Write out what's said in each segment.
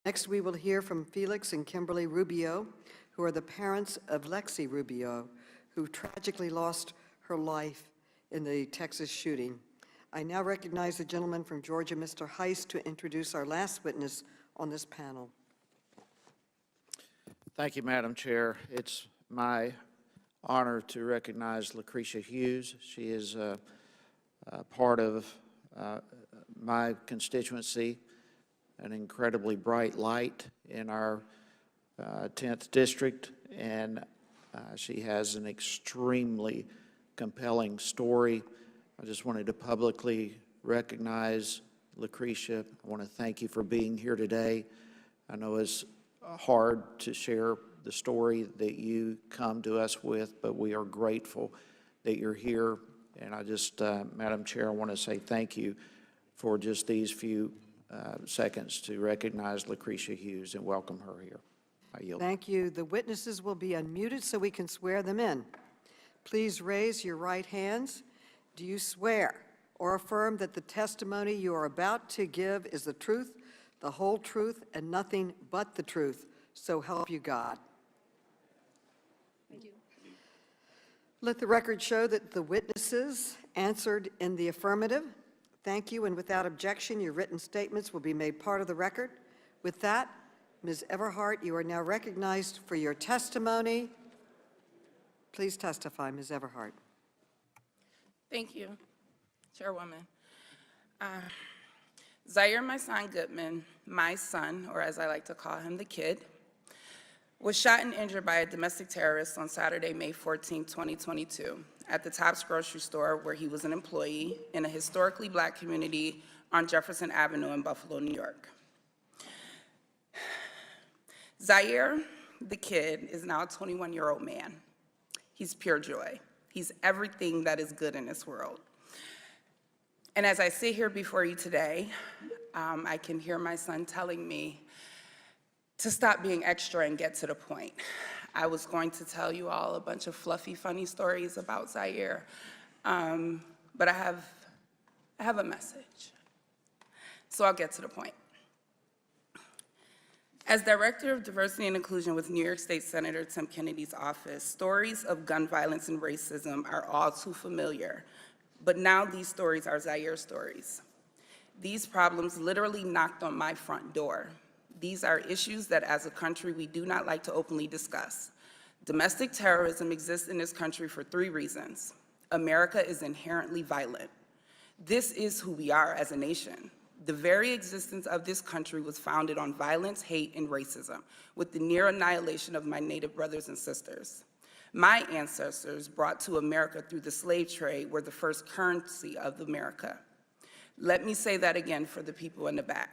Next, we will hear from Felix and Kimberly Rubio, who are the parents of Lexi Rubio, who tragically lost her life in the Texas shooting. I now recognize the gentleman from Georgia, Mr. Heiss, to introduce our last witness on this panel. Thank you, Madam Chair. It's my honor to recognize Lucretia Hughes. She is a part of my constituency, an incredibly bright light in our 10th district, and she has an extremely compelling story. I just wanted to publicly recognize Lucretia. I want to thank you for being here today. I know it's hard to share the story that you come to us with, but we are grateful that you're here. And I just, Madam Chair, I want to say thank you for just these few seconds to recognize Lucretia Hughes and welcome her here. I yield. Thank you. The witnesses will be unmuted so we can swear them in. Please raise your right hands. Do you swear or affirm that the testimony you are about to give is the truth, the whole truth, and nothing but the truth? So help you God. I do. Let the record show that the witnesses answered in the affirmative. Thank you, and without objection, your written statements will be made part of the record. With that, Ms. Everhart, you are now recognized for your testimony. Please testify, Ms. Everhart. Thank you, Chairwoman. Zaire Mysine Goodman, my son, or as I like to call him, the kid, was shot and injured by a domestic terrorist on Saturday, May 14, 2022, at the Tops grocery store where he was an employee in a historically Black community on Jefferson Avenue in Buffalo, New York. Zaire, the kid, is now a 21-year-old man. He's pure joy. He's everything that is good in this world. And as I sit here before you today, I can hear my son telling me to stop being extra and get to the point. I was going to tell you all a bunch of fluffy, funny stories about Zaire, but I have a message. So I'll get to the point. As Director of Diversity and Inclusion with New York State Senator Tim Kennedy's office, stories of gun violence and racism are all too familiar, but now these stories are Zaire stories. These problems literally knocked on my front door. These are issues that as a country we do not like to openly discuss. Domestic terrorism exists in this country for 3 reasons. America is inherently violent. This is who we are as a nation. The very existence of this country was founded on violence, hate, and racism, with the near annihilation of my Native brothers and sisters. My ancestors, brought to America through the slave trade, were the first currency of America. Let me say that again for the people in the back.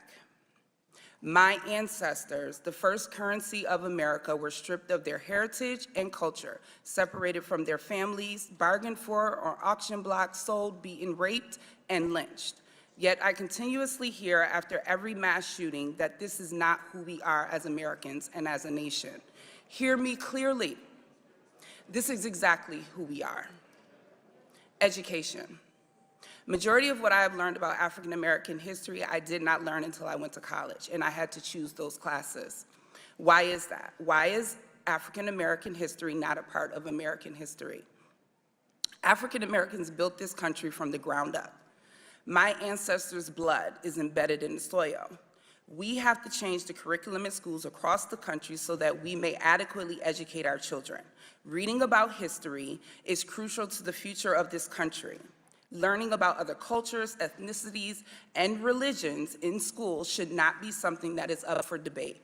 My ancestors, the first currency of America, were stripped of their heritage and culture, separated from their families, bargained for on auction blocks, sold, beaten, raped, and lynched. Yet I continuously hear after every mass shooting that this is not who we are as Americans and as a nation. Hear me clearly. This is exactly who we are. Education. Majority of what I have learned about African American history, I did not learn until I went to college, and I had to choose those classes. Why is that? Why is African American history not a part of American history? African Americans built this country from the ground up. My ancestors' blood is embedded in the soil. We have to change the curriculum in schools across the country so that we may adequately educate our children. Reading about history is crucial to the future of this country. Learning about other cultures, ethnicities, and religions in schools should not be something that is up for debate.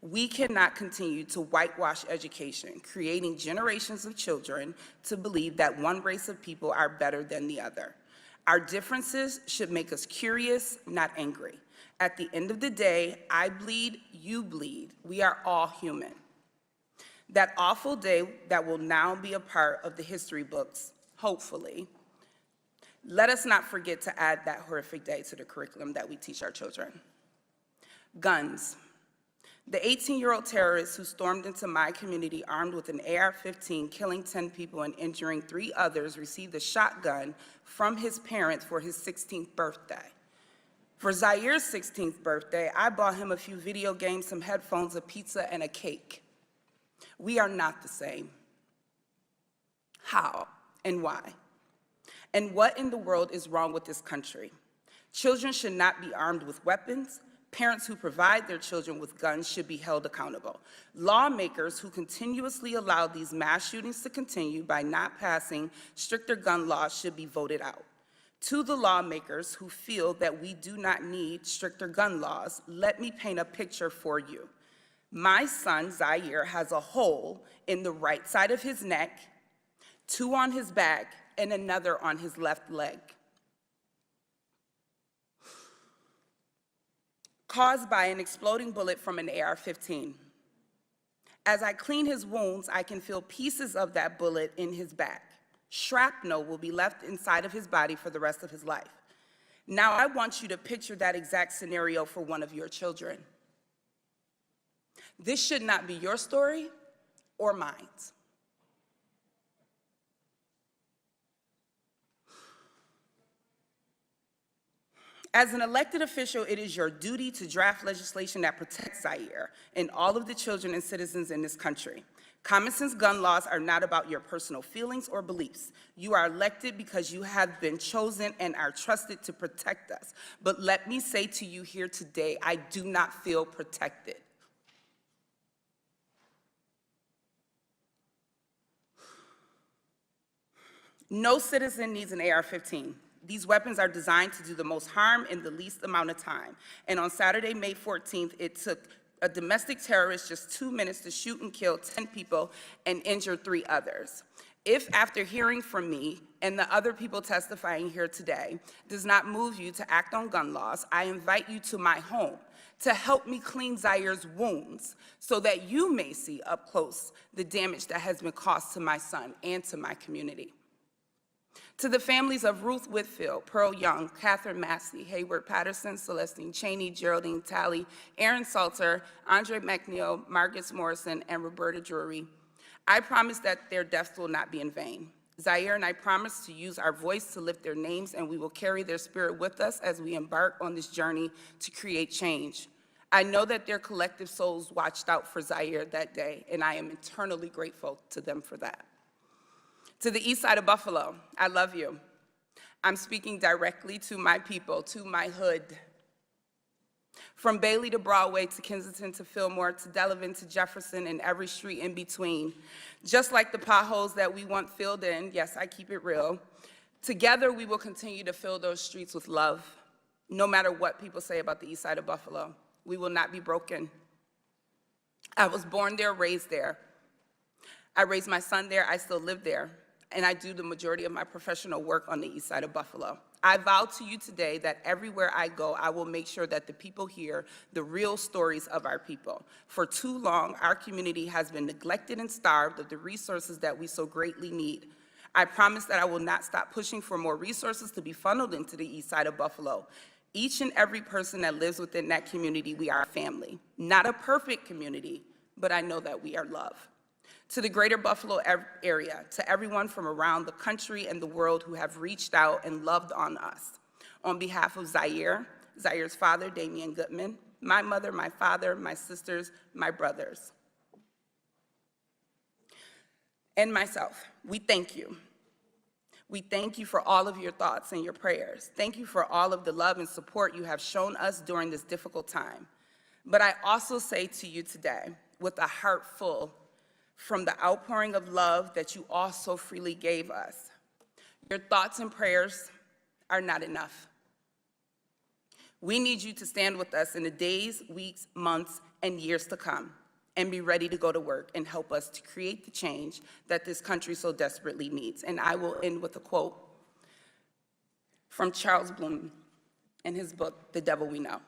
We cannot continue to whitewash education, creating generations of children to believe that one race of people are better than the other. Our differences should make us curious, not angry. At the end of the day, I bleed, you bleed. We are all human. That awful day that will now be a part of the history books, hopefully, let us not forget to add that horrific day to the curriculum that we teach our children. Guns. The 18-year-old terrorist who stormed into my community armed with an AR-15, killing 10 people and injuring 3 others, received a shotgun from his parents for his 16th birthday. For Zaire's 16th birthday, I bought him a few video games, some headphones, a pizza, and a cake. We are not the same. How and why? And what in the world is wrong with this country? Children should not be armed with weapons. Parents who provide their children with guns should be held accountable. Lawmakers who continuously allow these mass shootings to continue by not passing stricter gun laws should be voted out. To the lawmakers who feel that we do not need stricter gun laws, let me paint a picture for you. My son, Zaire, has a hole in the right side of his neck, 2 on his back, and another on his left leg, caused by an exploding bullet from an AR-15. As I clean his wounds, I can feel pieces of that bullet in his back. Shrapnel will be left inside of his body for the rest of his life. Now I want you to picture that exact scenario for one of your children. This should not be your story or mine. As an elected official, it is your duty to draft legislation that protects Zaire and all of the children and citizens in this country. Common sense gun laws are not about your personal feelings or beliefs. You are elected because you have been chosen and are trusted to protect us. But let me say to you here today, I do not feel protected. No citizen needs an AR-15. These weapons are designed to do the most harm in the least amount of time. And on Saturday, May 14th, it took a domestic terrorist just 2 minutes to shoot and kill 10 people and injure 3 others. If after hearing from me and the other people testifying here today does not move you to act on gun laws, I invite you to my home to help me clean Zaire's wounds so that you may see up close the damage that has been caused to my son and to my community. To the families of Ruth Whitfield, Pearl Young, Catherine Massey, Hayward Patterson, Celestine Cheney, Geraldine Talley, Aaron Salter, Andre McNeil, Marcus Morrison, and Roberta Drury, I promise that their deaths will not be in vain. Zaire and I promise to use our voice to lift their names, and we will carry their spirit with us as we embark on this journey to create change. I know that their collective souls watched out for Zaire that day, and I am eternally grateful to them for that. To the east side of Buffalo, I love you. I'm speaking directly to my people, to my hood. From Bailey to Broadway, to Kensington, to Fillmore, to Delavan, to Jefferson, and every street in between. Just like the potholes that we want filled in, yes, I keep it real, together we will continue to fill those streets with love, no matter what people say about the east side of Buffalo. We will not be broken. I was born there, raised there. I raised my son there, I still live there, and I do the majority of my professional work on the east side of Buffalo. I vow to you today that everywhere I go, I will make sure that the people hear the real stories of our people. For too long, our community has been neglected and starved of the resources that we so greatly need. I promise that I will not stop pushing for more resources to be funneled into the east side of Buffalo. Each and every person that lives within that community, we are a family. Not a perfect community, but I know that we are love. To the greater Buffalo area, to everyone from around the country and the world who have reached out and loved on us. On behalf of Zaire, Zaire's father, Damian Goodman, my mother, my father, my sisters, my brothers, and myself, we thank you. We thank you for all of your thoughts and your prayers. Thank you for all of the love and support you have shown us during this difficult time. But I also say to you today, with a heart full, from the outpouring of love that you all so freely gave us, your thoughts and prayers are not enough. We need you to stand with us in the days, weeks, months, and years to come, and be ready to go to work and help us to create the change that this country so desperately needs. And I will end with a quote from Charles Bloom in his book, The Devil We Know.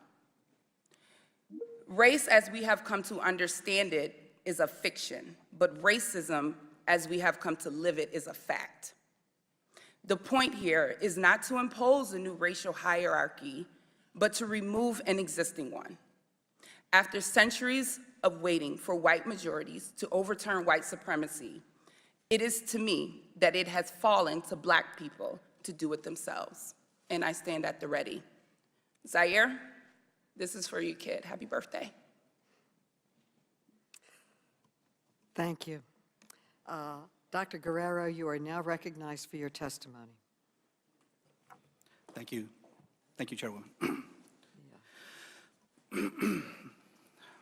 Race, as we have come to understand it, is a fiction, but racism, as we have come to live it, is a fact. The point here is not to impose a new racial hierarchy, but to remove an existing one. After centuries of waiting for white majorities to overturn white supremacy, it is to me that it has fallen to Black people to do it themselves, and I stand at the ready. Zaire, this is for you, kid. Happy birthday. Thank you. Dr. Guerrero, you are now recognized for your testimony. Thank you. Thank you, Chairwoman.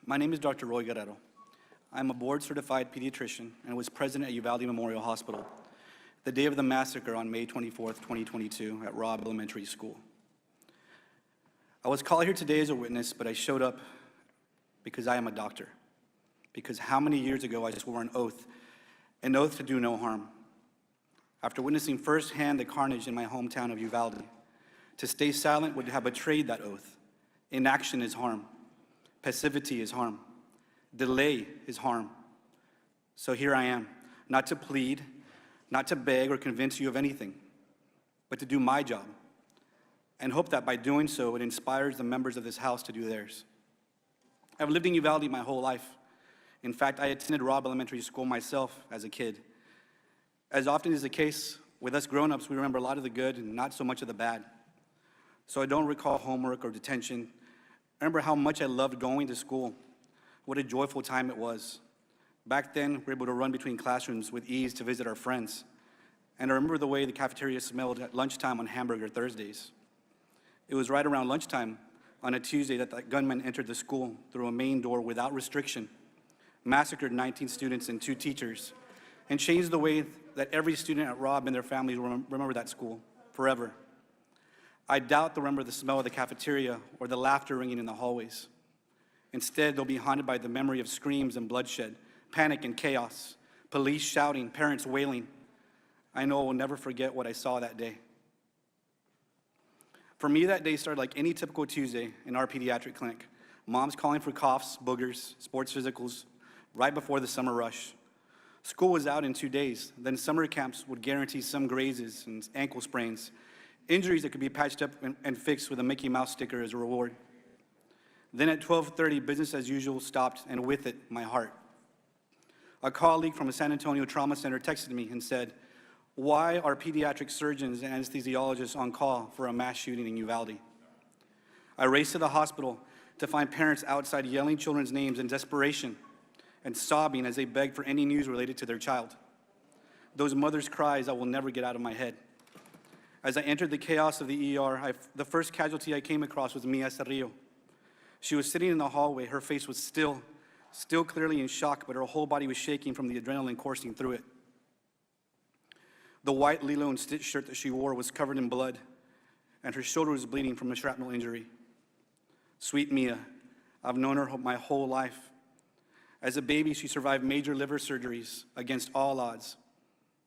My name is Dr. Roy Guerrero. I'm a board-certified pediatrician and was president at Uvalde Memorial Hospital the day of the massacre on May 24th, 2022 at Robb Elementary School. I was called here today as a witness, but I showed up because I am a doctor. Because how many years ago I swore an oath to do no harm. After witnessing firsthand the carnage in my hometown of Uvalde, to stay silent would have betrayed that oath. Inaction is harm. Passivity is harm. Delay is harm. So here I am, not to plead, not to beg or convince you of anything, but to do my job, and hope that by doing so, it inspires the members of this House to do theirs. I've lived in Uvalde my whole life. In fact, I attended Robb Elementary School myself as a kid. As often is the case with us grown-ups, we remember a lot of the good and not so much of the bad. So I don't recall homework or detention. I remember how much I loved going to school. What a joyful time it was. Back then, we were able to run between classrooms with ease to visit our friends. And I remember the way the cafeteria smelled at lunchtime on Hamburger Thursdays. It was right around lunchtime on a Tuesday that the gunman entered the school through a main door without restriction, massacred 19 students and 2 teachers, and changed the way that every student at Robb and their families remember that school forever. I doubt they'll remember the smell of the cafeteria or the laughter ringing in the hallways. Instead, they'll be haunted by the memory of screams and bloodshed, panic and chaos, police shouting, parents wailing. I know I will never forget what I saw that day. For me, that day started like any typical Tuesday in our pediatric clinic. Moms calling for coughs, boogers, sports physicals, right before the summer rush. School was out in 2 days. Then summer camps would guarantee some grazes and ankle sprains, injuries that could be patched up and fixed with a Mickey Mouse sticker as a reward. Then at 12:30, business as usual stopped, and with it, my heart. A colleague from a San Antonio trauma center texted me and said, "Why are pediatric surgeons and anesthesiologists on call for a mass shooting in Uvalde?" I raced to the hospital to find parents outside yelling children's names in desperation and sobbing as they begged for any news related to their child. Those mothers' cries I will never get out of my head. As I entered the chaos of the ER, the first casualty I came across was Mia Cerrillo. She was sitting in the hallway. Her face was still clearly in shock, but her whole body was shaking from the adrenaline coursing through it. The white Lilo and Stitch shirt that she wore was covered in blood, and her shoulder was bleeding from a shrapnel injury. Sweet Mia, I've known her my whole life. As a baby, she survived major liver surgeries against all odds.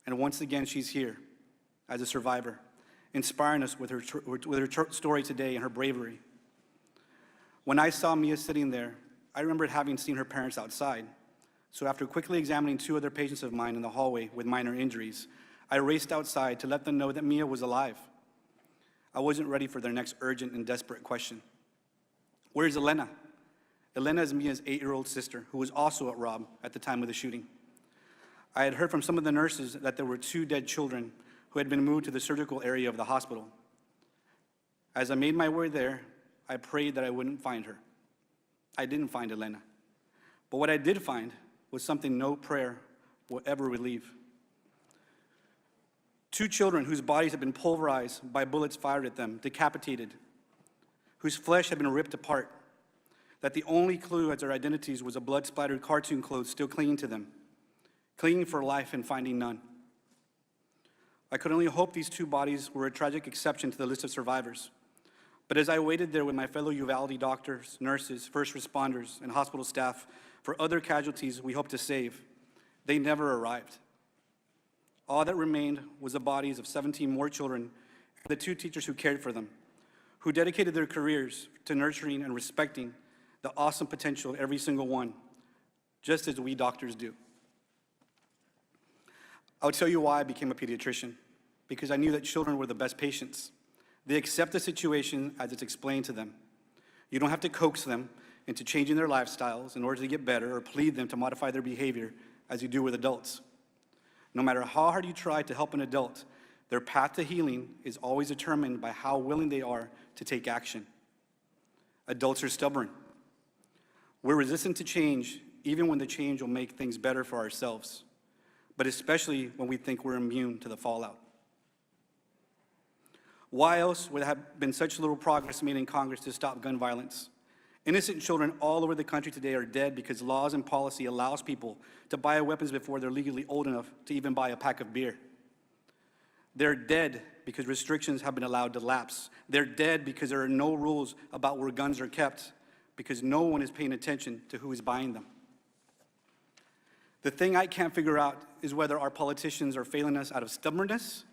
And once again, she's here as a survivor, inspiring us with her story today and her bravery. When I saw Mia sitting there, I remembered having seen her parents outside. So after quickly examining 2 other patients of mine in the hallway with minor injuries, I raced outside to let them know that Mia was alive. I wasn't ready for their next urgent and desperate question. Where's Elena? Elena is Mia's 8-year-old sister, who was also at Robb at the time of the shooting. I had heard from some of the nurses that there were 2 dead children who had been moved to the surgical area of the hospital. As I made my way there, I prayed that I wouldn't find her. I didn't find Elena. But what I did find was something no prayer will ever relieve. 2 children whose bodies had been pulverized by bullets fired at them, decapitated, whose flesh had been ripped apart, that the only clue as their identities was a blood-splattered cartoon clothes still clinging to them, clinging for life and finding none. I could only hope these 2 bodies were a tragic exception to the list of survivors. But as I waited there with my fellow Uvalde doctors, nurses, first responders, and hospital staff for other casualties we hope to save, they never arrived. All that remained was the bodies of 17 more children and the 2 teachers who cared for them, who dedicated their careers to nurturing and respecting the awesome potential of every single one, just as we doctors do. I'll tell you why I became a pediatrician, because I knew that children were the best patients. They accept the situation as it's explained to them. You don't have to coax them into changing their lifestyles in order to get better or plead them to modify their behavior as you do with adults. No matter how hard you try to help an adult, their path to healing is always determined by how willing they are to take action. Adults are stubborn. We're resistant to change, even when the change will make things better for ourselves, but especially when we think we're immune to the fallout. Why else would there have been such little progress made in Congress to stop gun violence? Innocent children all over the country today are dead because laws and policy allows people to buy weapons before they're legally old enough to even buy a pack of beer. They're dead because restrictions have been allowed to lapse. They're dead because there are no rules about where guns are kept, because no one is paying attention to who is buying them. The thing I can't figure out is whether our politicians are failing us out of stubbornness,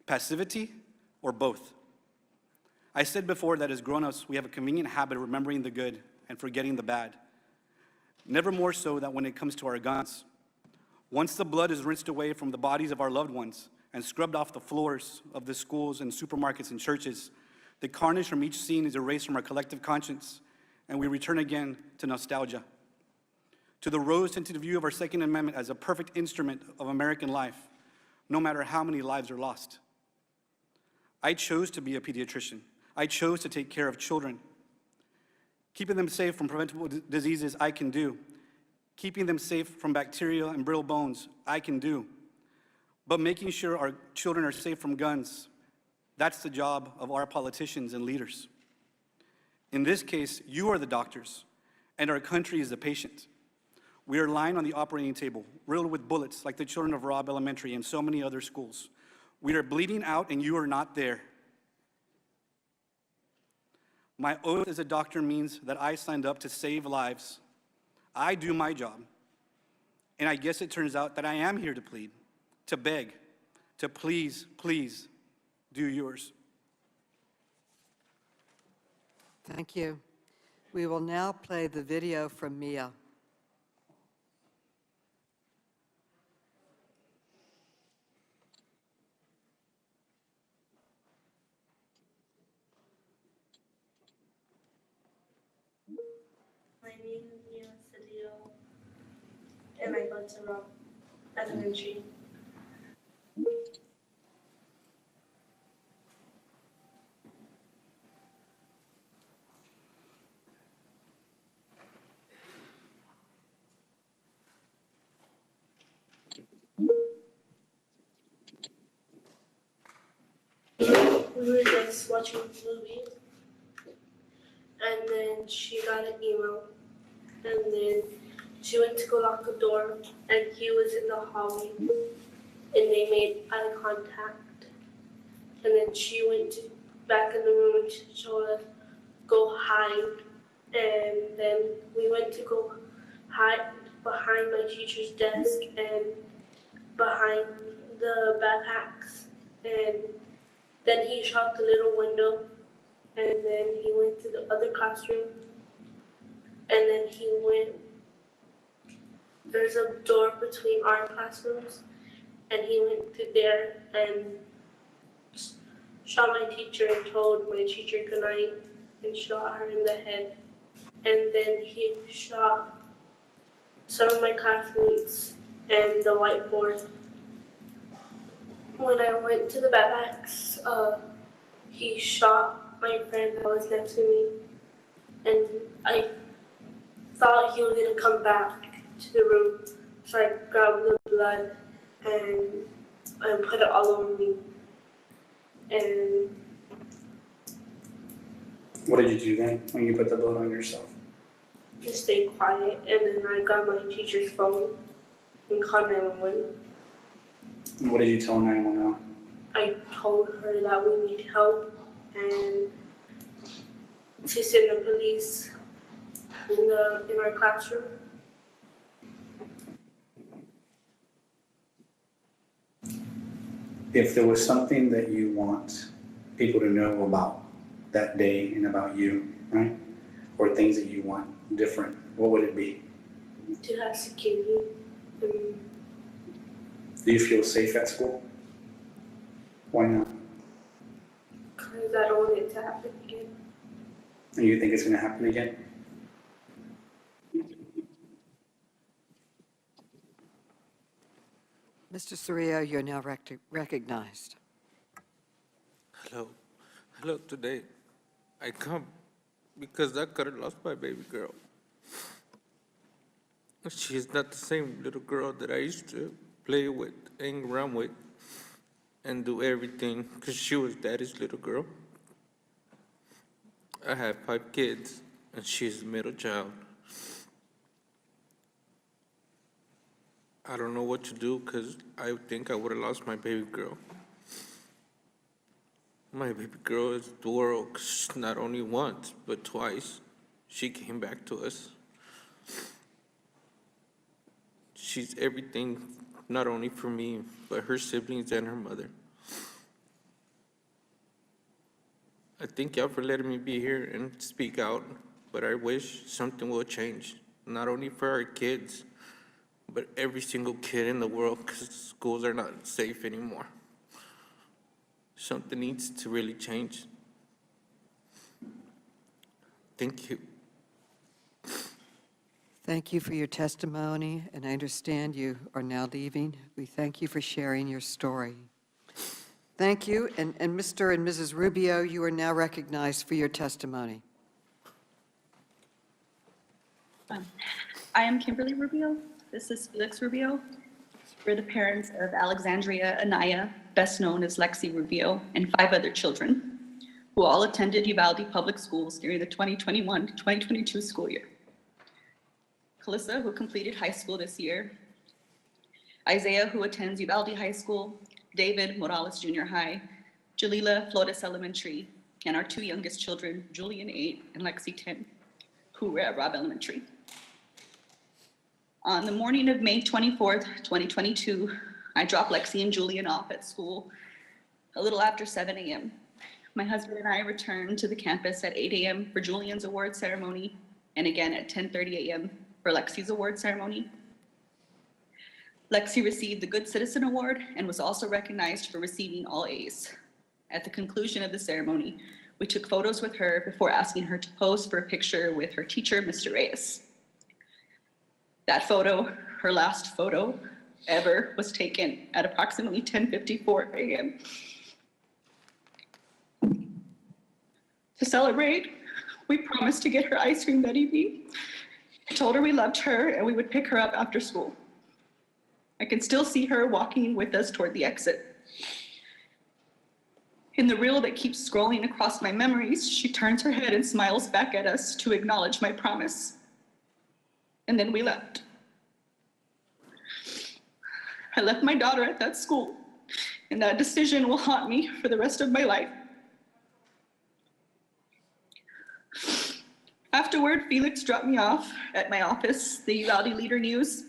passivity, or both. I said before that as grown-ups, we have a convenient habit of remembering the good and forgetting the bad. Never more so than when it comes to our guns. Once the blood is rinsed away from the bodies of our loved ones and scrubbed off the floors of the schools and supermarkets and churches, the carnage from each scene is erased from our collective conscience, and we return again to nostalgia, to the rose-tinted view of our Second Amendment as a perfect instrument of American life, no matter how many lives are lost. I chose to be a pediatrician. I chose to take care of children. Keeping them safe from preventable diseases, I can do. Keeping them safe from bacteria and brittle bones, I can do. But making sure our children are safe from guns, that's the job of our politicians and leaders. In this case, you are the doctors, and our country is the patient. We are lying on the operating table, riddled with bullets like the children of Robb Elementary and so many other schools. We are bleeding out, and you are not there. My oath as a doctor means that I signed up to save lives. I do my job. And I guess it turns out that I am here to plead, to beg, to please, please do yours. Thank you. We will now play the video from Mia. My name is Mia Cedillo, and I go to Robb Elementary. We were just watching a movie, and then she got an email, and then she went to go lock the door, and he was in the hallway, and they made eye contact, and then she went back in the room and she told us go hide, and then we went to go hide behind my teacher's desk and behind the backpacks, and then he shot the little window, and then he went to the other classroom, and then he went, there's a door between our classrooms, and he went to there and shot my teacher and told my teacher goodnight and shot her in the head. And then he shot some of my classmates and the whiteboard. When I went to the backpacks, he shot my friend that was next to me, and I thought he was gonna come back to the room, so I grabbed the blood and put it all over me. And What did you do then when you put the blood on yourself? just stayed quiet, and then I got my teacher's phone and called 911. And what did you tell 911? I told her that we need help and to send the police in our classroom. If there was something that you want people to know about that day and about you, right? Or things that you want different, what would it be? To have security. Do you feel safe at school? Why not? Because I don't want it to happen again. And you think it's gonna happen again? Mr. Cerrillo, you're now recognized. Hello. Hello, today I come because I could have lost my baby girl. She's not the same little girl that I used to play with, hang around with, and do everything, because she was daddy's little girl. I have 5 kids, and she's the middle child. I don't know what to do, because I think I would have lost my baby girl. My baby girl is the world, 'cause not only once, but twice, she came back to us. She's everything, not only for me, but her siblings and her mother. I thank y'all for letting me be here and speak out, but I wish something will change, not only for our kids, but every single kid in the world, because schools are not safe anymore. Something needs to really change. Thank you. Thank you for your testimony, and I understand you are now leaving. We thank you for sharing your story. Thank you, and Mr. and Mrs. Rubio, you are now recognized for your testimony. I am Kimberly Rubio. This is Felix Rubio. We're the parents of Alexandria Anaya, best known as Lexi Rubio, and 5 other children who all attended Uvalde Public Schools during the 2021-2022 school year. Calissa, who completed high school this year, Isaiah, who attends Uvalde High School, David Morales Junior High, Jalila Flores Elementary, and our 2 youngest children, Julian 8 and Lexi 10, who were at Robb Elementary. On the morning of May 24th, 2022, I dropped Lexi and Julian off at school a little after 7 a.m. My husband and I returned to the campus at 8 a.m. for Julian's award ceremony, and again at 10:30 a.m. for Lexi's award ceremony. Lexi received the Good Citizen Award and was also recognized for receiving all A's. At the conclusion of the ceremony, we took photos with her before asking her to pose for a picture with her teacher, Mr. Reyes. That photo, her last photo ever, was taken at approximately 10:54 a.m. To celebrate, we promised to get her ice cream that evening. I told her we loved her and we would pick her up after school. I can still see her walking with us toward the exit. In the reel that keeps scrolling across my memories, she turns her head and smiles back at us to acknowledge my promise. And then we left. I left my daughter at that school, and that decision will haunt me for the rest of my life. Afterward, Felix dropped me off at my office, the Uvalde Leader News,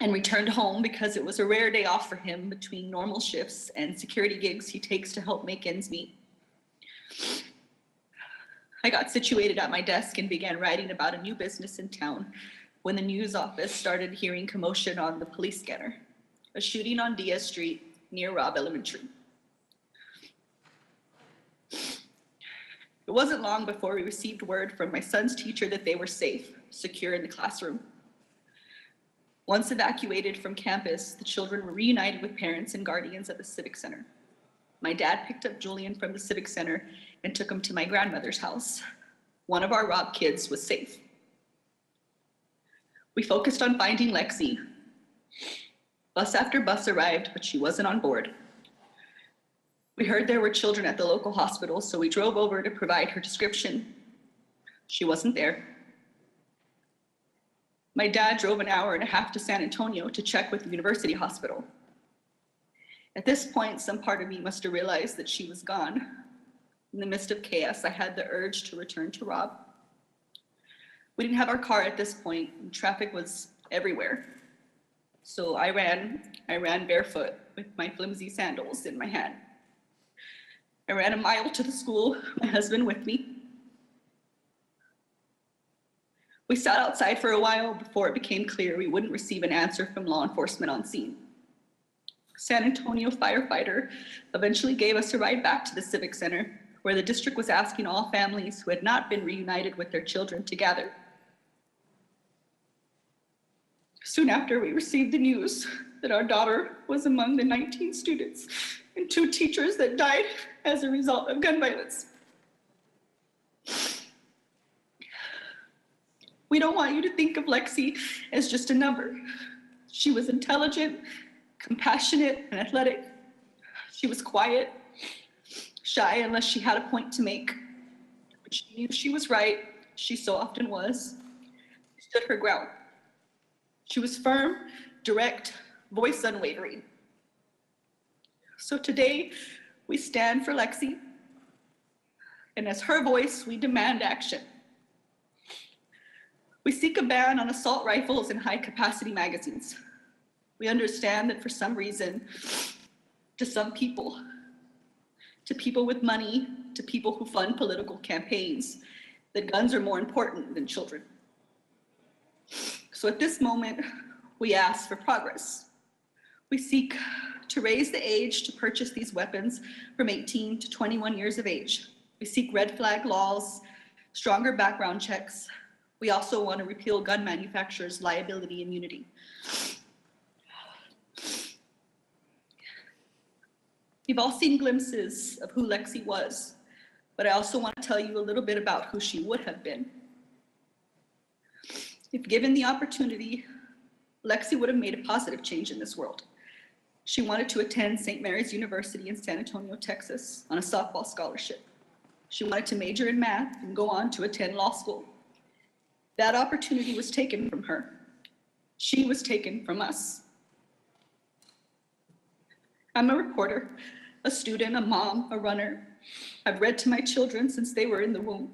and returned home because it was a rare day off for him between normal shifts and security gigs he takes to help make ends meet. I got situated at my desk and began writing about a new business in town when the news office started hearing commotion on the police scanner, a shooting on Diaz Street near Robb Elementary. It wasn't long before we received word from my son's teacher that they were safe, secure in the classroom. Once evacuated from campus, the children were reunited with parents and guardians at the Civic Center. My dad picked up Julian from the Civic Center and took him to my grandmother's house. One of our Robb kids was safe. We focused on finding Lexi. Bus after bus arrived, but she wasn't on board. We heard there were children at the local hospital, so we drove over to provide her description. She wasn't there. My dad drove an hour and a half to San Antonio to check with the university hospital. At this point, some part of me must have realized that she was gone. In the midst of chaos, I had the urge to return to Robb. We didn't have our car at this point, and traffic was everywhere. So I ran barefoot with my flimsy sandals in my hand. I ran a mile to the school, my husband with me. We sat outside for a while before it became clear we wouldn't receive an answer from law enforcement on scene. San Antonio firefighter eventually gave us a ride back to the Civic Center, where the district was asking all families who had not been reunited with their children to gather. Soon after, we received the news that our daughter was among the 19 students and 2 teachers that died as a result of gun violence. We don't want you to think of Lexi as just a number. She was intelligent, compassionate, and athletic. She was quiet, shy unless she had a point to make. But she knew she was right. She so often was. She stood her ground. She was firm, direct, voice unwavering. So today, we stand for Lexi, and as her voice, we demand action. We seek a ban on assault rifles and high-capacity magazines. We understand that for some reason, to some people, to people with money, to people who fund political campaigns, that guns are more important than children. So at this moment, we ask for progress. We seek to raise the age to purchase these weapons from 18 to 21 years of age. We seek red flag laws, stronger background checks. We also want to repeal gun manufacturers' liability immunity. You've all seen glimpses of who Lexi was, but I also want to tell you a little bit about who she would have been. If given the opportunity, Lexi would have made a positive change in this world. She wanted to attend St. Mary's University in San Antonio, Texas, on a softball scholarship. She wanted to major in math and go on to attend law school. That opportunity was taken from her. She was taken from us. I'm a reporter, a student, a mom, a runner. I've read to my children since they were in the womb.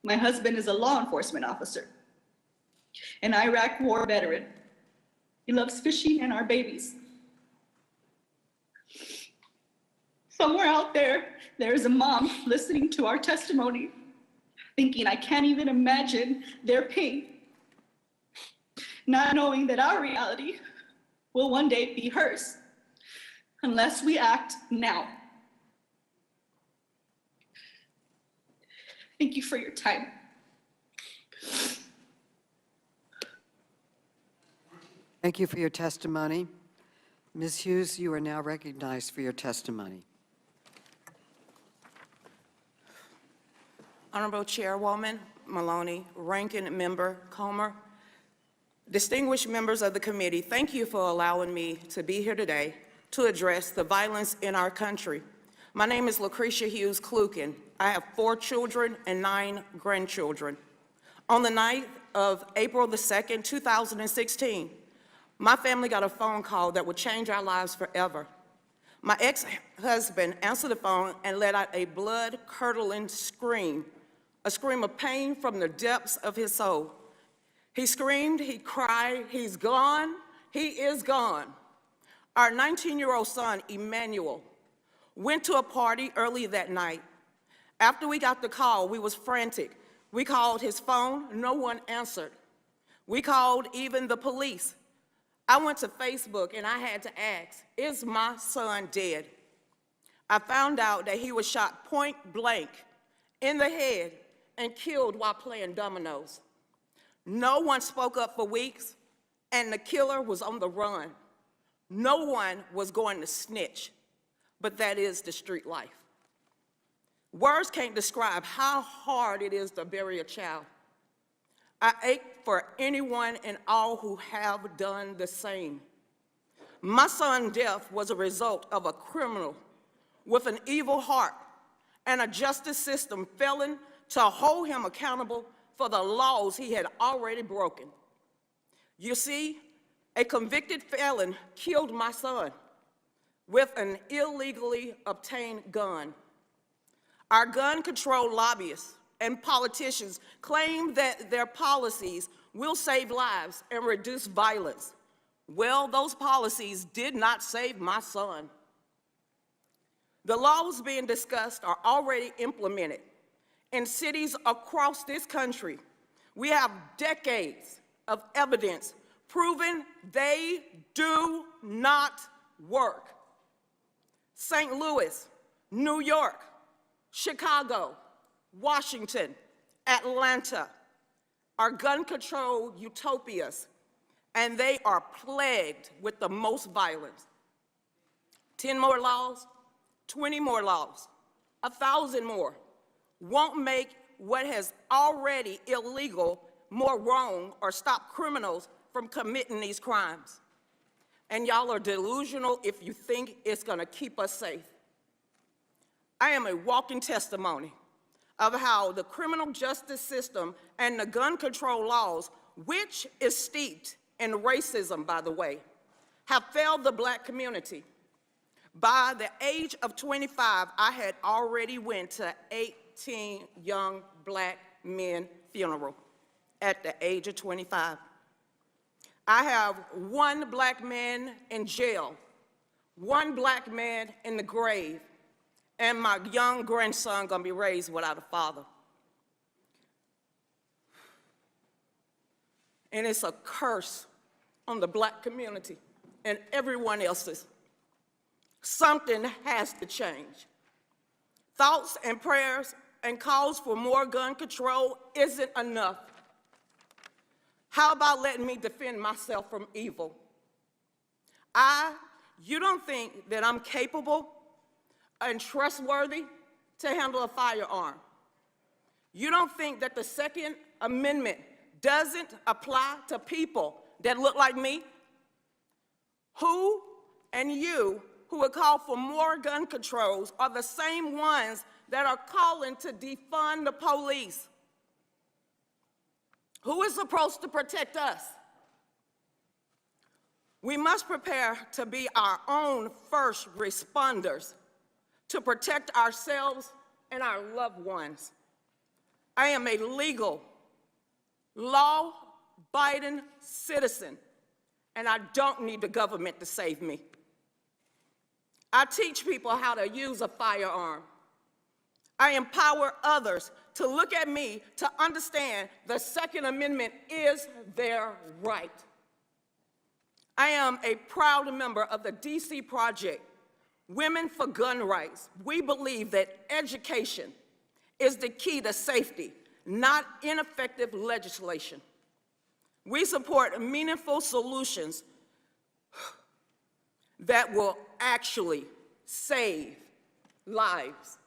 My husband is a law enforcement officer, an Iraq war veteran. He loves fishing and our babies. Somewhere out there, there's a mom listening to our testimony, thinking, I can't even imagine their pain, not knowing that our reality will one day be hers, unless we act now. Thank you for your time. Thank you for your testimony. Ms. Hughes, you are now recognized for your testimony. Honorable Chairwoman Maloney, Ranking Member Comer, distinguished members of the committee, thank you for allowing me to be here today to address the violence in our country. My name is Lucretia Hughes Klukin. I have 4 children and 9 grandchildren. On the night of April the 2nd, 2016, my family got a phone call that would change our lives forever. My ex-husband answered the phone and let out a blood-curdling scream, a scream of pain from the depths of his soul. He screamed, he cried, he's gone, he is gone. Our 19-year-old son, Emmanuel, went to a party early that night. After we got the call, we was frantic. We called his phone, no one answered. We called even the police. I went to Facebook and I had to ask, is my son dead? I found out that he was shot point blank in the head and killed while playing dominoes. No one spoke up for weeks, and the killer was on the run. No one was going to snitch, but that is the street life. Words can't describe how hard it is to bury a child. I ache for anyone and all who have done the same. My son's death was a result of a criminal with an evil heart and a justice system failing to hold him accountable for the laws he had already broken. You see, a convicted felon killed my son with an illegally obtained gun. Our gun control lobbyists and politicians claim that their policies will save lives and reduce violence. Well, those policies did not save my son. The laws being discussed are already implemented in cities across this country. We have decades of evidence proving they do not work. St. Louis, New York, Chicago, Washington, Atlanta are gun control utopias, and they are plagued with the most violence. 10 more laws, 20 more laws, 1,000 more won't make what has already illegal more wrong or stop criminals from committing these crimes. And y'all are delusional if you think it's gonna keep us safe. I am a walking testimony of how the criminal justice system and the gun control laws, which is steeped in racism, by the way, have failed the Black community. By the age of 25, I had already went to 18 young Black men funerals at the age of 25. I have one Black man in jail, one Black man in the grave, and my young grandson gonna be raised without a father. And it's a curse on the Black community and everyone else's. Something has to change. Thoughts and prayers and calls for more gun control isn't enough. How about letting me defend myself from evil? You don't think that I'm capable and trustworthy to handle a firearm. You don't think that the Second Amendment doesn't apply to people that look like me? Who and you who would call for more gun controls are the same ones that are calling to defund the police. Who is supposed to protect us? We must prepare to be our own first responders to protect ourselves and our loved ones. I am a legal, law-abiding citizen, and I don't need the government to save me. I teach people how to use a firearm. I empower others to look at me to understand the Second Amendment is their right. I am a proud member of the DC Project, Women for Gun Rights. We believe that education is the key to safety, not ineffective legislation. We support meaningful solutions that will actually save lives.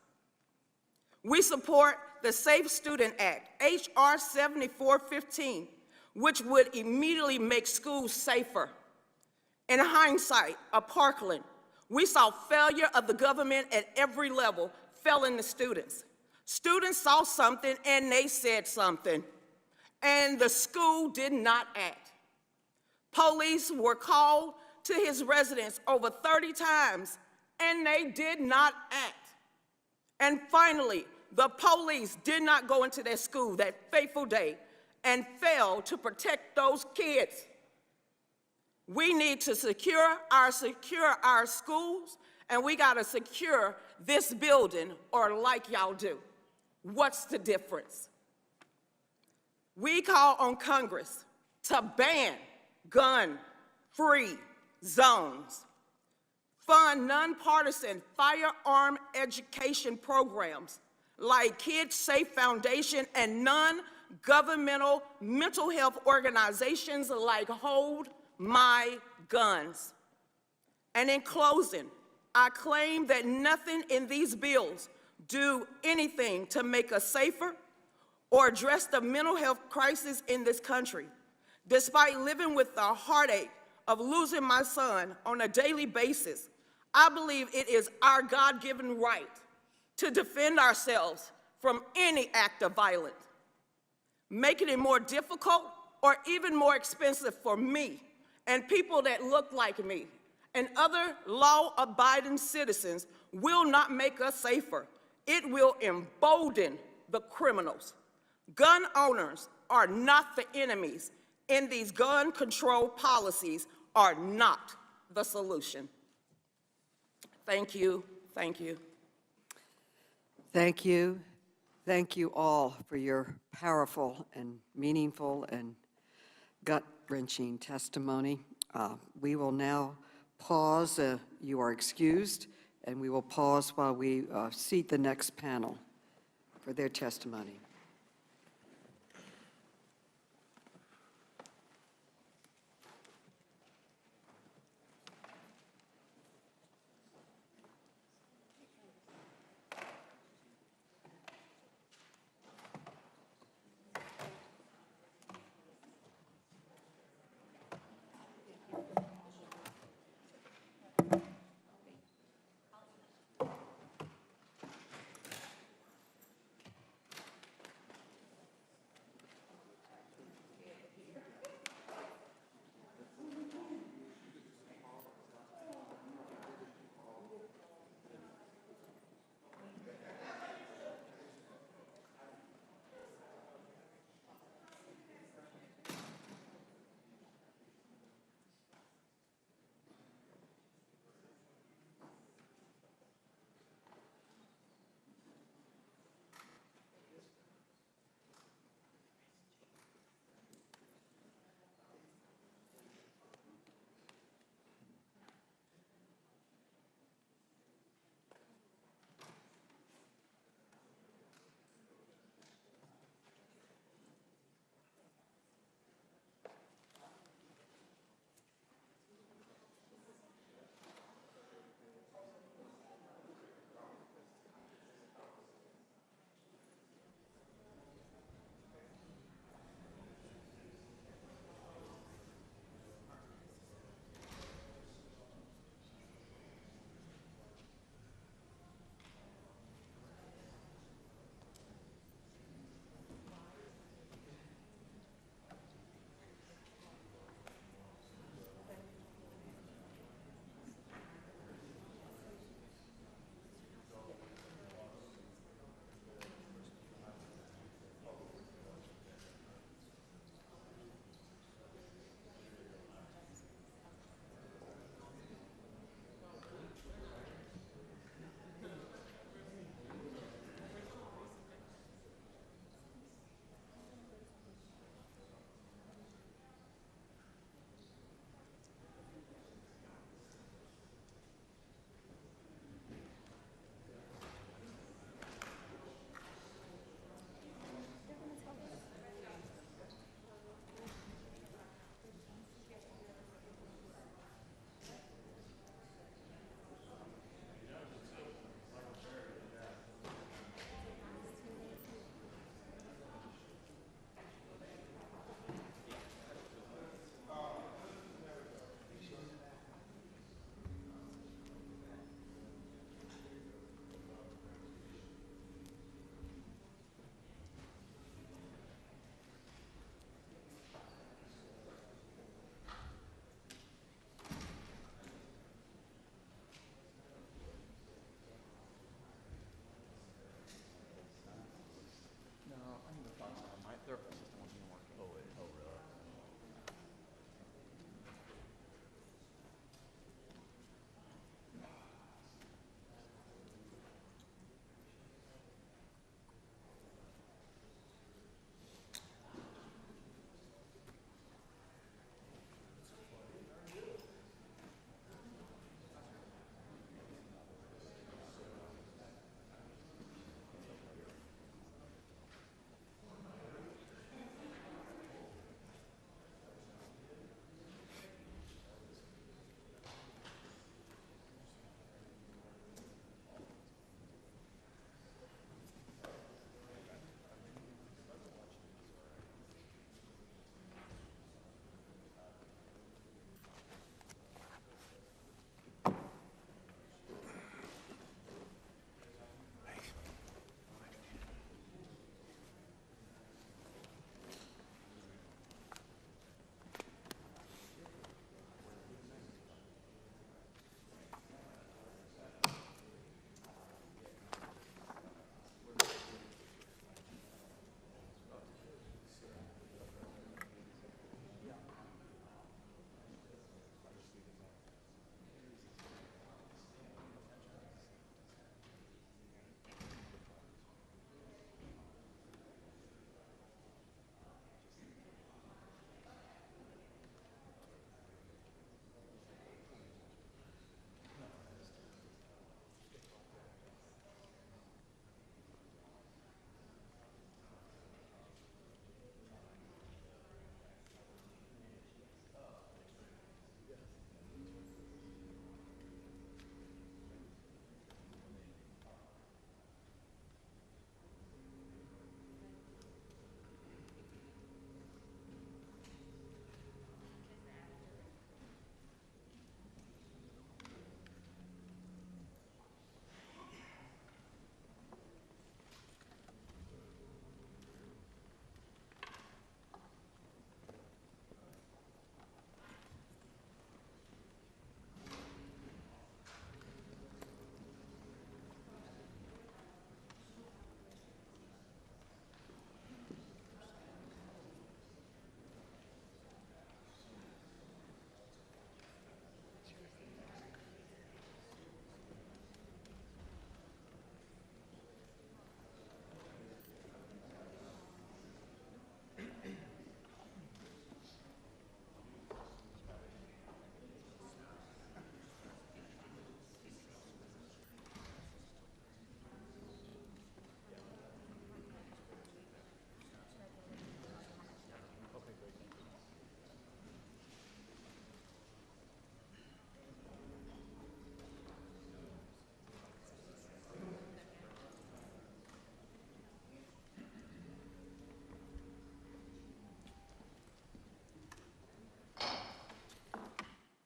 We support the Safe Student Act, H.R. 7415, which would immediately make schools safer. In hindsight, of Parkland, we saw failure of the government at every level failing the students. Students saw something and they said something, and the school did not act. Police were called to his residence over 30 times, and they did not act. And finally, the police did not go into their school that fateful day and failed to protect those kids. We need to secure our schools, and we gotta secure this building, or like y'all do. What's the difference? We call on Congress to ban gun-free zones, fund nonpartisan firearm education programs like Kids Safe Foundation and non-governmental mental health organizations like Hold My Guns. And in closing, I claim that nothing in these bills do anything to make us safer or address the mental health crisis in this country. Despite living with the heartache of losing my son on a daily basis, I believe it is our God-given right to defend ourselves from any act of violence. Making it more difficult or even more expensive for me and people that look like me and other law-abiding citizens will not make us safer. It will embolden the criminals. Gun owners are not the enemies, and these gun control policies are not the solution. Thank you, thank you. Thank you. Thank you all for your powerful and meaningful and gut-wrenching testimony. We will now pause. You are excused, and we will pause while we seat the next panel for their testimony.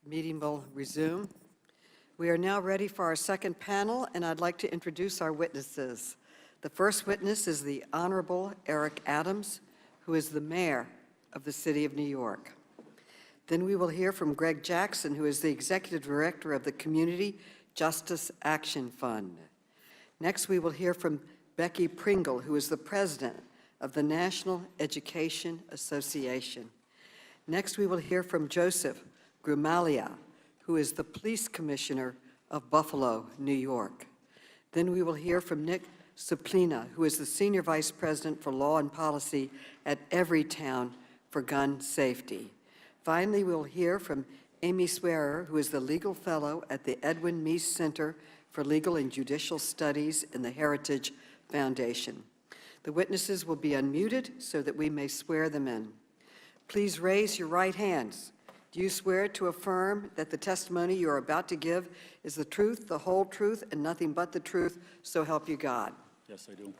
Meeting will resume. We are now ready for our second panel, and I'd like to introduce our witnesses. The first witness is the Honorable Eric Adams, who is the mayor of the City of New York. Then we will hear from Greg Jackson, who is the executive director of the Community Justice Action Fund. Next, we will hear from Becky Pringle, who is the president of the National Education Association. Next, we will hear from Joseph Grumalia, who is the police commissioner of Buffalo, New York. Then we will hear from Nick Suplina, who is the senior vice president for law and policy at Everytown for gun safety. Finally, we'll hear from Amy Swearer, who is the legal fellow at the Edwin Meese Center for Legal and Judicial Studies in the Heritage Foundation. The witnesses will be unmuted so that we may swear them in. Please raise your right hands. Do you swear to affirm that the testimony you are about to give is the truth, the whole truth, and nothing but the truth, so help you God? Yes, I do.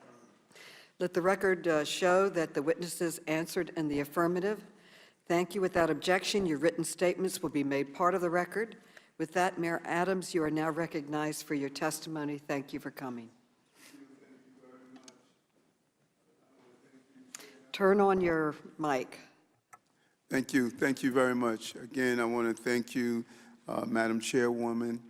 Let the record show that the witnesses answered in the affirmative. Thank you. Without objection, your written statements will be made part of the record. With that, Mayor Adams, you are now recognized for your testimony. Thank you for coming. Turn on your mic. Thank you. Thank you very much. Again, I want to thank you, Madam Chairwoman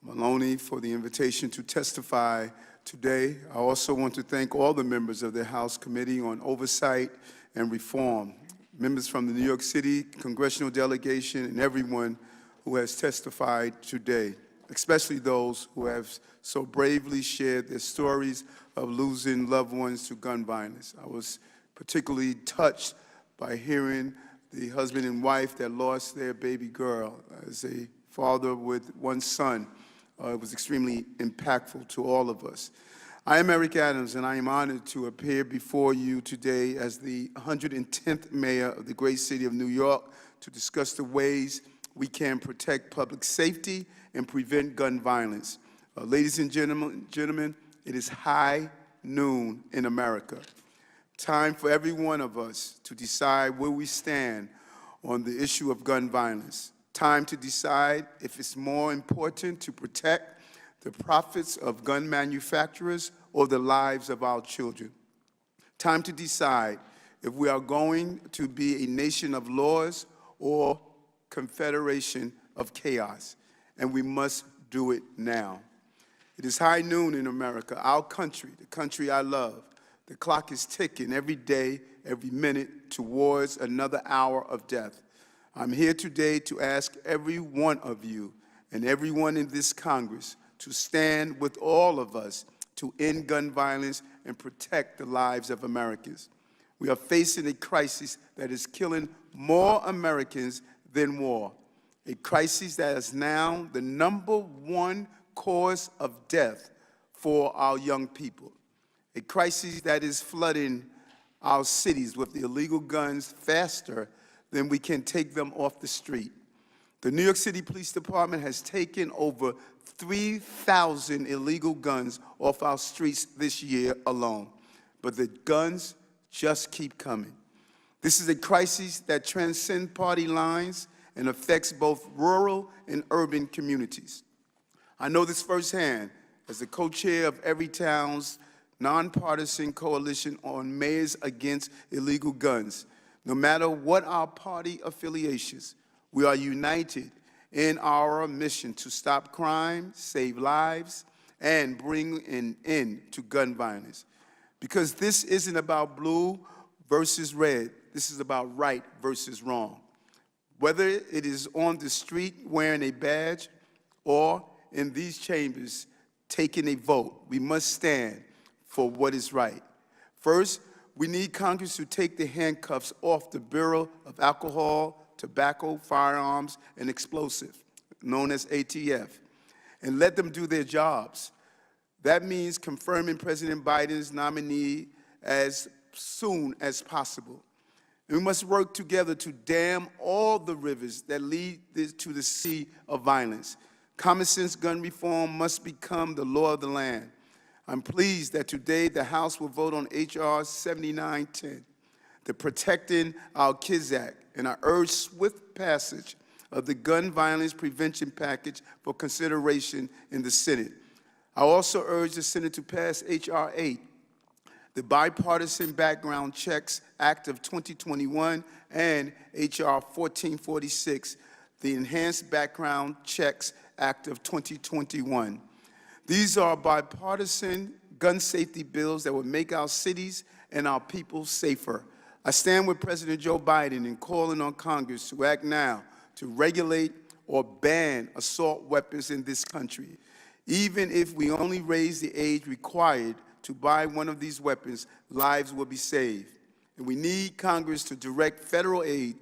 Maloney, for the invitation to testify today. I also want to thank all the members of the House Committee on Oversight and Reform, members from the New York City congressional delegation, and everyone who has testified today, especially those who have so bravely shared their stories of losing loved ones to gun violence. I was particularly touched by hearing the husband and wife that lost their baby girl. As a father with one son, it was extremely impactful to all of us. I am Eric Adams, and I am honored to appear before you today as the 110th mayor of the great city of New York to discuss the ways we can protect public safety and prevent gun violence. Ladies and gentlemen, it is high noon in America. Time for every one of us to decide where we stand on the issue of gun violence. Time to decide if it's more important to protect the profits of gun manufacturers or the lives of our children. Time to decide if we are going to be a nation of laws or confederation of chaos, and we must do it now. It is high noon in America, our country, the country I love. The clock is ticking every day, every minute towards another hour of death. I'm here today to ask every one of you and everyone in this Congress to stand with all of us to end gun violence and protect the lives of Americans. We are facing a crisis that is killing more Americans than war, a crisis that is now the #1 cause of death for our young people. A crisis that is flooding our cities with illegal guns faster than we can take them off the street. The New York City Police Department has taken over 3,000 illegal guns off our streets this year alone, but the guns just keep coming. This is a crisis that transcends party lines and affects both rural and urban communities. I know this firsthand as the co-chair of Everytown's nonpartisan coalition on Mayors Against Illegal Guns. No matter what our party affiliations, we are united in our mission to stop crime, save lives, and bring an end to gun violence. Because this isn't about blue versus red, this is about right versus wrong. Whether it is on the street wearing a badge or in these chambers taking a vote, we must stand for what is right. First, we need Congress to take the handcuffs off the Bureau of Alcohol, Tobacco, Firearms, and Explosives, known as ATF, and let them do their jobs. That means confirming President Biden's nominee as soon as possible. And we must work together to dam all the rivers that lead to the sea of violence. Common sense gun reform must become the law of the land. I'm pleased that today the House will vote on H.R. 7910, the Protecting Our Kids Act, and I urge swift passage of the gun violence prevention package for consideration in the Senate. I also urge the Senate to pass H.R. 8, the Bipartisan Background Checks Act of 2021, and H.R. 1446, the Enhanced Background Checks Act of 2021. These are bipartisan gun safety bills that would make our cities and our people safer. I stand with President Joe Biden in calling on Congress to act now to regulate or ban assault weapons in this country. Even if we only raise the age required to buy one of these weapons, lives will be saved. And we need Congress to direct federal aid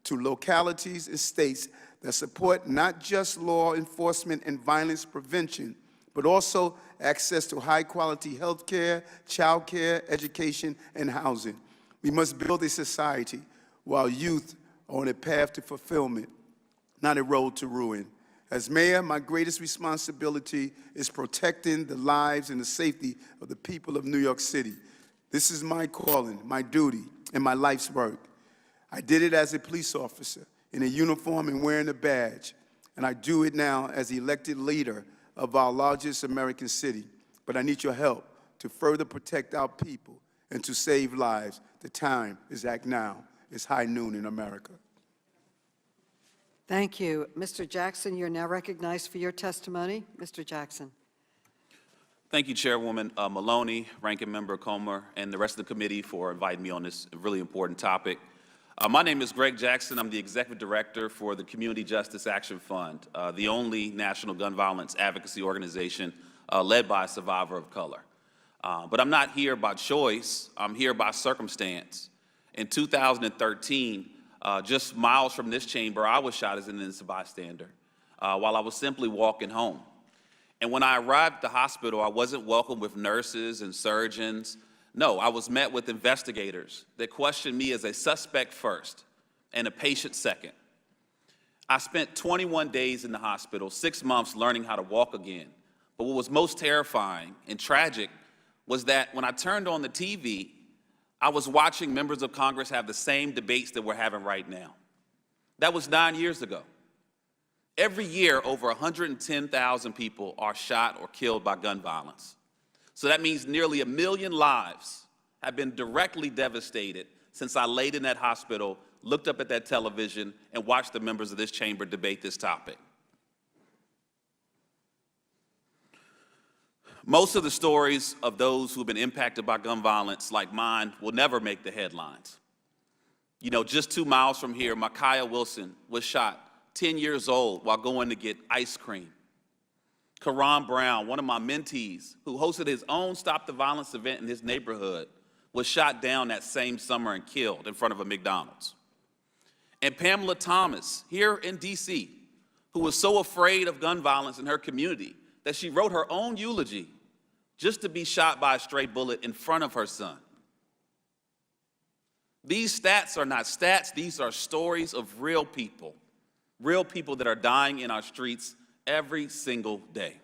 to localities and states that support not just law enforcement and violence prevention, but also access to high-quality health care, child care, education, and housing. We must build a society while youth are on a path to fulfillment, not a road to ruin. As mayor, my greatest responsibility is protecting the lives and the safety of the people of New York City. This is my calling, my duty, and my life's work. I did it as a police officer, in a uniform and wearing a badge, and I do it now as the elected leader of our largest American city. But I need your help to further protect our people and to save lives. The time is act now. It's high noon in America. Thank you. Mr. Jackson, you're now recognized for your testimony. Mr. Jackson. Thank you, Chairwoman Maloney, Ranking Member Comer, and the rest of the committee for inviting me on this really important topic. My name is Greg Jackson. I'm the Executive Director for the Community Justice Action Fund, the only national gun violence advocacy organization led by a survivor of color. But I'm not here by choice. I'm here by circumstance. In 2013, just miles from this chamber, I was shot as an innocent bystander while I was simply walking home. And when I arrived at the hospital, I wasn't welcomed with nurses and surgeons. No, I was met with investigators that questioned me as a suspect first and a patient second. I spent 21 days in the hospital, 6 months learning how to walk again. But what was most terrifying and tragic was that when I turned on the TV, I was watching members of Congress have the same debates that we're having right now. That was 9 years ago. Every year, over 110,000 people are shot or killed by gun violence. So that means nearly 1 million lives have been directly devastated since I laid in that hospital, looked up at that television, and watched the members of this chamber debate this topic. Most of the stories of those who've been impacted by gun violence, like mine, will never make the headlines. You know, just 2 miles from here, Micaiah Wilson was shot 10 years old while going to get ice cream. Karan Brown, one of my mentees, who hosted his own Stop the Violence event in his neighborhood, was shot down that same summer and killed in front of a McDonald's. And Pamela Thomas, here in D.C., who was so afraid of gun violence in her community that she wrote her own eulogy just to be shot by a stray bullet in front of her son. These stats are not stats, these are stories of real people that are dying in our streets every single day.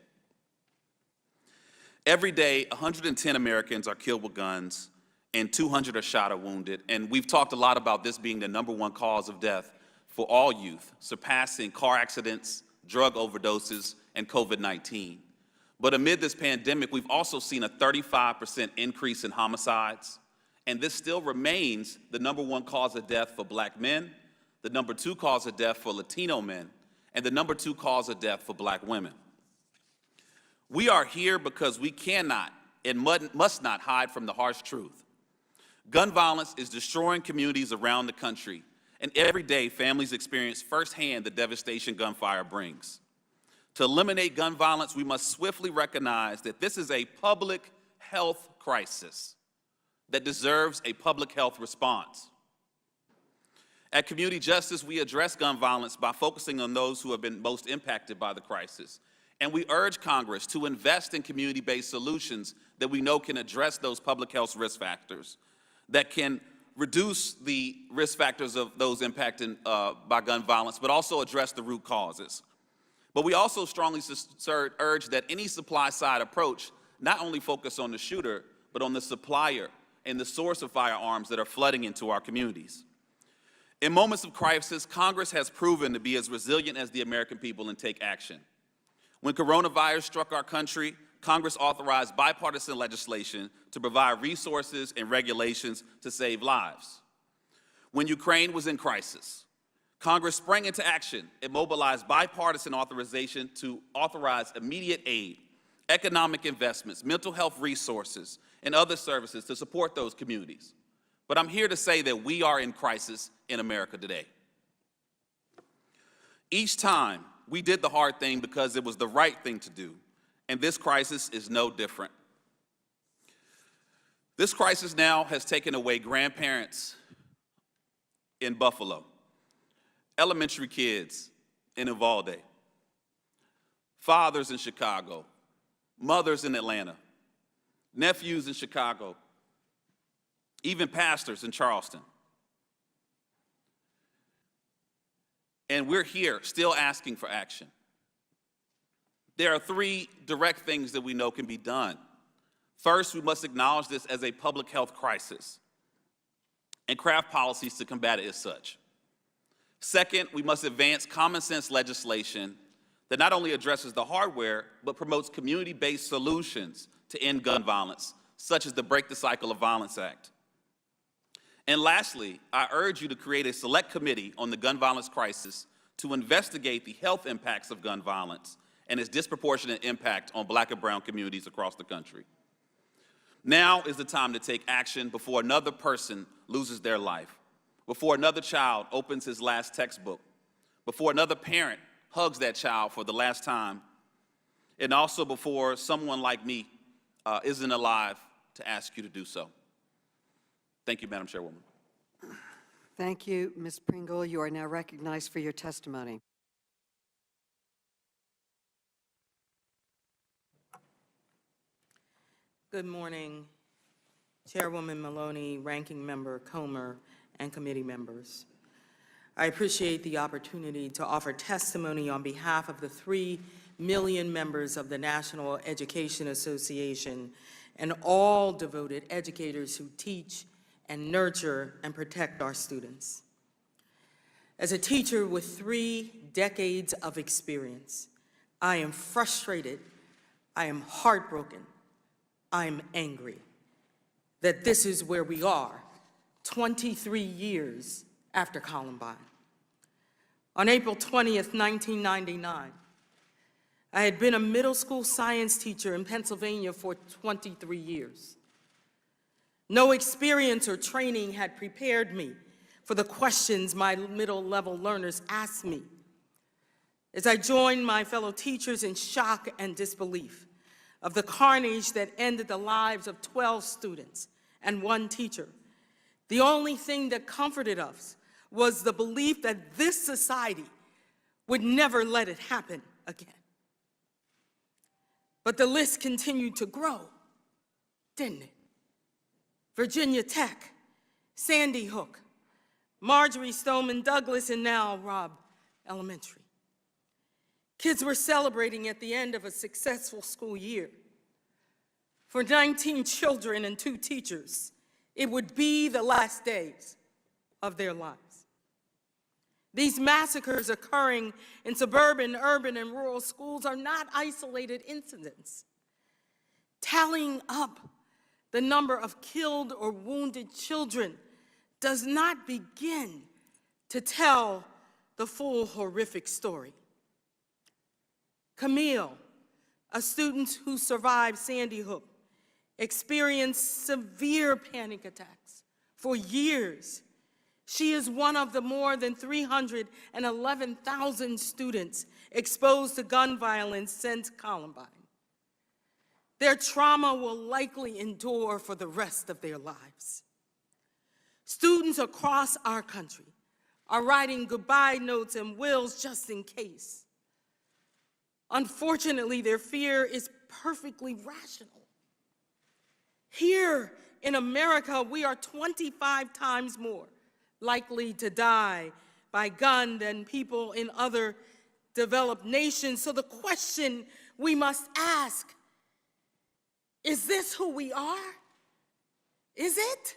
Every day, 110 Americans are killed with guns and 200 are shot or wounded. And we've talked a lot about this being the #1 cause of death for all youth, surpassing car accidents, drug overdoses, and COVID-19. But amid this pandemic, we've also seen a 35% increase in homicides, and this still remains the #1 cause of death for Black men, the #2 cause of death for Latino men, and the #2 cause of death for Black women. We are here because we cannot and must not hide from the harsh truth. Gun violence is destroying communities around the country, and every day families experience firsthand the devastation gunfire brings. To eliminate gun violence, we must swiftly recognize that this is a public health crisis that deserves a public health response. At Community Justice, we address gun violence by focusing on those who have been most impacted by the crisis. And we urge Congress to invest in community-based solutions that we know can address those public health risk factors, that can reduce the risk factors of those impacted by gun violence, but also address the root causes. But we also strongly urge that any supply-side approach not only focus on the shooter, but on the supplier and the source of firearms that are flooding into our communities. In moments of crisis, Congress has proven to be as resilient as the American people and take action. When coronavirus struck our country, Congress authorized bipartisan legislation to provide resources and regulations to save lives. When Ukraine was in crisis, Congress sprang into action and mobilized bipartisan authorization to authorize immediate aid, economic investments, mental health resources, and other services to support those communities. But I'm here to say that we are in crisis in America today. Each time, we did the hard thing because it was the right thing to do, and this crisis is no different. This crisis now has taken away grandparents in Buffalo, elementary kids in Uvalde, fathers in Chicago, mothers in Atlanta, nephews in Chicago, even pastors in Charleston. And we're here still asking for action. There are 3 direct things that we know can be done. First, we must acknowledge this as a public health crisis and craft policies to combat it as such. Second, we must advance common sense legislation that not only addresses the hardware, but promotes community-based solutions to end gun violence, such as the Break the Cycle of Violence Act. And lastly, I urge you to create a select committee on the gun violence crisis to investigate the health impacts of gun violence and its disproportionate impact on Black and brown communities across the country. Now is the time to take action before another person loses their life, before another child opens his last textbook, before another parent hugs that child for the last time, and also before someone like me isn't alive to ask you to do so. Thank you, Madam Chairwoman. Thank you, Ms. Pringle. You are now recognized for your testimony. Good morning, Chairwoman Maloney, Ranking Member Comer, and committee members. I appreciate the opportunity to offer testimony on behalf of the 3 million members of the National Education Association and all devoted educators who teach and nurture and protect our students. As a teacher with 3 decades of experience, I am frustrated, I am heartbroken, I'm angry that this is where we are 23 years after Columbine. On April 20th, 1999, I had been a middle school science teacher in Pennsylvania for 23 years. No experience or training had prepared me for the questions my middle-level learners asked me. As I joined my fellow teachers in shock and disbelief of the carnage that ended the lives of 12 students and 1 teacher, the only thing that comforted us was the belief that this society would never let it happen again. But the list continued to grow, didn't it? Virginia Tech, Sandy Hook, Marjorie Stoneman Douglas, and now Robb Elementary. Kids were celebrating at the end of a successful school year. For 19 children and 2 teachers, it would be the last days of their lives. These massacres occurring in suburban, urban, and rural schools are not isolated incidents. Tallying up the number of killed or wounded children does not begin to tell the full horrific story. Camille, a student who survived Sandy Hook, experienced severe panic attacks for years. She is one of the more than 311,000 students exposed to gun violence since Columbine. Their trauma will likely endure for the rest of their lives. Students across our country are writing goodbye notes and wills just in case. Unfortunately, their fear is perfectly rational. Here in America, we are 25 times more likely to die by gun than people in other developed nations. So the question we must ask, is this who we are? Is it?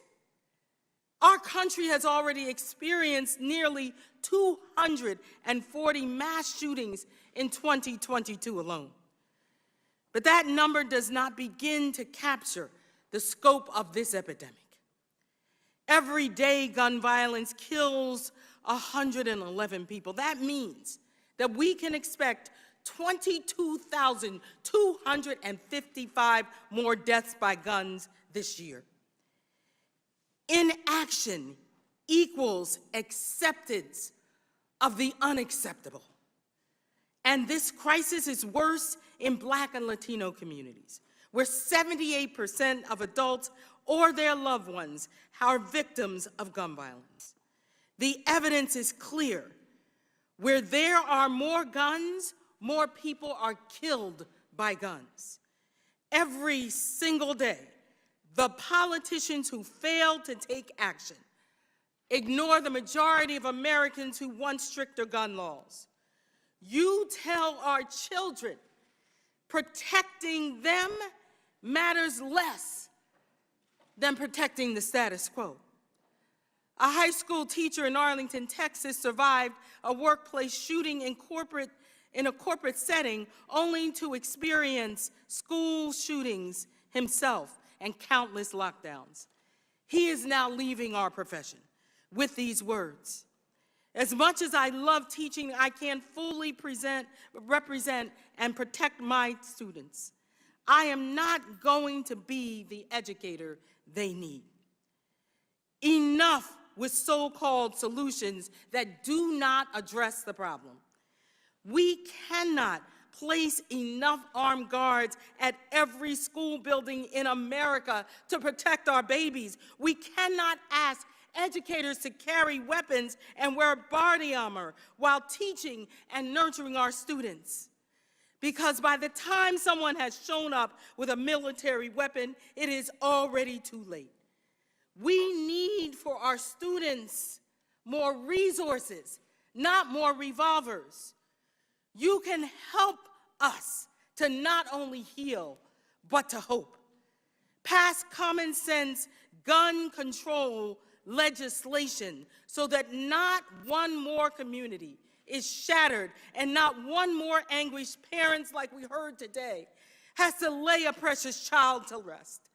Our country has already experienced nearly 240 mass shootings in 2022 alone. But that number does not begin to capture the scope of this epidemic. Every day, gun violence kills 111 people. That means that we can expect 22,255 more deaths by guns this year. Inaction equals acceptance of the unacceptable. And this crisis is worse in Black and Latino communities, where 78% of adults or their loved ones are victims of gun violence. The evidence is clear. Where there are more guns, more people are killed by guns. Every single day, the politicians who fail to take action ignore the majority of Americans who want stricter gun laws. You tell our children protecting them matters less than protecting the status quo. A high school teacher in Arlington, Texas, survived a workplace shooting in a corporate setting, only to experience school shootings himself and countless lockdowns. He is now leaving our profession with these words: "As much as I love teaching, I can't fully represent and protect my students. I am not going to be the educator they need." Enough with so-called solutions that do not address the problem. We cannot place enough armed guards at every school building in America to protect our babies. We cannot ask educators to carry weapons and wear body armor while teaching and nurturing our students. Because by the time someone has shown up with a military weapon, it is already too late. We need for our students more resources, not more revolvers. You can help us to not only heal, but to hope. Pass common sense gun control legislation so that not one more community is shattered and not one more anguished parents, like we heard today, has to lay a precious child to rest.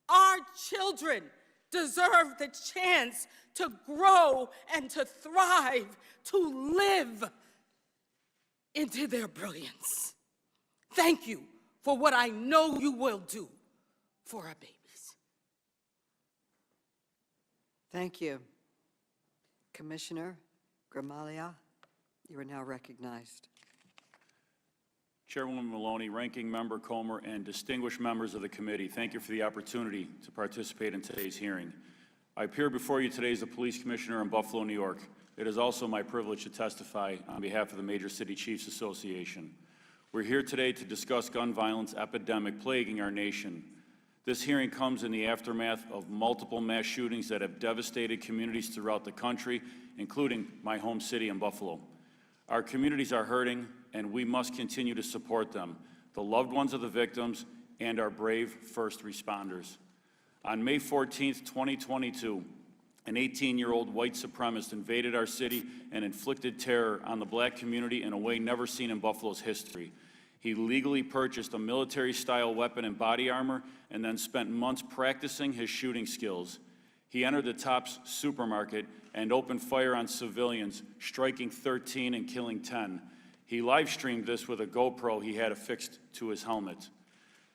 Our children deserve the chance to grow and to thrive, to live into their brilliance. Thank you for what I know you will do for our babies. Thank you. Commissioner Gramalia, you are now recognized. Chairwoman Maloney, Ranking Member Comer, and distinguished members of the committee, thank you for the opportunity to participate in today's hearing. I appear before you today as the Police Commissioner in Buffalo, New York. It is also my privilege to testify on behalf of the Major City Chiefs Association. We're here today to discuss gun violence epidemic plaguing our nation. This hearing comes in the aftermath of multiple mass shootings that have devastated communities throughout the country, including my home city in Buffalo. Our communities are hurting, and we must continue to support them, the loved ones of the victims, and our brave first responders. On May 14th, 2022, an 18-year-old white supremacist invaded our city and inflicted terror on the Black community in a way never seen in Buffalo's history. He legally purchased a military-style weapon and body armor and then spent months practicing his shooting skills. He entered the Tops supermarket and opened fire on civilians, striking 13 and killing 10. He live-streamed this with a GoPro he had affixed to his helmet.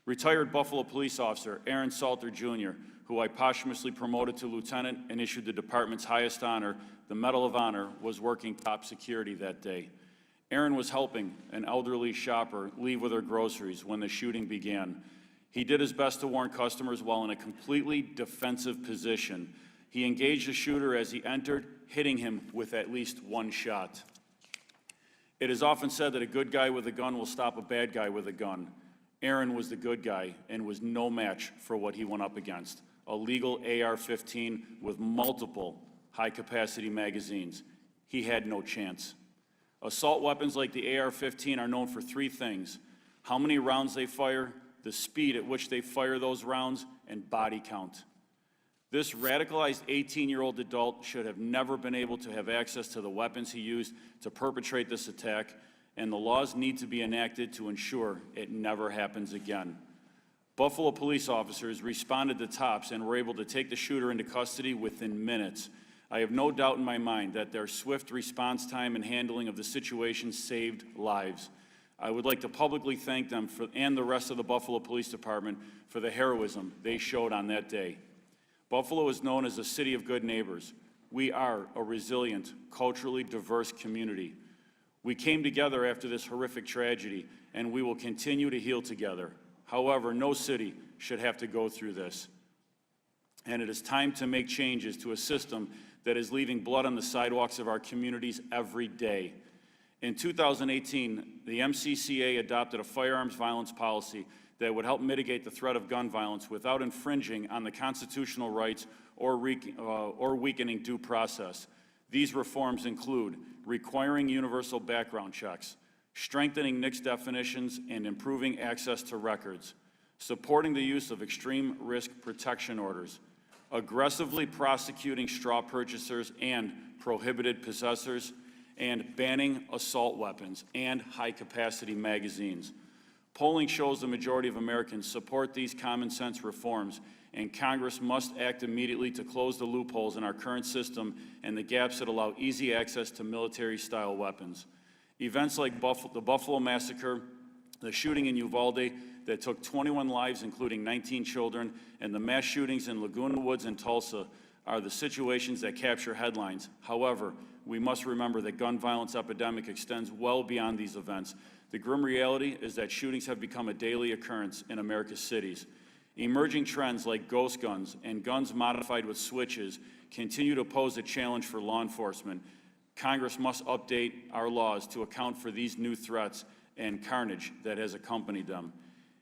Retired Buffalo police officer Aaron Salter Jr., who I posthumously promoted to lieutenant and issued the department's highest honor, the Medal of Honor, was working top security that day. Aaron was helping an elderly shopper leave with her groceries when the shooting began. He did his best to warn customers while in a completely defensive position. He engaged the shooter as he entered, hitting him with at least one shot. It is often said that a good guy with a gun will stop a bad guy with a gun. Aaron was the good guy and was no match for what he went up against: a legal AR-15 with multiple high-capacity magazines. He had no chance. Assault weapons like the AR-15 are known for three things: how many rounds they fire, the speed at which they fire those rounds, and body count. This radicalized 18-year-old adult should have never been able to have access to the weapons he used to perpetrate this attack, and the laws need to be enacted to ensure it never happens again. Buffalo police officers responded to tops and were able to take the shooter into custody within minutes. I have no doubt in my mind that their swift response time and handling of the situation saved lives. I would like to publicly thank them and the rest of the Buffalo Police Department for the heroism they showed on that day. Buffalo is known as a city of good neighbors. We are a resilient, culturally diverse community. We came together after this horrific tragedy, and we will continue to heal together. However, no city should have to go through this. And it is time to make changes to a system that is leaving blood on the sidewalks of our communities every day. In 2018, the MCCA adopted a firearms violence policy that would help mitigate the threat of gun violence without infringing on the constitutional rights or weakening due process. These reforms include requiring universal background checks, strengthening NICS definitions, and improving access to records, supporting the use of extreme risk protection orders, aggressively prosecuting straw purchasers and prohibited possessors, and banning assault weapons and high-capacity magazines. Polling shows the majority of Americans support these common-sense reforms, and Congress must act immediately to close the loopholes in our current system and the gaps that allow easy access to military-style weapons. Events like the Buffalo Massacre, the shooting in Uvalde that took 21 lives, including 19 children, and the mass shootings in Laguna Woods and Tulsa are the situations that capture headlines. However, we must remember that gun violence epidemic extends well beyond these events. The grim reality is that shootings have become a daily occurrence in America's cities. Emerging trends like ghost guns and guns modified with switches continue to pose a challenge for law enforcement. Congress must update our laws to account for these new threats and carnage that has accompanied them.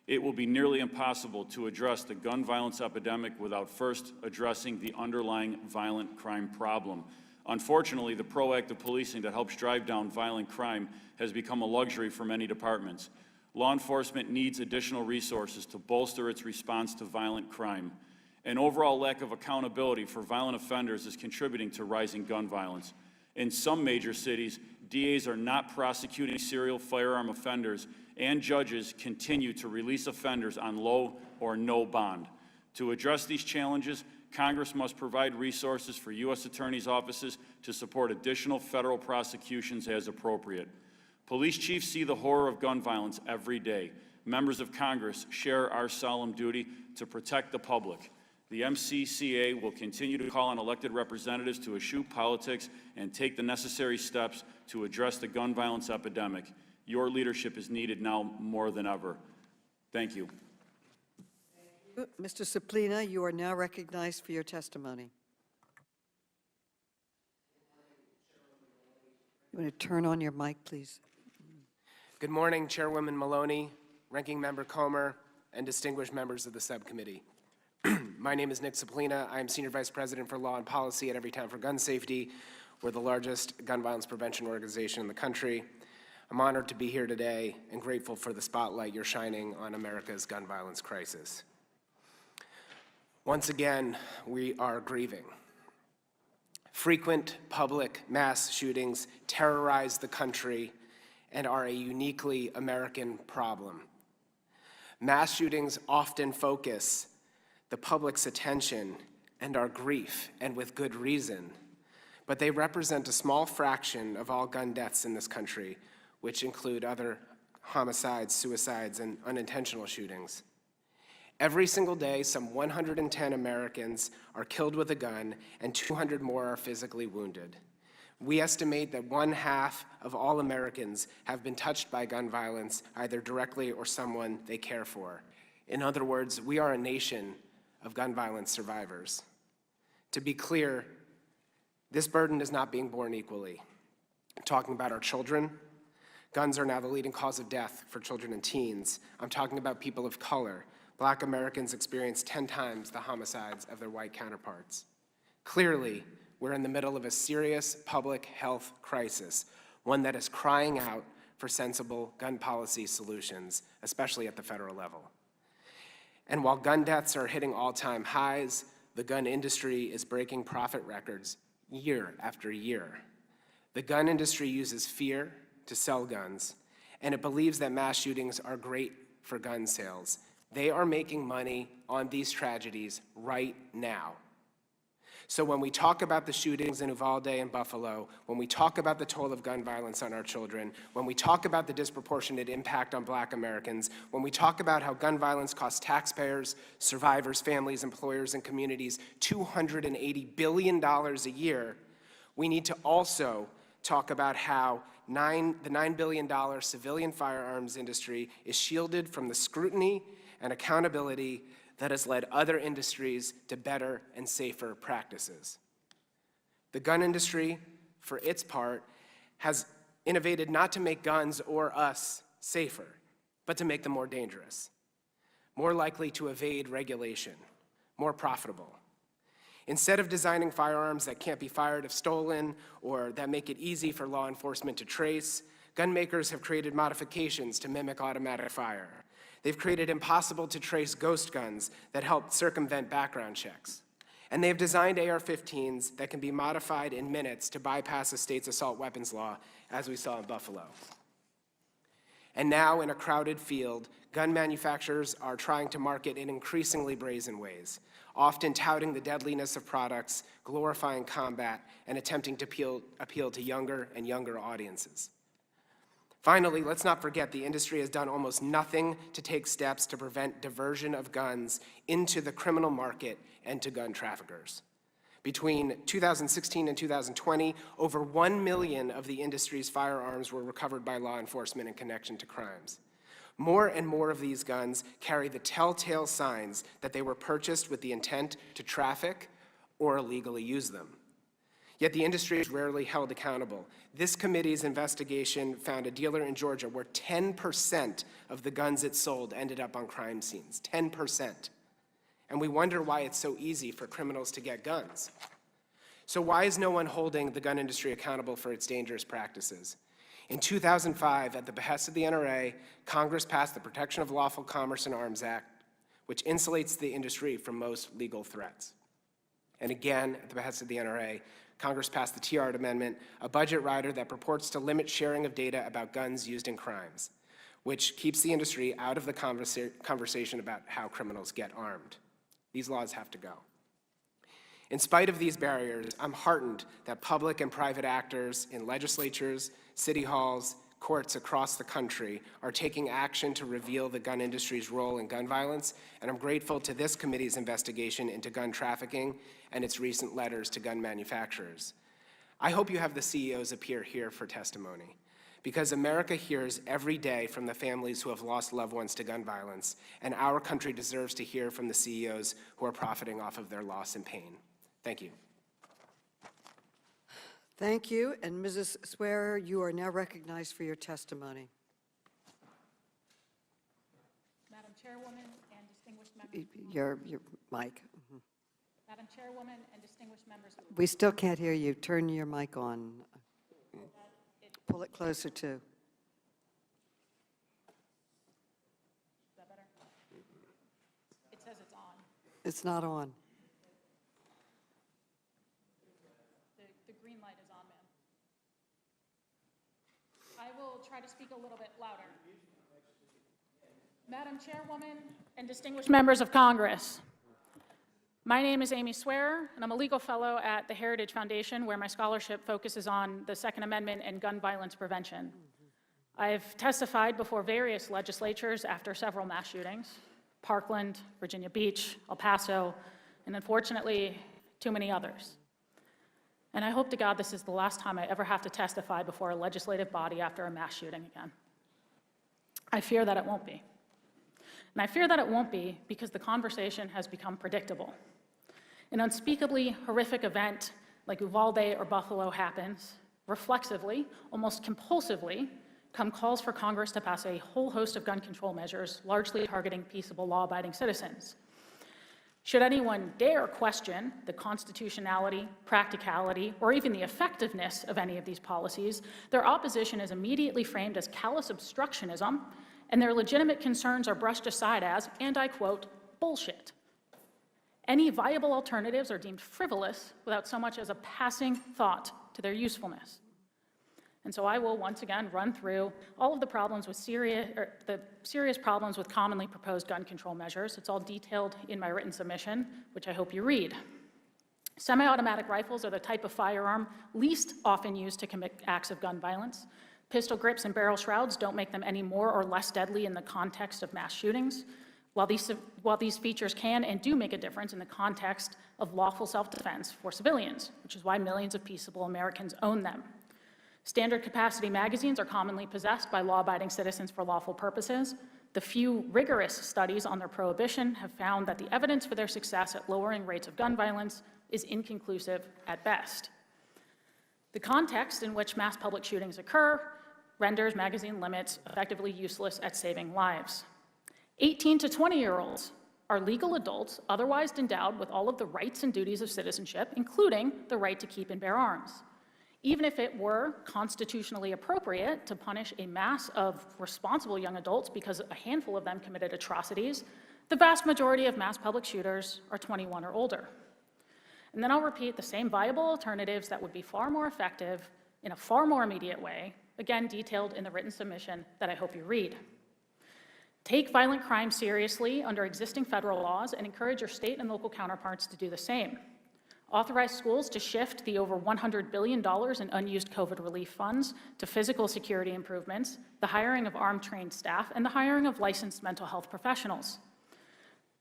It will be nearly impossible to address the gun violence epidemic without first addressing the underlying violent crime problem. Unfortunately, the proactive policing that helps drive down violent crime has become a luxury for many departments. Law enforcement needs additional resources to bolster its response to violent crime. An overall lack of accountability for violent offenders is contributing to rising gun violence. In some major cities, DAs are not prosecuting serial firearm offenders, and judges continue to release offenders on low or no bond. To address these challenges, Congress must provide resources for U.S. attorneys' offices to support additional federal prosecutions as appropriate. Police chiefs see the horror of gun violence every day. Members of Congress share our solemn duty to protect the public. The MCCA will continue to call on elected representatives to eschew politics and take the necessary steps to address the gun violence epidemic. Your leadership is needed now more than ever. Thank you. Mr. Suplina, you are now recognized for your testimony. You want to turn on your mic, please? Good morning, Chairwoman Maloney, Ranking Member Comer, and distinguished members of the subcommittee. My name is Nick Suplina. I am Senior Vice President for Law and Policy at Everytown for Gun Safety. We're the largest gun violence prevention organization in the country. I'm honored to be here today and grateful for the spotlight you're shining on America's gun violence crisis. Once again, we are grieving. Frequent public mass shootings terrorize the country and are a uniquely American problem. Mass shootings often focus the public's attention and our grief, and with good reason, but they represent a small fraction of all gun deaths in this country, which include other homicides, suicides, and unintentional shootings. Every single day, some 110 Americans are killed with a gun and 200 more are physically wounded. We estimate that 1/2 of all Americans have been touched by gun violence, either directly or someone they care for. In other words, we are a nation of gun violence survivors. To be clear, this burden is not being borne equally. I'm talking about our children. Guns are now the leading cause of death for children and teens. I'm talking about people of color. Black Americans experience 10 times the homicides of their white counterparts. Clearly, we're in the middle of a serious public health crisis, one that is crying out for sensible gun policy solutions, especially at the federal level. And while gun deaths are hitting all-time highs, the gun industry is breaking profit records year after year. The gun industry uses fear to sell guns, and it believes that mass shootings are great for gun sales. They are making money on these tragedies right now. So when we talk about the shootings in Uvalde and Buffalo, when we talk about the toll of gun violence on our children, when we talk about the disproportionate impact on Black Americans, when we talk about how gun violence costs taxpayers, survivors, families, employers, and communities $280 billion a year, we need to also talk about how the $9 billion civilian firearms industry is shielded from the scrutiny and accountability that has led other industries to better and safer practices. The gun industry, for its part, has innovated not to make guns or us safer, but to make them more dangerous, more likely to evade regulation, more profitable. Instead of designing firearms that can't be fired if stolen or that make it easy for law enforcement to trace, gun makers have created modifications to mimic automatic fire. They've created impossible to trace ghost guns that help circumvent background checks. And they've designed AR-15s that can be modified in minutes to bypass a state's assault weapons law, as we saw in Buffalo. And now, in a crowded field, gun manufacturers are trying to market in increasingly brazen ways, often touting the deadliness of products, glorifying combat, and attempting to appeal to younger and younger audiences. Finally, let's not forget the industry has done almost nothing to take steps to prevent diversion of guns into the criminal market and to gun traffickers. Between 2016 and 2020, over 1 million of the industry's firearms were recovered by law enforcement in connection to crimes. More and more of these guns carry the telltale signs that they were purchased with the intent to traffic or illegally use them. Yet the industry is rarely held accountable. This committee's investigation found a dealer in Georgia where 10% of the guns it sold ended up on crime scenes, 10%. And we wonder why it's so easy for criminals to get guns. So why is no one holding the gun industry accountable for its dangerous practices? In 2005, at the behest of the NRA, Congress passed the Protection of Lawful Commerce in Arms Act, which insulates the industry from most legal threats. And again, at the behest of the NRA, Congress passed the TR Amendment, a budget rider that purports to limit sharing of data about guns used in crimes, which keeps the industry out of the conversation about how criminals get armed. These laws have to go. In spite of these barriers, I'm heartened that public and private actors in legislatures, city halls, courts across the country are taking action to reveal the gun industry's role in gun violence, and I'm grateful to this committee's investigation into gun trafficking and its recent letters to gun manufacturers. I hope you have the CEOs appear here for testimony, because America hears every day from the families who have lost loved ones to gun violence, and our country deserves to hear from the CEOs who are profiting off of their loss and pain. Thank you. Thank you. And Mrs. Swearer, you are now recognized for your testimony. Madam Chairwoman and distinguished members. Your mic. Madam Chairwoman and distinguished members. We still can't hear you. Turn your mic on. Pull it closer to. Is that better? It says it's on. It's not on. The green light is on, ma'am. I will try to speak a little bit louder. Madam Chairwoman and distinguished members of Congress, my name is Amy Swearer, and I'm a legal fellow at the Heritage Foundation, where my scholarship focuses on the Second Amendment and gun violence prevention. I've testified before various legislatures after several mass shootings: Parkland, Virginia Beach, El Paso, and unfortunately, too many others. And I hope to God this is the last time I ever have to testify before a legislative body after a mass shooting again. I fear that it won't be. And I fear that it won't be because the conversation has become predictable. An unspeakably horrific event like Uvalde or Buffalo happens, reflexively, almost compulsively, come calls for Congress to pass a whole host of gun control measures, largely targeting peaceable, law-abiding citizens. Should anyone dare question the constitutionality, practicality, or even the effectiveness of any of these policies, their opposition is immediately framed as callous obstructionism, and their legitimate concerns are brushed aside as, and I quote, bullshit. Any viable alternatives are deemed frivolous without so much as a passing thought to their usefulness. And so I will once again run through all of the problems with the serious problems with commonly proposed gun control measures. It's all detailed in my written submission, which I hope you read. Semi-automatic rifles are the type of firearm least often used to commit acts of gun violence. Pistol grips and barrel shrouds don't make them any more or less deadly in the context of mass shootings. While these features can and do make a difference in the context of lawful self-defense for civilians, which is why millions of peaceable Americans own them. Standard capacity magazines are commonly possessed by law-abiding citizens for lawful purposes. The few rigorous studies on their prohibition have found that the evidence for their success at lowering rates of gun violence is inconclusive at best. The context in which mass public shootings occur renders magazine limits effectively useless at saving lives. 18 to 20-year-olds are legal adults otherwise endowed with all of the rights and duties of citizenship, including the right to keep and bear arms. Even if it were constitutionally appropriate to punish a mass of responsible young adults because a handful of them committed atrocities, the vast majority of mass public shooters are 21 or older. And then I'll repeat the same viable alternatives that would be far more effective in a far more immediate way, again detailed in the written submission that I hope you read. Take violent crime seriously under existing federal laws and encourage your state and local counterparts to do the same. Authorize schools to shift the over $100 billion in unused COVID relief funds to physical security improvements, the hiring of armed trained staff, and the hiring of licensed mental health professionals.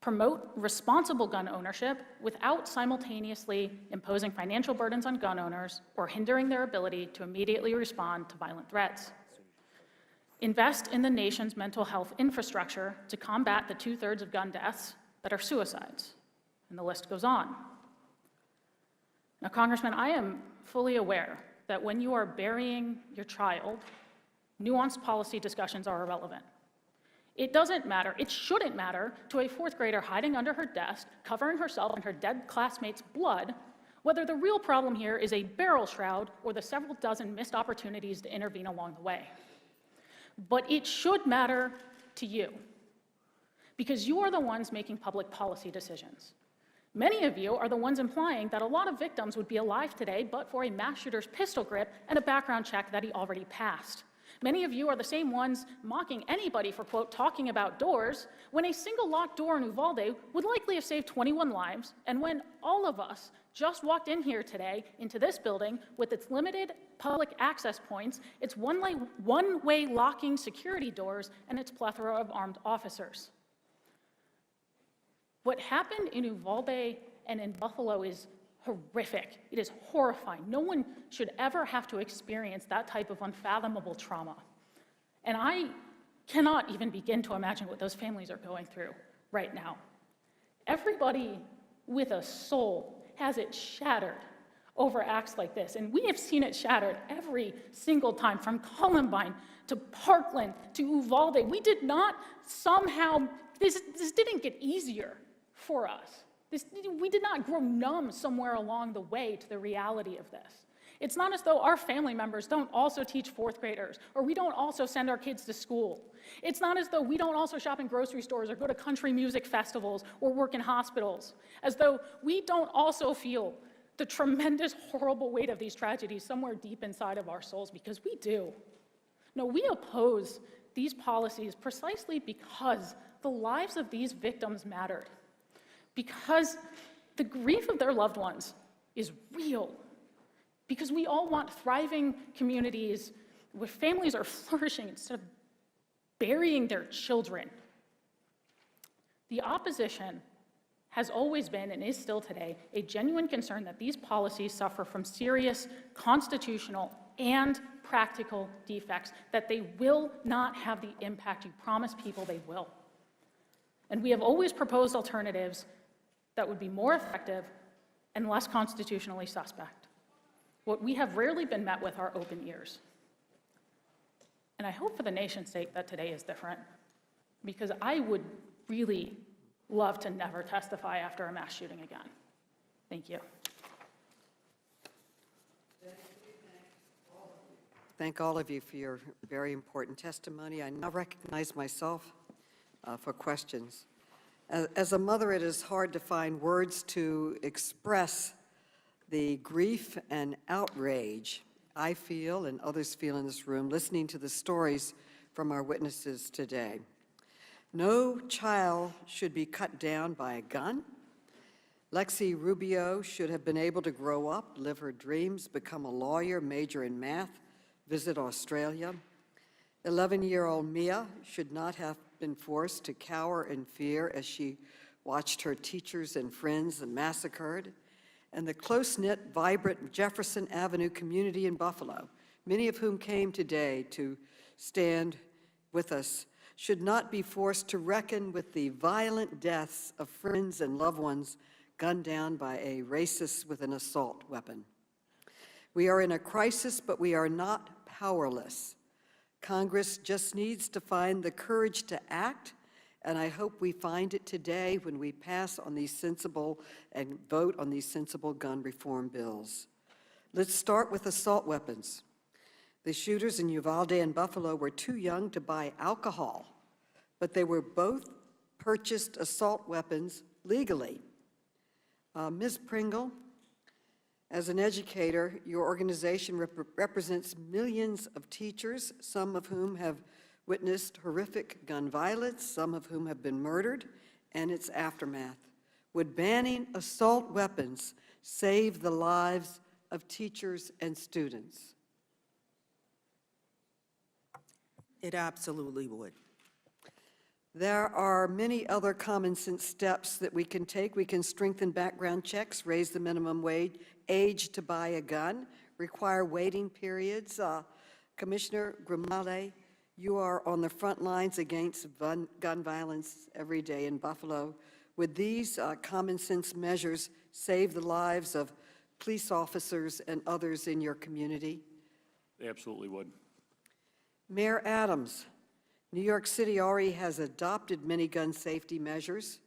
Promote responsible gun ownership without simultaneously imposing financial burdens on gun owners or hindering their ability to immediately respond to violent threats. Invest in the nation's mental health infrastructure to combat the 2/3 of gun deaths that are suicides. And the list goes on. Now, Congressman, I am fully aware that when you are burying your child, nuanced policy discussions are irrelevant. It doesn't matter, it shouldn't matter to a fourth grader hiding under her desk, covering herself in her dead classmate's blood, whether the real problem here is a barrel shroud or the several dozen missed opportunities to intervene along the way. But it should matter to you, because you are the ones making public policy decisions. Many of you are the ones implying that a lot of victims would be alive today but for a mass shooter's pistol grip and a background check that he already passed. Many of you are the same ones mocking anybody for, quote, talking about doors, when a single locked door in Uvalde would likely have saved 21 lives, and when all of us just walked in here today into this building with its limited public access points, its one-way locking security doors, and its plethora of armed officers. What happened in Uvalde and in Buffalo is horrific. It is horrifying. No one should ever have to experience that type of unfathomable trauma. And I cannot even begin to imagine what those families are going through right now. Everybody with a soul has it shattered over acts like this, and we have seen it shattered every single time, from Columbine to Parkland to Uvalde. We did not somehow, this didn't get easier for us. We did not grow numb somewhere along the way to the reality of this. It's not as though our family members don't also teach fourth graders, or we don't also send our kids to school. It's not as though we don't also shop in grocery stores or go to country music festivals or work in hospitals, as though we don't also feel the tremendous, horrible weight of these tragedies somewhere deep inside of our souls, because we do. No, we oppose these policies precisely because the lives of these victims mattered, because the grief of their loved ones is real, because we all want thriving communities where families are flourishing instead of burying their children. The opposition has always been, and is still today, a genuine concern that these policies suffer from serious constitutional and practical defects, that they will not have the impact you promise people they will. And we have always proposed alternatives that would be more effective and less constitutionally suspect. What we have rarely been met with are open ears. And I hope for the nation's sake that today is different, because I would really love to never testify after a mass shooting again. Thank you. Thank all of you for your very important testimony. I now recognize myself for questions. As a mother, it is hard to find words to express the grief and outrage I feel and others feel in this room listening to the stories from our witnesses today. No child should be cut down by a gun. Lexi Rubio should have been able to grow up, live her dreams, become a lawyer, major in math, visit Australia. 11-year-old Mia should not have been forced to cower in fear as she watched her teachers and friends massacred. And the close-knit, vibrant Jefferson Avenue community in Buffalo, many of whom came today to stand with us, should not be forced to reckon with the violent deaths of friends and loved ones gunned down by a racist with an assault weapon. We are in a crisis, but we are not powerless. Congress just needs to find the courage to act, and I hope we find it today when we pass on these sensible and vote on these sensible gun reform bills. Let's start with assault weapons. The shooters in Uvalde and Buffalo were too young to buy alcohol, but they were both purchased assault weapons legally. Ms. Pringle, as an educator, your organization represents millions of teachers, some of whom have witnessed horrific gun violence, some of whom have been murdered, and its aftermath. Would banning assault weapons save the lives of teachers and students? It absolutely would. There are many other common sense steps that we can take. We can strengthen background checks, raise the minimum age to buy a gun, require waiting periods. Commissioner Grimale, you are on the front lines against gun violence every day in Buffalo. Would these common sense measures save the lives of police officers and others in your community? They absolutely would. Mayor Adams, New York City already has adopted many gun safety measures,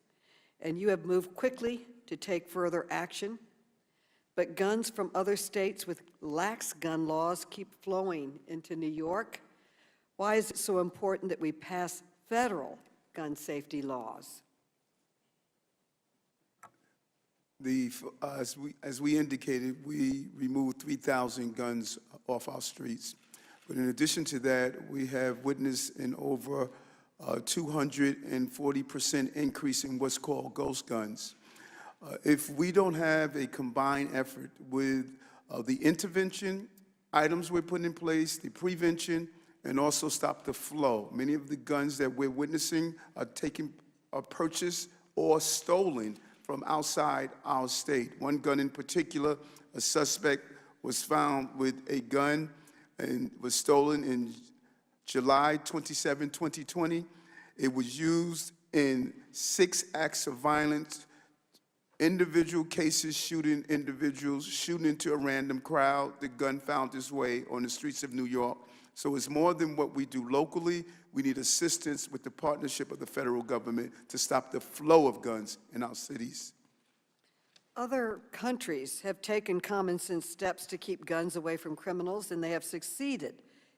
and you have moved quickly to take further action. But guns from other states with lax gun laws keep flowing into New York. Why is it so important that we pass federal gun safety laws? As we indicated, we removed 3,000 guns off our streets. But in addition to that, we have witnessed an over 240% increase in what's called ghost guns. If we don't have a combined effort with the intervention items we're putting in place, the prevention, and also stop the flow, many of the guns that we're witnessing are purchased or stolen from outside our state. One gun in particular, a suspect was found with a gun and was stolen in July 27, 2020. It was used in 6 acts of violence, individual cases, shooting individuals, shooting into a random crowd. The gun found its way on the streets of New York. So it's more than what we do locally. We need assistance with the partnership of the federal government to stop the flow of guns in our cities. Other countries have taken common sense steps to keep guns away from criminals, and they have succeeded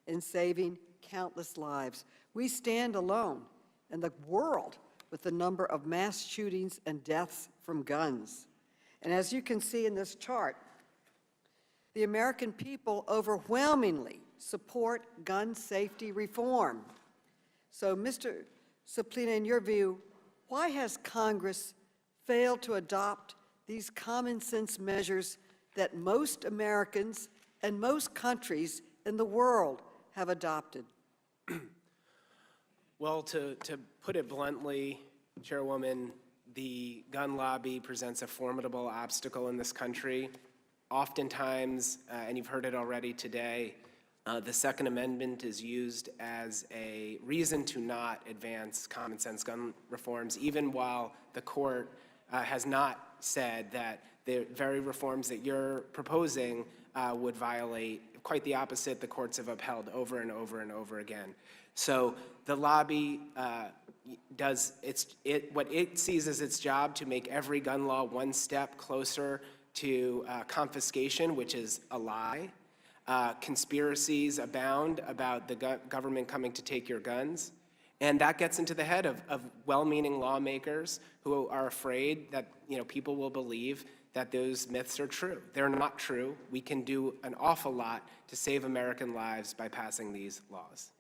in saving countless lives. We stand alone in the world with the number of mass shootings and deaths from guns. And as you can see in this chart, the American people overwhelmingly support gun safety reform. So, Mr. Suplina, in your view, why has Congress failed to adopt these common sense measures that most Americans and most countries in the world have adopted? Well, to put it bluntly, Chairwoman, the gun lobby presents a formidable obstacle in this country. Oftentimes, and you've heard it already today, the Second Amendment is used as a reason to not advance common sense gun reforms, even while the court has not said that the very reforms that you're proposing would violate. Quite the opposite, the courts have upheld over and over and over again. So the lobby what it sees as its job to make every gun law one step closer to confiscation, which is a lie. Conspiracies abound about the government coming to take your guns. And that gets into the head of well-meaning lawmakers who are afraid that, people will believe that those myths are true. They're not true. We can do an awful lot to save American lives by passing these laws.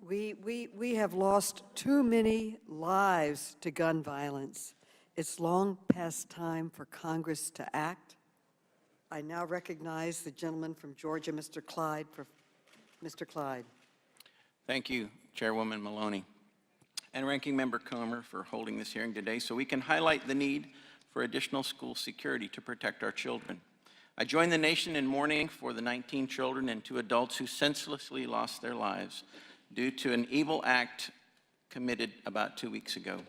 We have lost too many lives to gun violence. It's long past time for Congress to act. I now recognize the gentleman from Georgia, Mr. Clyde. Mr. Clyde. Thank you, Chairwoman Maloney, and Ranking Member Comer for holding this hearing today so we can highlight the need for additional school security to protect our children. I join the nation in mourning for the 19 children and 2 adults who senselessly lost their lives due to an evil act committed about 2 weeks ago.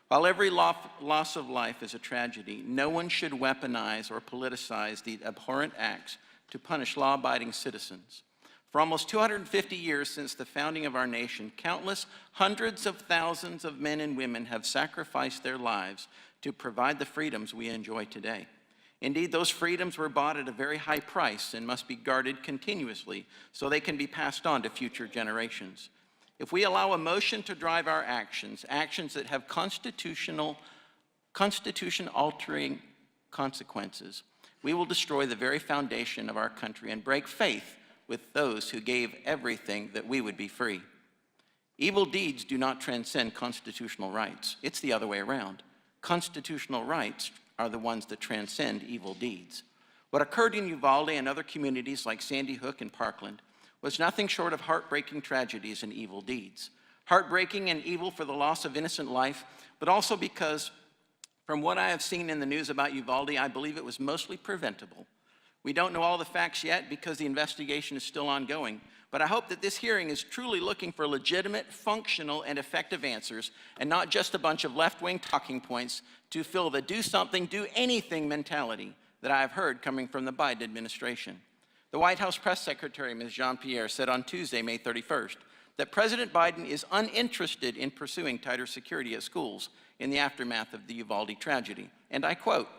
While every loss of life is a tragedy, no one should weaponize or politicize these abhorrent acts to punish law-abiding citizens. For almost 250 years since the founding of our nation, countless hundreds of thousands of men and women have sacrificed their lives to provide the freedoms we enjoy today. Indeed, those freedoms were bought at a very high price and must be guarded continuously so they can be passed on to future generations. If we allow emotion to drive our actions, actions that have constitution-altering consequences, we will destroy the very foundation of our country and break faith with those who gave everything that we would be free. Evil deeds do not transcend constitutional rights. It's the other way around. Constitutional rights are the ones that transcend evil deeds. What occurred in Uvalde and other communities like Sandy Hook and Parkland was nothing short of heartbreaking tragedies and evil deeds. Heartbreaking and evil for the loss of innocent life, but also because, from what I have seen in the news about Uvalde, I believe it was mostly preventable. We don't know all the facts yet because the investigation is still ongoing, but I hope that this hearing is truly looking for legitimate, functional, and effective answers, and not just a bunch of left-wing talking points to fill the do something, do anything mentality that I have heard coming from the Biden administration. The White House press secretary, Ms. Jean-Pierre, said on Tuesday, May 31st, that President Biden is uninterested in pursuing tighter security at schools in the aftermath of the Uvalde tragedy. And I quote,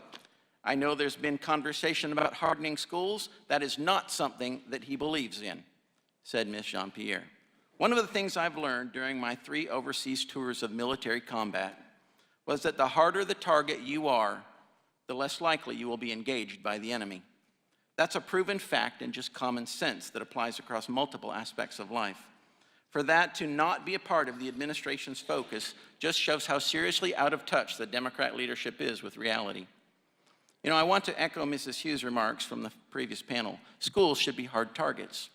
"I know there's been conversation about hardening schools. That is not something that he believes in," said Ms. Jean-Pierre. One of the things I've learned during my 3 overseas tours of military combat was that the harder the target you are, the less likely you will be engaged by the enemy. That's a proven fact and just common sense that applies across multiple aspects of life. For that to not be a part of the administration's focus just shows how seriously out of touch the Democrat leadership is with reality. I want to echo Mrs. Hughes' remarks from the previous panel. Schools should be hard targets.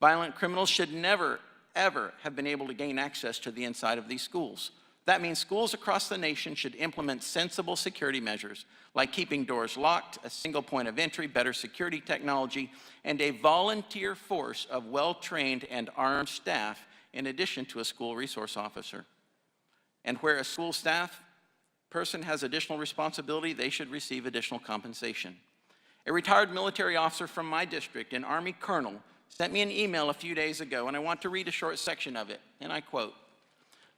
Violent criminals should never, ever have been able to gain access to the inside of these schools. That means schools across the nation should implement sensible security measures, like keeping doors locked, a single point of entry, better security technology, and a volunteer force of well-trained and armed staff in addition to a school resource officer. And where a school staff person has additional responsibility, they should receive additional compensation. A retired military officer from my district, an Army colonel, sent me an email a few days ago, and I want to read a short section of it, and I quote,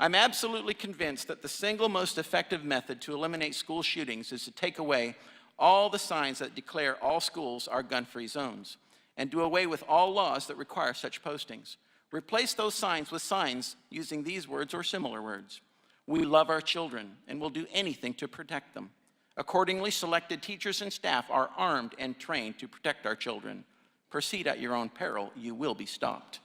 "I'm absolutely convinced that the single most effective method to eliminate school shootings is to take away all the signs that declare all schools are gun-free zones and do away with all laws that require such postings. Replace those signs with signs using these words or similar words. We love our children and will do anything to protect them. Accordingly, selected teachers and staff are armed and trained to protect our children. Proceed at your own peril, you will be stopped."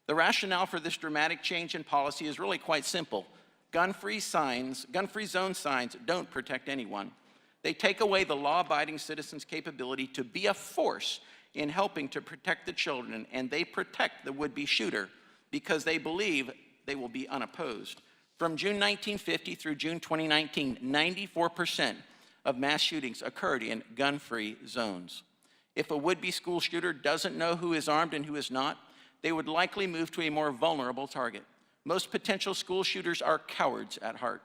The rationale for this dramatic change in policy is really quite simple. Gun-free zone signs don't protect anyone. They take away the law-abiding citizen's capability to be a force in helping to protect the children, and they protect the would-be shooter because they believe they will be unopposed. From June 1950 through June 2019, 94% of mass shootings occurred in gun-free zones. If a would-be school shooter doesn't know who is armed and who is not, they would likely move to a more vulnerable target. Most potential school shooters are cowards at heart.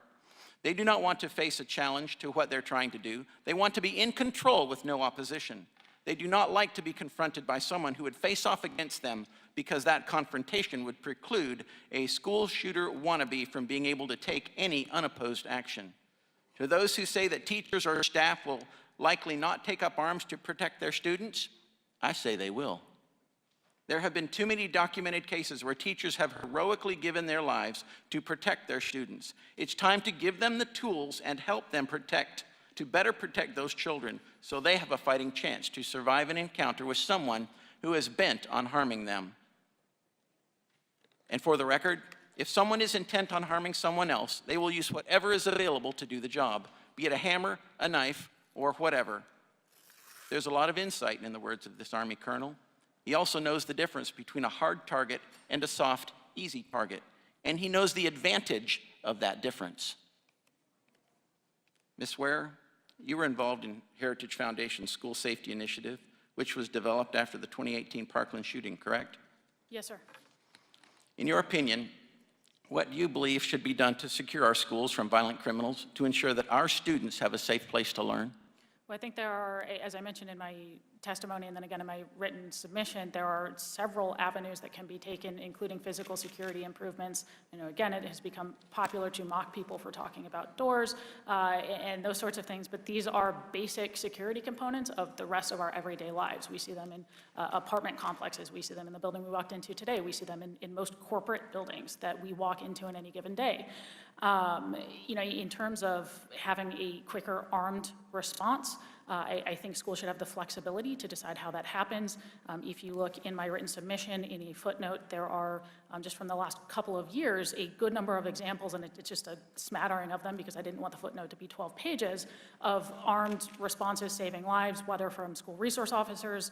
They do not want to face a challenge to what they're trying to do. They want to be in control with no opposition. They do not like to be confronted by someone who would face off against them because that confrontation would preclude a school shooter wannabe from being able to take any unopposed action. To those who say that teachers or staff will likely not take up arms to protect their students, I say they will. There have been too many documented cases where teachers have heroically given their lives to protect their students. It's time to give them the tools and help them to better protect those children so they have a fighting chance to survive an encounter with someone who is bent on harming them. And for the record, if someone is intent on harming someone else, they will use whatever is available to do the job, be it a hammer, a knife, or whatever. There's a lot of insight in the words of this Army colonel. He also knows the difference between a hard target and a soft, easy target, and he knows the advantage of that difference. Ms. Ware, you were involved in Heritage Foundation's School Safety Initiative, which was developed after the 2018 Parkland shooting, correct? Yes, sir. In your opinion, what do you believe should be done to secure our schools from violent criminals to ensure that our students have a safe place to learn? Well, I think there are, as I mentioned in my testimony and then again in my written submission, there are several avenues that can be taken, including physical security improvements. You know, again, it has become popular to mock people for talking about doors and those sorts of things, but these are basic security components of the rest of our everyday lives. We see them in apartment complexes. We see them in the building we walked into today. We see them in most corporate buildings that we walk into in any given day. You know, in terms of having a quicker armed response, I think schools should have the flexibility to decide how that happens. If you look in my written submission, in a footnote, there are, just from the last couple of years, a good number of examples, and it's just a smattering of them because I didn't want the footnote to be 12 pages, of armed responses saving lives, whether from school resource officers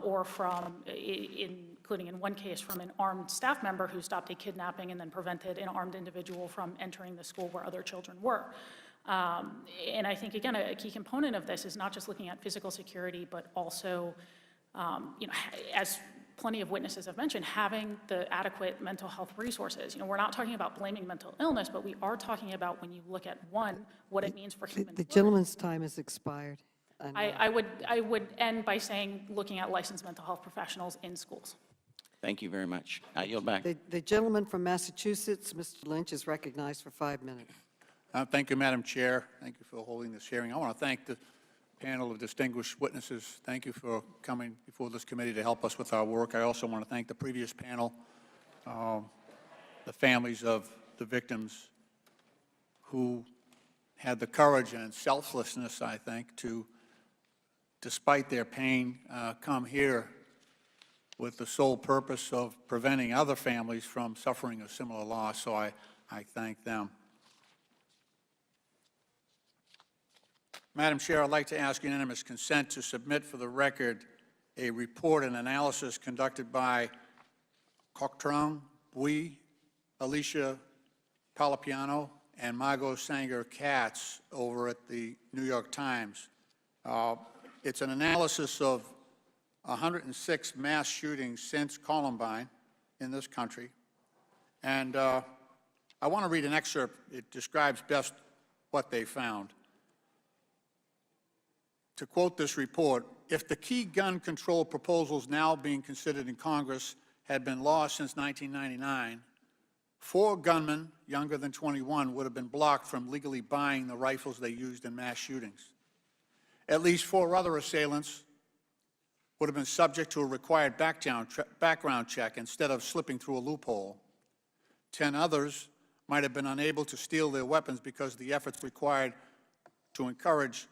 or from, including in one case, from an armed staff member who stopped a kidnapping and then prevented an armed individual from entering the school where other children were. And I think, again, a key component of this is not just looking at physical security, but also, you know, as plenty of witnesses have mentioned, having the adequate mental health resources. You know, we're not talking about blaming mental illness, but we are talking about, when you look at, one, what it means for human The gentleman's time has expired. And, I would end by saying, looking at licensed mental health professionals in schools. Thank you very much. I yield back. the gentleman from Massachusetts, Mr. Lynch, is recognized for 5 minutes. Thank you, Madam Chair. Thank you for holding this hearing. I want to thank the panel of distinguished witnesses. Thank you for coming before this committee to help us with our work. I also want to thank the previous panel, the families of the victims who had the courage and selflessness, I think, to, despite their pain, come here with the sole purpose of preventing other families from suffering a similar loss. So I thank them. Madam Chair, I'd like to ask unanimous consent to submit for the record a report and analysis conducted by Coctrane, Bui, Alicia Palapiano, and Margot Sanger-Katz over at the New York Times. It's an analysis of 106 mass shootings since Columbine in this country. And I want to read an excerpt. It describes best what they found. To quote this report, if the key gun control proposals now being considered in Congress had been law since 1999, 4 gunmen younger than 21 would have been blocked from legally buying the rifles they used in mass shootings. At least 4 other assailants would have been subject to a required background check instead of slipping through a loophole. 10 others might have been unable to steal their weapons because of the efforts required to encourage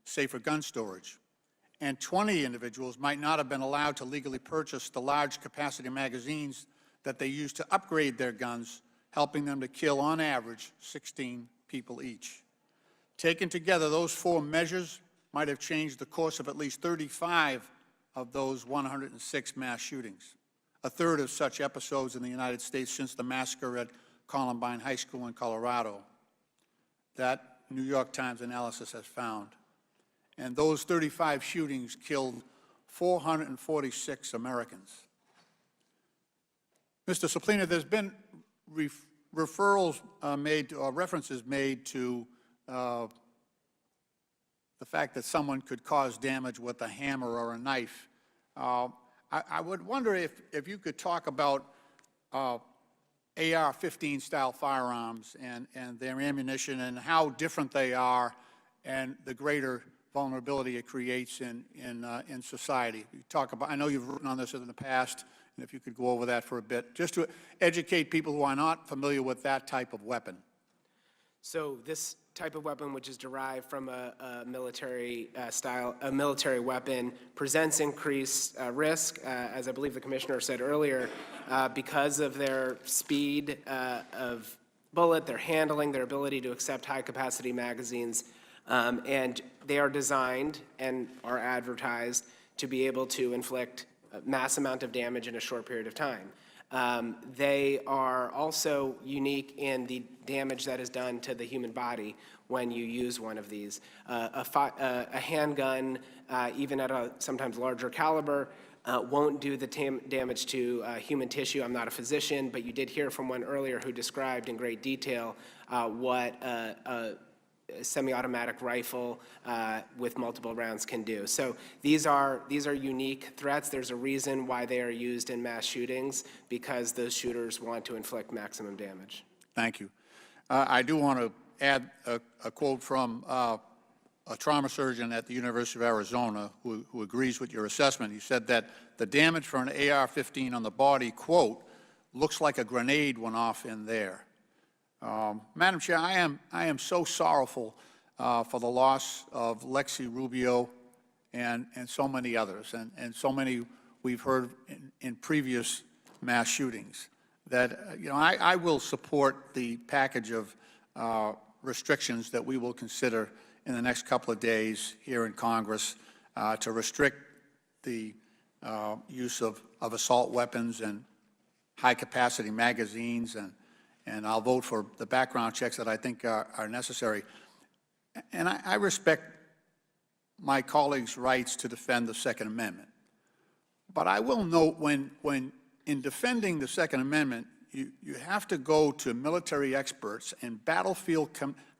safer gun storage. And 20 individuals might not have been allowed to legally purchase the large capacity magazines that they use to upgrade their guns, helping them to kill, on average, 16 people each. Taken together, those 4 measures might have changed the course of at least 35 of those 106 mass shootings, a third of such episodes in the United States since the massacre at Columbine High School in Colorado. That New York Times analysis has found. And those 35 shootings killed 446 Americans. Mr. Suplina, there's been referrals made, or references made to the fact that someone could cause damage with a hammer or a knife. I would wonder if you could talk about AR-15 style firearms and their ammunition and how different they are and the greater vulnerability it creates in society. You talk about, I know you've written on this in the past, And if you could go over that for a bit, just to educate people who are not familiar with that type of weapon. So this type of weapon, which is derived from a military a military weapon, presents increased risk, as I believe the commissioner said earlier, because of their speed of bullet, their handling, their ability to accept high-capacity magazines, and they are designed and are advertised to be able to inflict a mass amount of damage in a short period of time. They are also unique in the damage that is done to the human body when you use one of these. A handgun, even at a sometimes larger caliber, won't do the damage to human tissue. I'm not a physician, but you did hear from one earlier who described in great detail what a semi-automatic rifle with multiple rounds can do. So these are unique threats. There's a reason why they are used in mass shootings, because those shooters want to inflict maximum damage. Thank you. I do want to add a quote from a trauma surgeon at the University of Arizona who agrees with your assessment. He said that the damage for an AR-15 on the body, quote, looks like a grenade went off in there. Madam Chair, I am so sorrowful for the loss of Lexi Rubio and so many others, and so many we've heard in previous mass shootings, that I will support the package of restrictions that we will consider in the next couple of days here in Congress to restrict the use of assault weapons and high-capacity magazines, and I'll vote for the background checks that I think are necessary. And I respect my colleagues' rights to defend the Second Amendment. But I will note when in defending the Second Amendment, you have to go to military experts and battlefield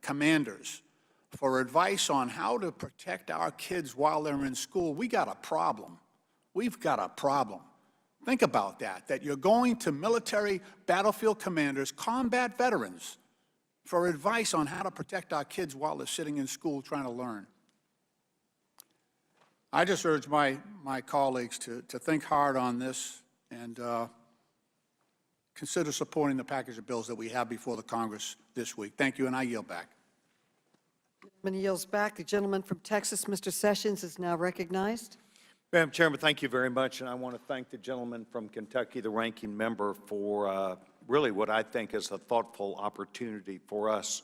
commanders for advice on how to protect our kids while they're in school. We got a problem. We've got a problem. Think about that you're going to military battlefield commanders, combat veterans, for advice on how to protect our kids while they're sitting in school trying to learn. I just urge my colleagues to think hard on this and consider supporting the package of bills that we have before the Congress this week. Thank you, and I yield back. The gentleman yields back. The gentleman from Texas, Mr. Sessions, is now recognized. Madam Chairman, thank you very much, and I want to thank the gentleman from Kentucky, the ranking member, for really what I think is a thoughtful opportunity for us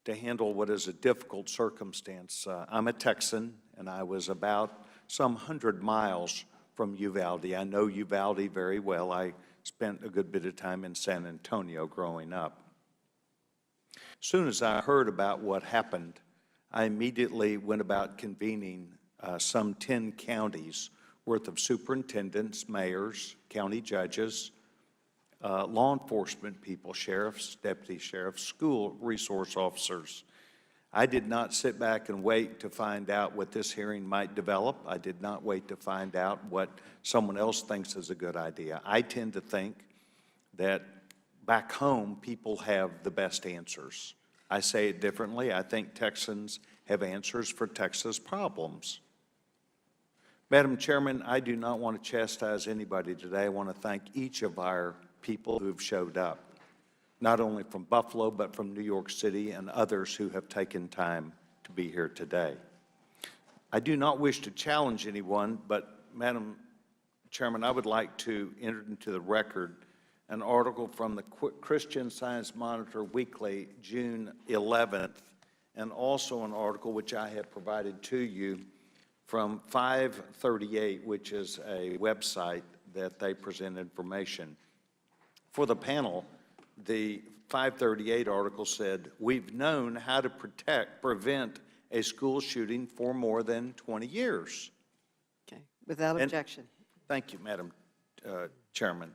to handle what is a difficult circumstance. I'm a Texan, and I was about some 100 miles from Uvalde. I know Uvalde very well. I spent a good bit of time in San Antonio growing up. As soon as I heard about what happened, I immediately went about convening some 10 counties worth of superintendents, mayors, county judges, law enforcement people, sheriffs, deputy sheriffs, school resource officers. I did not sit back and wait to find out what this hearing might develop. I did not wait to find out what someone else thinks is a good idea. I tend to think that back home, people have the best answers. I say it differently. I think Texans have answers for Texas problems. Madam Chairman, I do not want to chastise anybody today. I want to thank each of our people who've showed up, not only from Buffalo, but from New York City and others who have taken time to be here today. I do not wish to challenge anyone, but Madam Chairman, I would like to enter into the record an article from the Christian Science Monitor Weekly, June 11th, and also an article which I have provided to you from 538, which is a website that they present information. For the panel, the 538 article said, "We've known how to prevent a school shooting for more than 20 years. Okay, without objection. Thank you, Madam Chairman.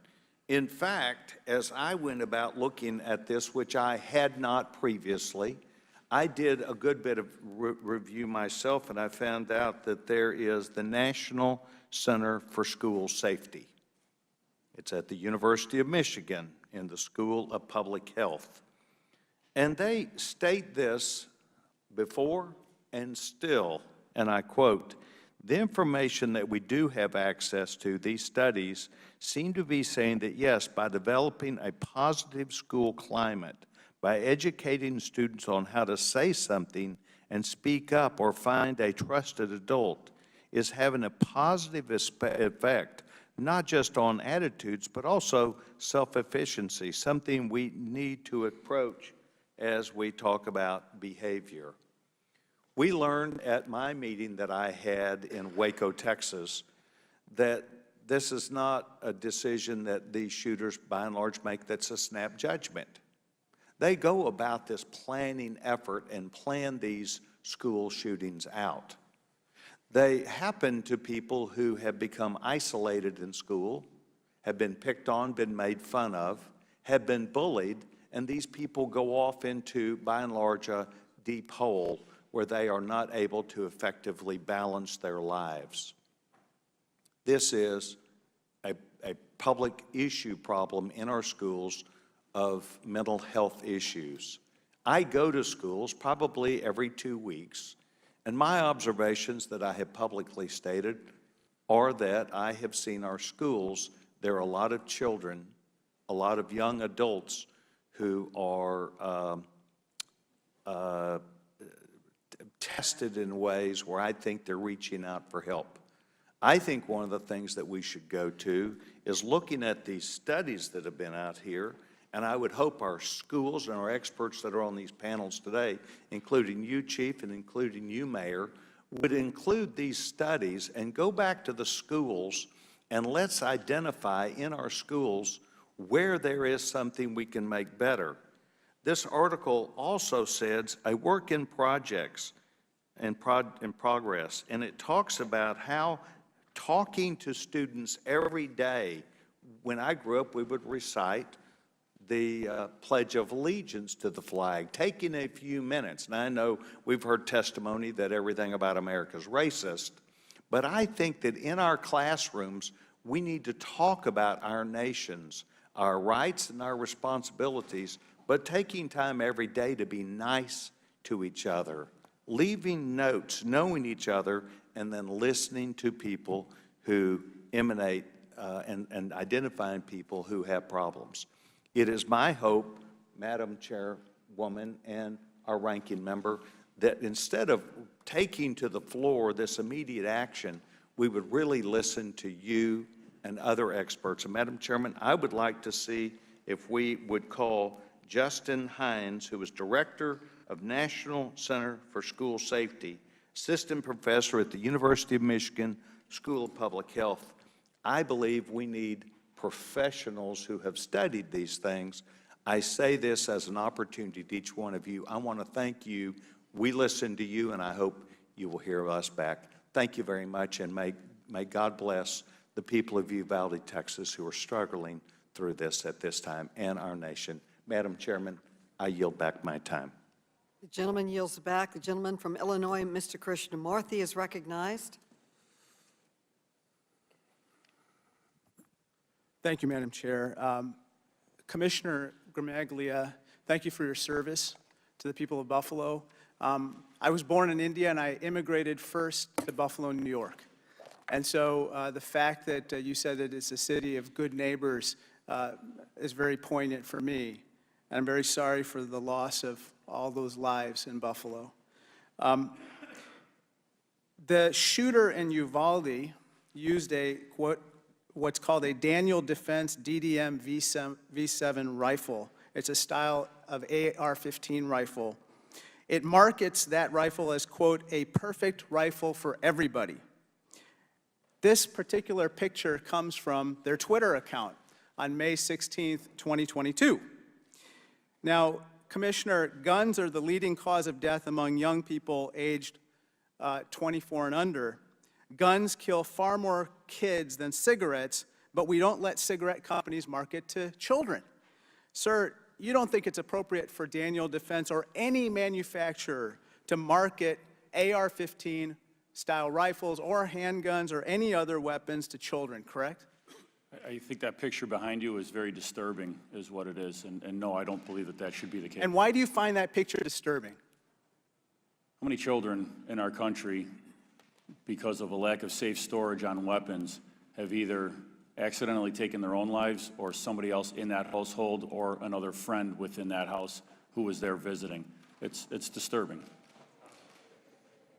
In fact, as I went about looking at this, which I had not previously, I did a good bit of review myself, and I found out that there is the National Center for School Safety. It's at the University of Michigan in the School of Public Health. And they state this before and still, and I quote, The information that we do have access to, these studies seem to be saying that yes, by developing a positive school climate, by educating students on how to say something and speak up or find a trusted adult, is having a positive effect, not just on attitudes, but also self-efficiency, something we need to approach as we talk about behavior. We learned at my meeting that I had in Waco, Texas, that this is not a decision that these shooters, by and large, make that's a snap judgment. They go about this planning effort and plan these school shootings out. They happen to people who have become isolated in school, have been picked on, been made fun of, have been bullied, and these people go off into, by and large, a deep hole where they are not able to effectively balance their lives. This is a public issue problem in our schools of mental health issues. I go to schools probably every 2 weeks, and my observations that I have publicly stated are that I have seen our schools, there are a lot of children, a lot of young adults who are tested in ways where I think they're reaching out for help. I think one of the things that we should go to is looking at these studies that have been out here, and I would hope our schools and our experts that are on these panels today, including you, Chief, and including you, Mayor, would include these studies and go back to the schools and let's identify in our schools where there is something we can make better. This article also says a work in projects and in progress, and it talks about how talking to students every day. When I grew up, we would recite the Pledge of Allegiance to the flag, taking a few minutes. And I know we've heard testimony that everything about America is racist, but I think that in our classrooms, we need to talk about our nations, our rights and our responsibilities, but taking time every day to be nice to each other, leaving notes, knowing each other, and then listening to people who emanate and identifying people who have problems. It is my hope, Madam Chairwoman and our ranking member, that instead of taking to the floor this immediate action, we would really listen to you and other experts. And Madam Chairman, I would like to see if we would call Justin Hines, who is Director of National Center for School Safety, Assistant Professor at the University of Michigan School of Public Health. I believe we need professionals who have studied these things. I say this as an opportunity to each one of you. I want to thank you. We listen to you, and I hope you will hear us back. Thank you very much, and may God bless the people of Uvalde, Texas, who are struggling through this at this time, and our nation. Madam Chairman, I yield back my time. The gentleman yields back. The gentleman from Illinois, Mr. Krishnamurthy, is recognized. Thank you, Madam Chair. Commissioner Gramaglia, thank you for your service to the people of Buffalo. I was born in India, and I immigrated first to Buffalo, New York. And so the fact that you said that it's a city of good neighbors is very poignant for me. And I'm very sorry for the loss of all those lives in Buffalo. The shooter in Uvalde used what's called a Daniel Defense DDM V7 rifle. It's a style of AR-15 rifle. It markets that rifle as, quote, a perfect rifle for everybody. This particular picture comes from their Twitter account on May 16th, 2022. Now, Commissioner, guns are the leading cause of death among young people aged 24 and under. Guns kill far more kids than cigarettes, but we don't let cigarette companies market to children. Sir, you don't think it's appropriate for Daniel Defense or any manufacturer to market AR-15 style rifles or handguns or any other weapons to children, correct? I think that picture behind you is very disturbing, is what it is. And no, I don't believe that that should be the case. And why do you find that picture disturbing? How many children in our country because of a lack of safe storage on weapons, have either accidentally taken their own lives or somebody else in that household or another friend within that house who was there visiting. It's disturbing.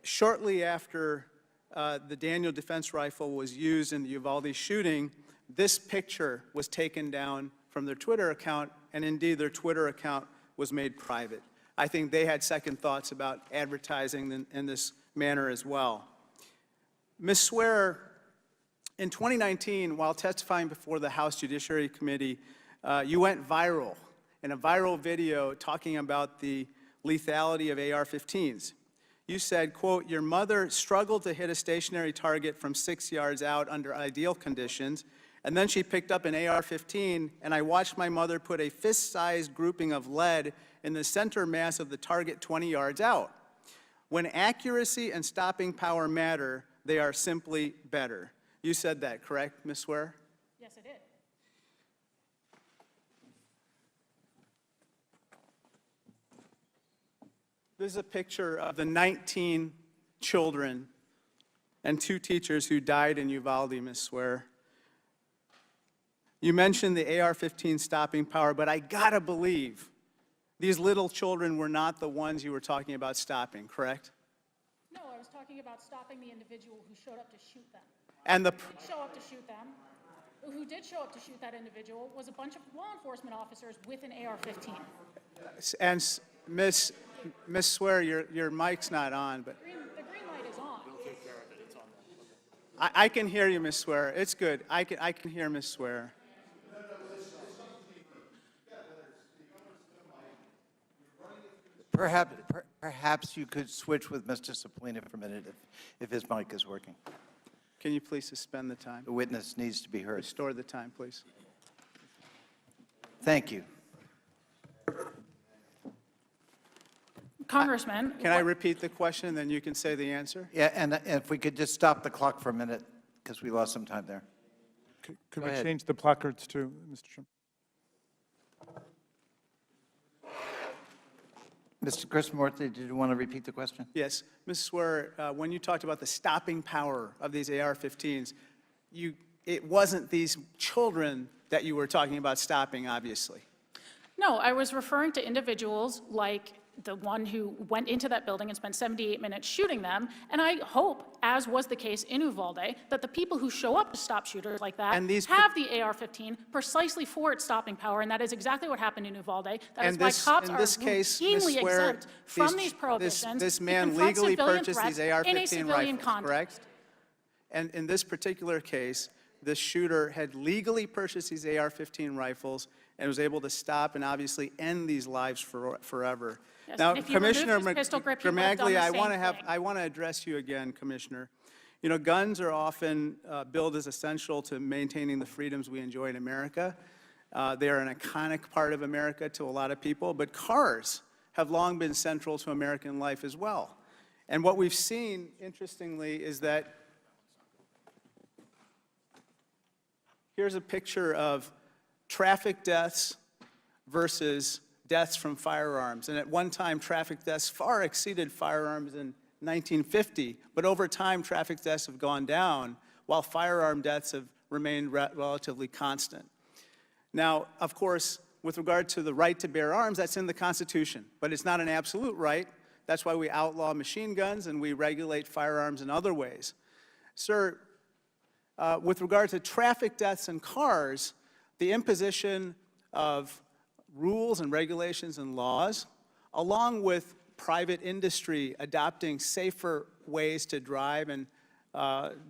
Shortly after the Daniel defense rifle was used in the Uvalde shooting, this picture was taken down from their Twitter account, and indeed their Twitter account was made private. I think they had second thoughts about advertising in this manner as well. Ms. Swearer, in 2019, while testifying before the House Judiciary Committee, you went viral in a viral video talking about the lethality of AR-15s. You said, quote, "Your mother struggled to hit a stationary target from 6 yards out under ideal conditions, and then she picked up an AR-15, and I watched my mother put a fist-sized grouping of lead in the center mass of the target 20 yards out. When accuracy and stopping power matter, they are simply better." You said that, correct, Ms. Swearer? Yes, I did. This is a picture of the 19 children and 2 teachers who died in Uvalde, Ms. Swearer. You mentioned the AR-15 stopping power, but I gotta believe these little children were not the ones you were talking about stopping, correct? No, I was talking about stopping the individual who showed up to shoot them. And the Who did show up to shoot them, who did show up to shoot that individual, was a bunch of law enforcement officers with an AR-15. and Ms. Swearer, your mic's not on, but The green light is on. I can hear you, Ms. Swearer. It's good. I can hear Ms. Swearer. Perhaps you could switch with Mr. Saplina for a minute if his mic is working. Can you please suspend the time? The witness needs to be heard. Restore the time, please. Thank you. Congressman. Can I repeat the question, and then you can say the answer? Yeah, and if we could just stop the clock for a minute, because we lost some time there. Could we change the placards too, Mr. Chairman? Mr. Krishnamurthy, did you want to repeat the question? Yes. Ms. Swearer, when you talked about the stopping power of these AR-15s, it wasn't these children that you were talking about stopping, obviously. No, I was referring to individuals like the one who went into that building and spent 78 minutes shooting them, and I hope, as was the case in Uvalde, that the people who show up to stop shooters like that have the AR-15 precisely for its stopping power, and that is exactly what happened in Uvalde. That is why cops are routinely exempt from these prohibitions. This man to confront legally civilian purchased threats these in a AR-15 civilian rifles, context. correct? And in this particular case, the shooter had legally purchased these AR-15 rifles and was able to stop and obviously end these lives forever. Yes, Now, and if you remove Commissioner his pistol grip, he would have done Gramaglia, the same I want to address you again, Commissioner. You know, guns are often billed as essential to maintaining the freedoms we enjoy in America. They are an iconic part of America to a lot of people, but cars have long been central to American life as well. And what we've seen, interestingly, is that here's a picture of traffic deaths versus deaths from firearms. And at one time, traffic deaths far exceeded firearms in 1950, but over time, traffic deaths have gone down, while firearm deaths have remained relatively constant. Now, of course, with regard to the right to bear arms, that's in the Constitution, but it's not an absolute right. That's why we outlaw machine guns and we regulate firearms in other ways. Sir, with regard to traffic deaths in cars, the imposition of rules and regulations and laws, along with private industry adopting safer ways to drive and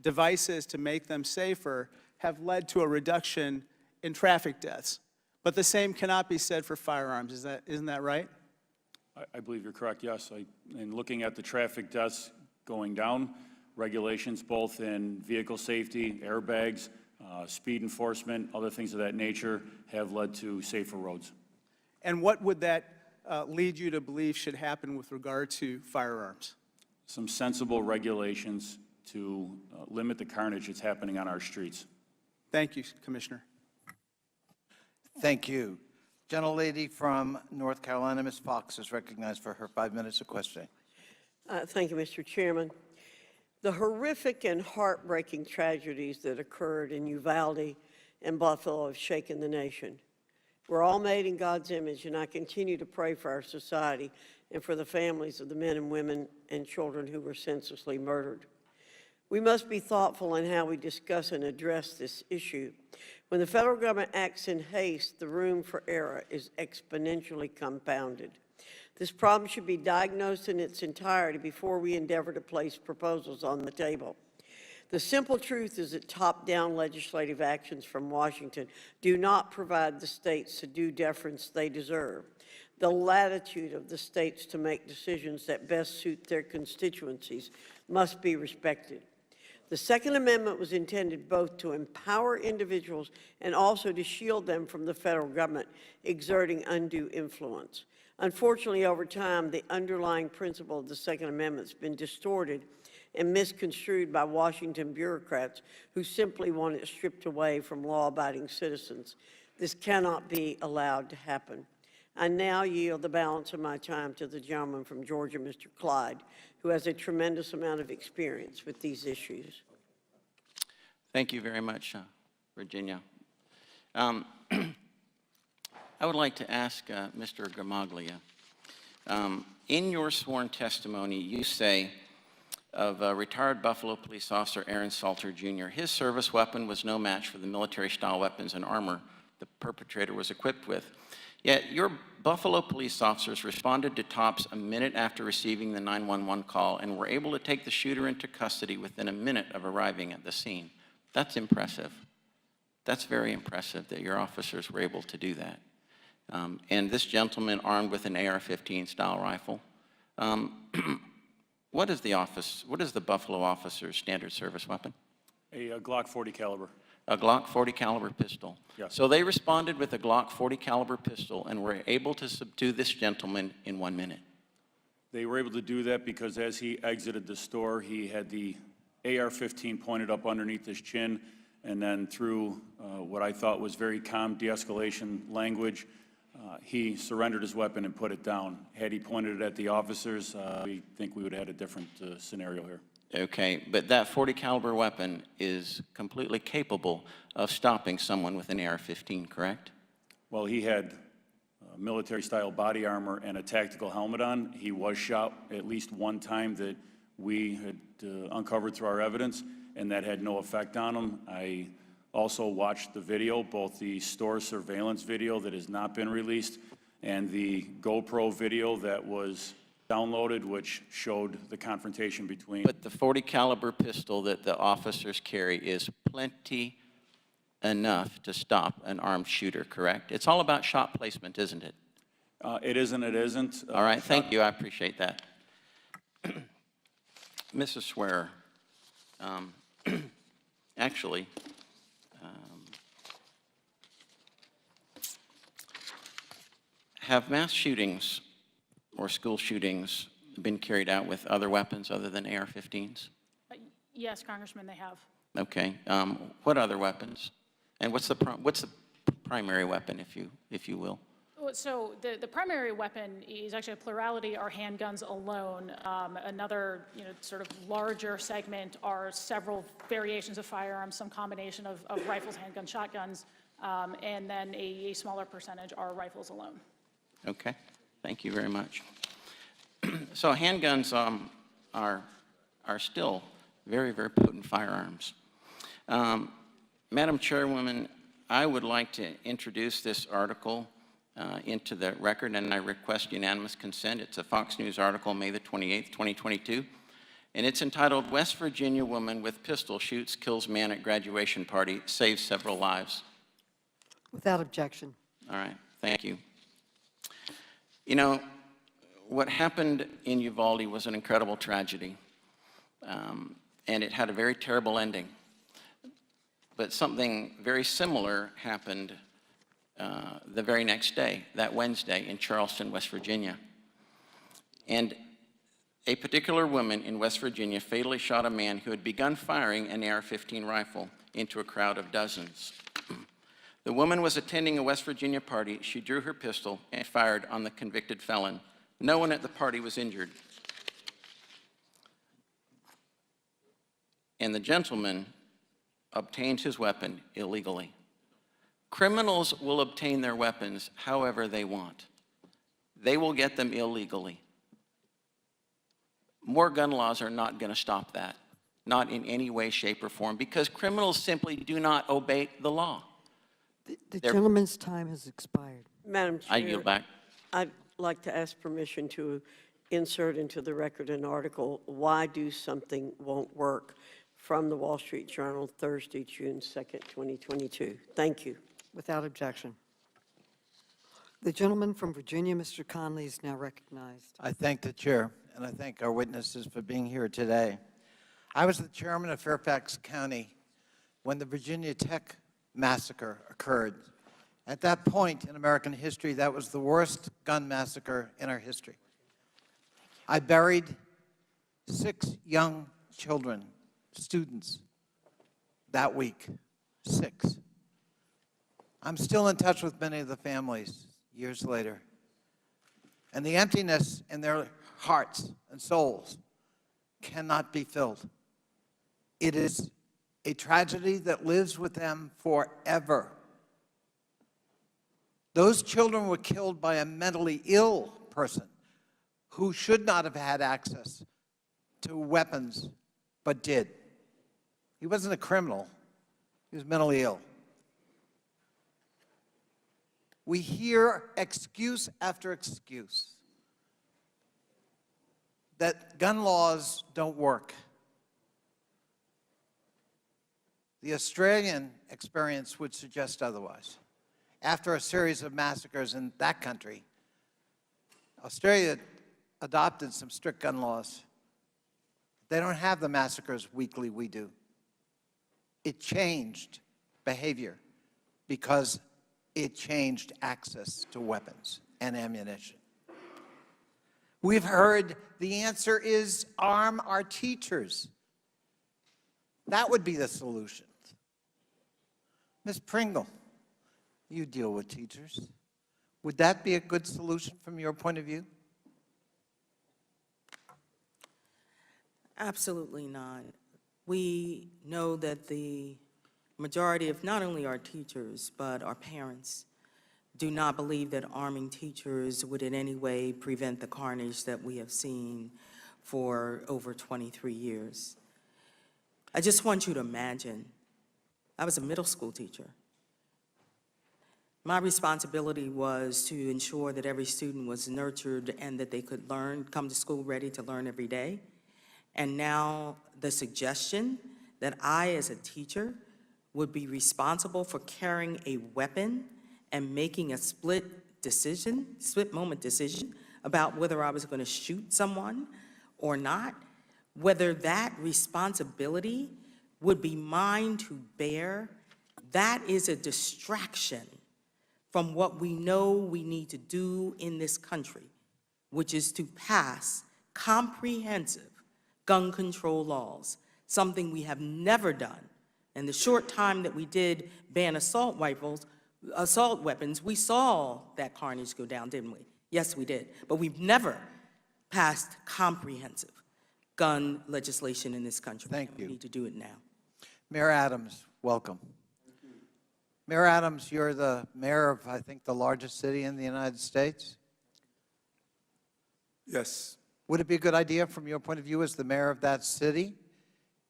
devices to make them safer, have led to a reduction in traffic deaths. But the same cannot be said for firearms. Isn't that right? I believe you're correct, yes. In looking at the traffic deaths going down, regulations both in vehicle safety, airbags, speed enforcement, other things of that nature have led to safer roads. And what would that lead you to believe should happen with regard to firearms? Some sensible regulations to limit the carnage that's happening on our streets. Thank you, Commissioner. Thank you. Gentlelady from North Carolina, Ms. Fox, is recognized for her 5 minutes of questioning. Thank you, Mr. Chairman. The horrific and heartbreaking tragedies that occurred in Uvalde and Buffalo have shaken the nation. We're all made in God's image, and I continue to pray for our society and for the families of the men and women and children who were senselessly murdered. We must be thoughtful in how we discuss and address this issue. When the federal government acts in haste, the room for error is exponentially compounded. This problem should be diagnosed in its entirety before we endeavor to place proposals on the table. The simple truth is that top-down legislative actions from Washington do not provide the states the due deference they deserve. The latitude of the states to make decisions that best suit their constituencies must be respected. The Second Amendment was intended both to empower individuals and also to shield them from the federal government exerting undue influence. Unfortunately, over time, the underlying principle of the Second Amendment has been distorted and misconstrued by Washington bureaucrats who simply want it stripped away from law-abiding citizens. This cannot be allowed to happen. I now yield the balance of my time to the gentleman from Georgia, Mr. Clyde, who has a tremendous amount of experience with these issues. Thank you very much, Virginia. I would like to ask Mr. Gramaglia, in your sworn testimony, you say of retired Buffalo police officer Aaron Salter, Jr., his service weapon was no match for the military-style weapons and armor the perpetrator was equipped with. Yet your Buffalo police officers responded to Tops a minute after receiving the 911 call and were able to take the shooter into custody within a minute of arriving at the scene. That's impressive. That's very impressive that your officers were able to do that. And this gentleman armed with an AR-15 style rifle. What is the Buffalo officer's standard service weapon? A Glock 40 caliber. A Glock 40 caliber pistol. Yes. So they responded with a Glock 40 caliber pistol and were able to subdue this gentleman in 1 minute. They were able to do that because as he exited the store, he had the AR-15 pointed up underneath his chin, and then through what I thought was very calm de-escalation language, he surrendered his weapon and put it down. Had he pointed it at the officers, we think we would have had a different scenario here. Okay, but that 40 caliber weapon is completely capable of stopping someone with an AR-15, correct? Well, he had military-style body armor and a tactical helmet on. He was shot at least one time that we had uncovered through our evidence, and that had no effect on him. I also watched the video, both the store surveillance video that has not been released and the GoPro video that was downloaded, which showed the confrontation between. But the 40 caliber pistol that the officers carry is plenty enough to stop an armed shooter, correct? It's all about shot placement, isn't it? It isn't, it isn't. All right, thank you, I appreciate that. Mrs. Swearer, actually, have mass shootings or school shootings been carried out with other weapons other than AR-15s? Yes, Congressman, they have. Okay. What other weapons? And what's the primary weapon, if you will? So the primary weapon is actually a plurality are handguns alone. Another sort of larger segment are several variations of firearms, some combination of rifles, handguns, shotguns, and then a smaller percentage are rifles alone. Okay, thank you very much. So handguns are still very, very potent firearms. Madam Chairwoman, I would like to introduce this article into the record, and I request unanimous consent. It's a Fox News article, May the 28th, 2022, and it's entitled, "West Virginia Woman with Pistol Shoots, Kills Man at Graduation Party, Saves Several Lives." Without objection. All right, thank you. You know, what happened in Uvalde was an incredible tragedy, and it had a very terrible ending. But something very similar happened the very next day, that Wednesday, in Charleston, West Virginia. And a particular woman in West Virginia fatally shot a man who had begun firing an AR-15 rifle into a crowd of dozens. The woman was attending a West Virginia party. She drew her pistol and fired on the convicted felon. No one at the party was injured. and the gentleman obtained his weapon illegally. Criminals will obtain their weapons however they want. They will get them illegally. More gun laws are not going to stop that, not in any way, shape, or form, because criminals simply do not obey the law. The gentleman's time has expired. Madam Chair. I yield back. I'd like to ask permission to insert into the record an article, Why Do Something Won't Work, from the Wall Street Journal, Thursday, June 2nd, 2022. Thank you. Without objection. The gentleman from Virginia, Mr. Conley, is now recognized. I thank the chair, and I thank our witnesses for being here today. I was the chairman of Fairfax County when the Virginia Tech massacre occurred. At that point in American history, that was the worst gun massacre in our history. I buried 6 young children, students, that week. 6. I'm still in touch with many of the families years later. And the emptiness in their hearts and souls cannot be filled. It is a tragedy that lives with them forever. Those children were killed by a mentally ill person who should not have had access to weapons, but did. He wasn't a criminal. He was mentally ill. We hear excuse after excuse that gun laws don't work. The Australian experience would suggest otherwise. After a series of massacres in that country, Australia adopted some strict gun laws. They don't have the massacres weekly we do. It changed behavior because it changed access to weapons and ammunition. We've heard the answer is arm our teachers. That would be the solution. Ms. Pringle, you deal with teachers. Would that be a good solution from your point of view? Absolutely not. We know that the majority of not only our teachers, but our parents do not believe that arming teachers would in any way prevent the carnage that we have seen for over 23 years. I just want you to imagine, I was a middle school teacher. My responsibility was to ensure that every student was nurtured and that they could learn, come to school ready to learn every day. And now the suggestion that I, as a teacher, would be responsible for carrying a weapon and making a split moment decision about whether I was going to shoot someone or not, whether that responsibility would be mine to bear, that is a distraction from what we know we need to do in this country, which is to pass comprehensive gun control laws, something we have never done. In the short time that we did ban assault weapons, we saw that carnage go down, didn't we? Yes, we did. But we've never passed comprehensive gun legislation in this country. Thank you. We need to do it now. Mayor Adams, welcome. Mayor Adams, you're the mayor of, I think, the largest city in the United States. Yes. Would it be a good idea from your point of view as the mayor of that city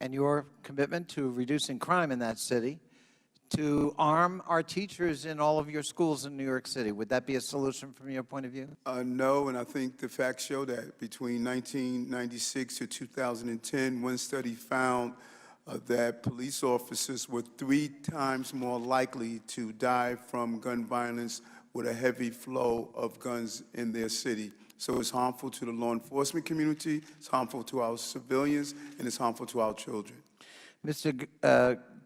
and your commitment to reducing crime in that city to arm our teachers in all of your schools in New York City? Would that be a solution from your point of view? No, and I think the facts show that between 1996 to 2010, one study found that police officers were 3 times more likely to die from gun violence with a heavy flow of guns in their city. So it's harmful to the law enforcement community, it's harmful to our civilians, and it's harmful to our children. Mr.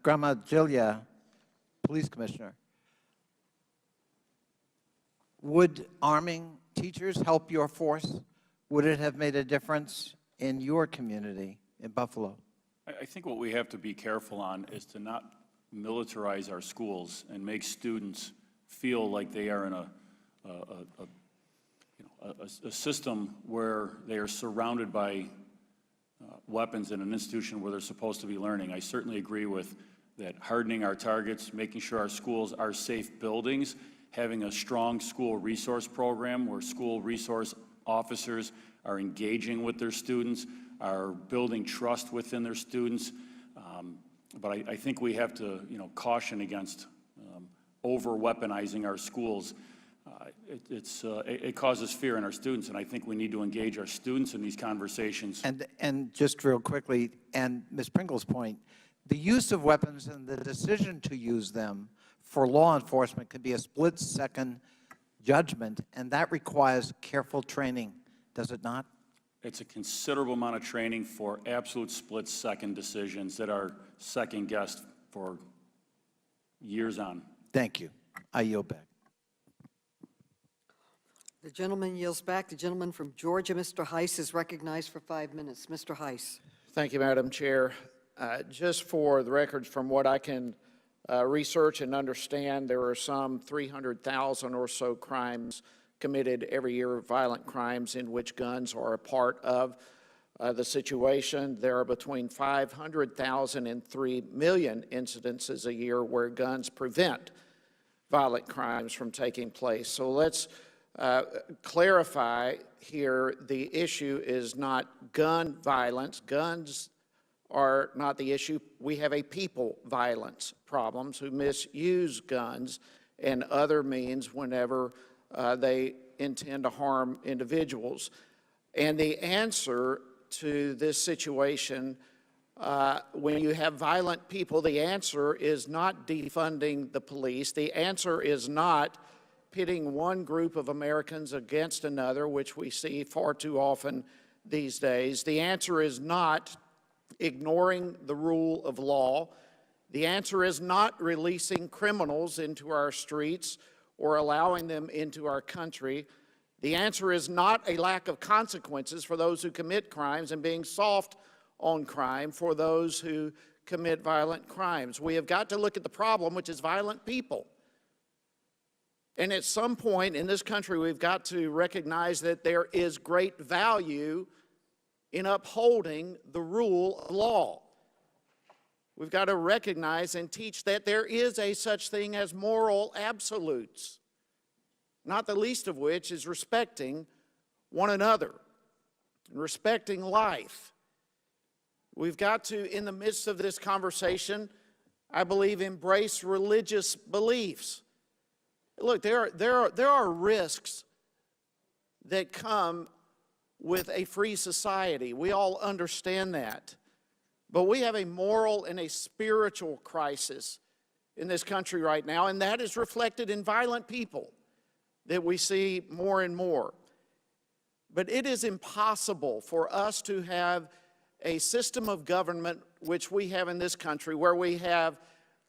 Gramagilia, Police Commissioner, would arming teachers help your force? Would it have made a difference in your community in Buffalo? I think what we have to be careful on is to not militarize our schools and make students feel like they are in a system where they are surrounded by weapons in an institution where they're supposed to be learning. I certainly agree with that, hardening our targets, making sure our schools are safe buildings, having a strong school resource program where school resource officers are engaging with their students, are building trust within their students. But I think we have to, caution against over-weaponizing our schools. It causes fear in our students, and I think we need to engage our students in these conversations. And just real quickly, and Ms. Pringle's point, the use of weapons and the decision to use them for law enforcement could be a split-second judgment, and that requires careful training, does it not? It's a considerable amount of training for absolute split-second decisions that are second-guessed for years on. Thank you. I yield back. The gentleman yields back. The gentleman from Georgia, Mr. Heiss, is recognized for 5 minutes. Mr. Heiss. Thank you, Madam Chair. Just for the records, from what I can research and understand, there are some 300,000 or so crimes committed every year, violent crimes in which guns are a part of the situation. There are between 500,000 and 3 million incidences a year where guns prevent violent crimes from taking place. So let's clarify here, the issue is not gun violence. Guns are not the issue. We have a people violence problems who misuse guns and other means whenever they intend to harm individuals. And the answer to this situation, when you have violent people, the answer is not defunding the police. The answer is not pitting one group of Americans against another, which we see far too often these days. The answer is not ignoring the rule of law. The answer is not releasing criminals into our streets or allowing them into our country. The answer is not a lack of consequences for those who commit crimes and being soft on crime for those who commit violent crimes. We have got to look at the problem, which is violent people. And at some point in this country, we've got to recognize that there is great value in upholding the rule of law. We've got to recognize and teach that there is a such thing as moral absolutes, not the least of which is respecting one another and respecting life. We've got to, in the midst of this conversation, I believe, embrace religious beliefs. Look, there are risks that come with a free society. We all understand that. But we have a moral and a spiritual crisis in this country right now, and that is reflected in violent people that we see more and more. But it is impossible for us to have a system of government, which we have in this country, where we have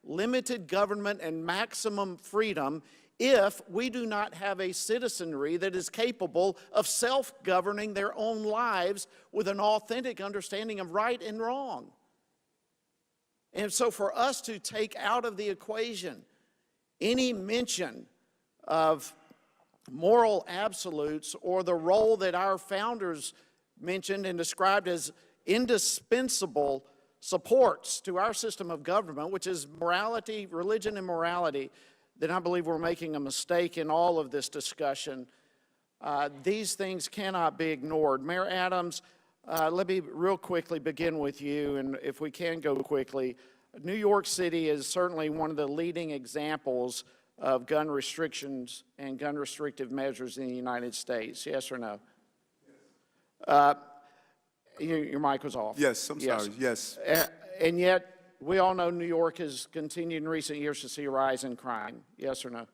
limited government and maximum freedom, if we do not have a citizenry that is capable of self-governing their own lives with an authentic understanding of right and wrong. And so for us to take out of the equation any mention of moral absolutes or the role that our founders mentioned and described as indispensable supports to our system of government, which is morality, religion and morality, then I believe we're making a mistake in all of this discussion. These things cannot be ignored. Mayor Adams, let me real quickly begin with you, and if we can go quickly. New York City is certainly one of the leading examples of gun restrictions and gun restrictive measures in the United States. Yes or no? Your mic was off. Yes, I'm sorry, yes. And yet, we all know New York has continued in recent years to see a rise in crime. Yes or no?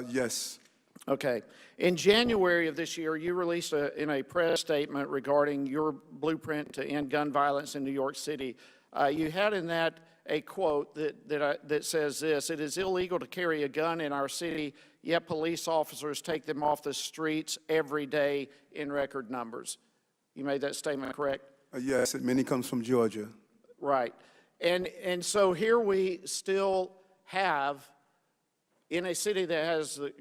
Yes. Okay. In January of this year, you released in a press statement regarding your blueprint to end gun violence in New York City. You had in that a quote that says this: "It is illegal to carry a gun in our city, yet police officers take them off the streets every day in record numbers." You made that statement correct? Yes, many comes from Georgia. Right. And so here we still have, in a city that has the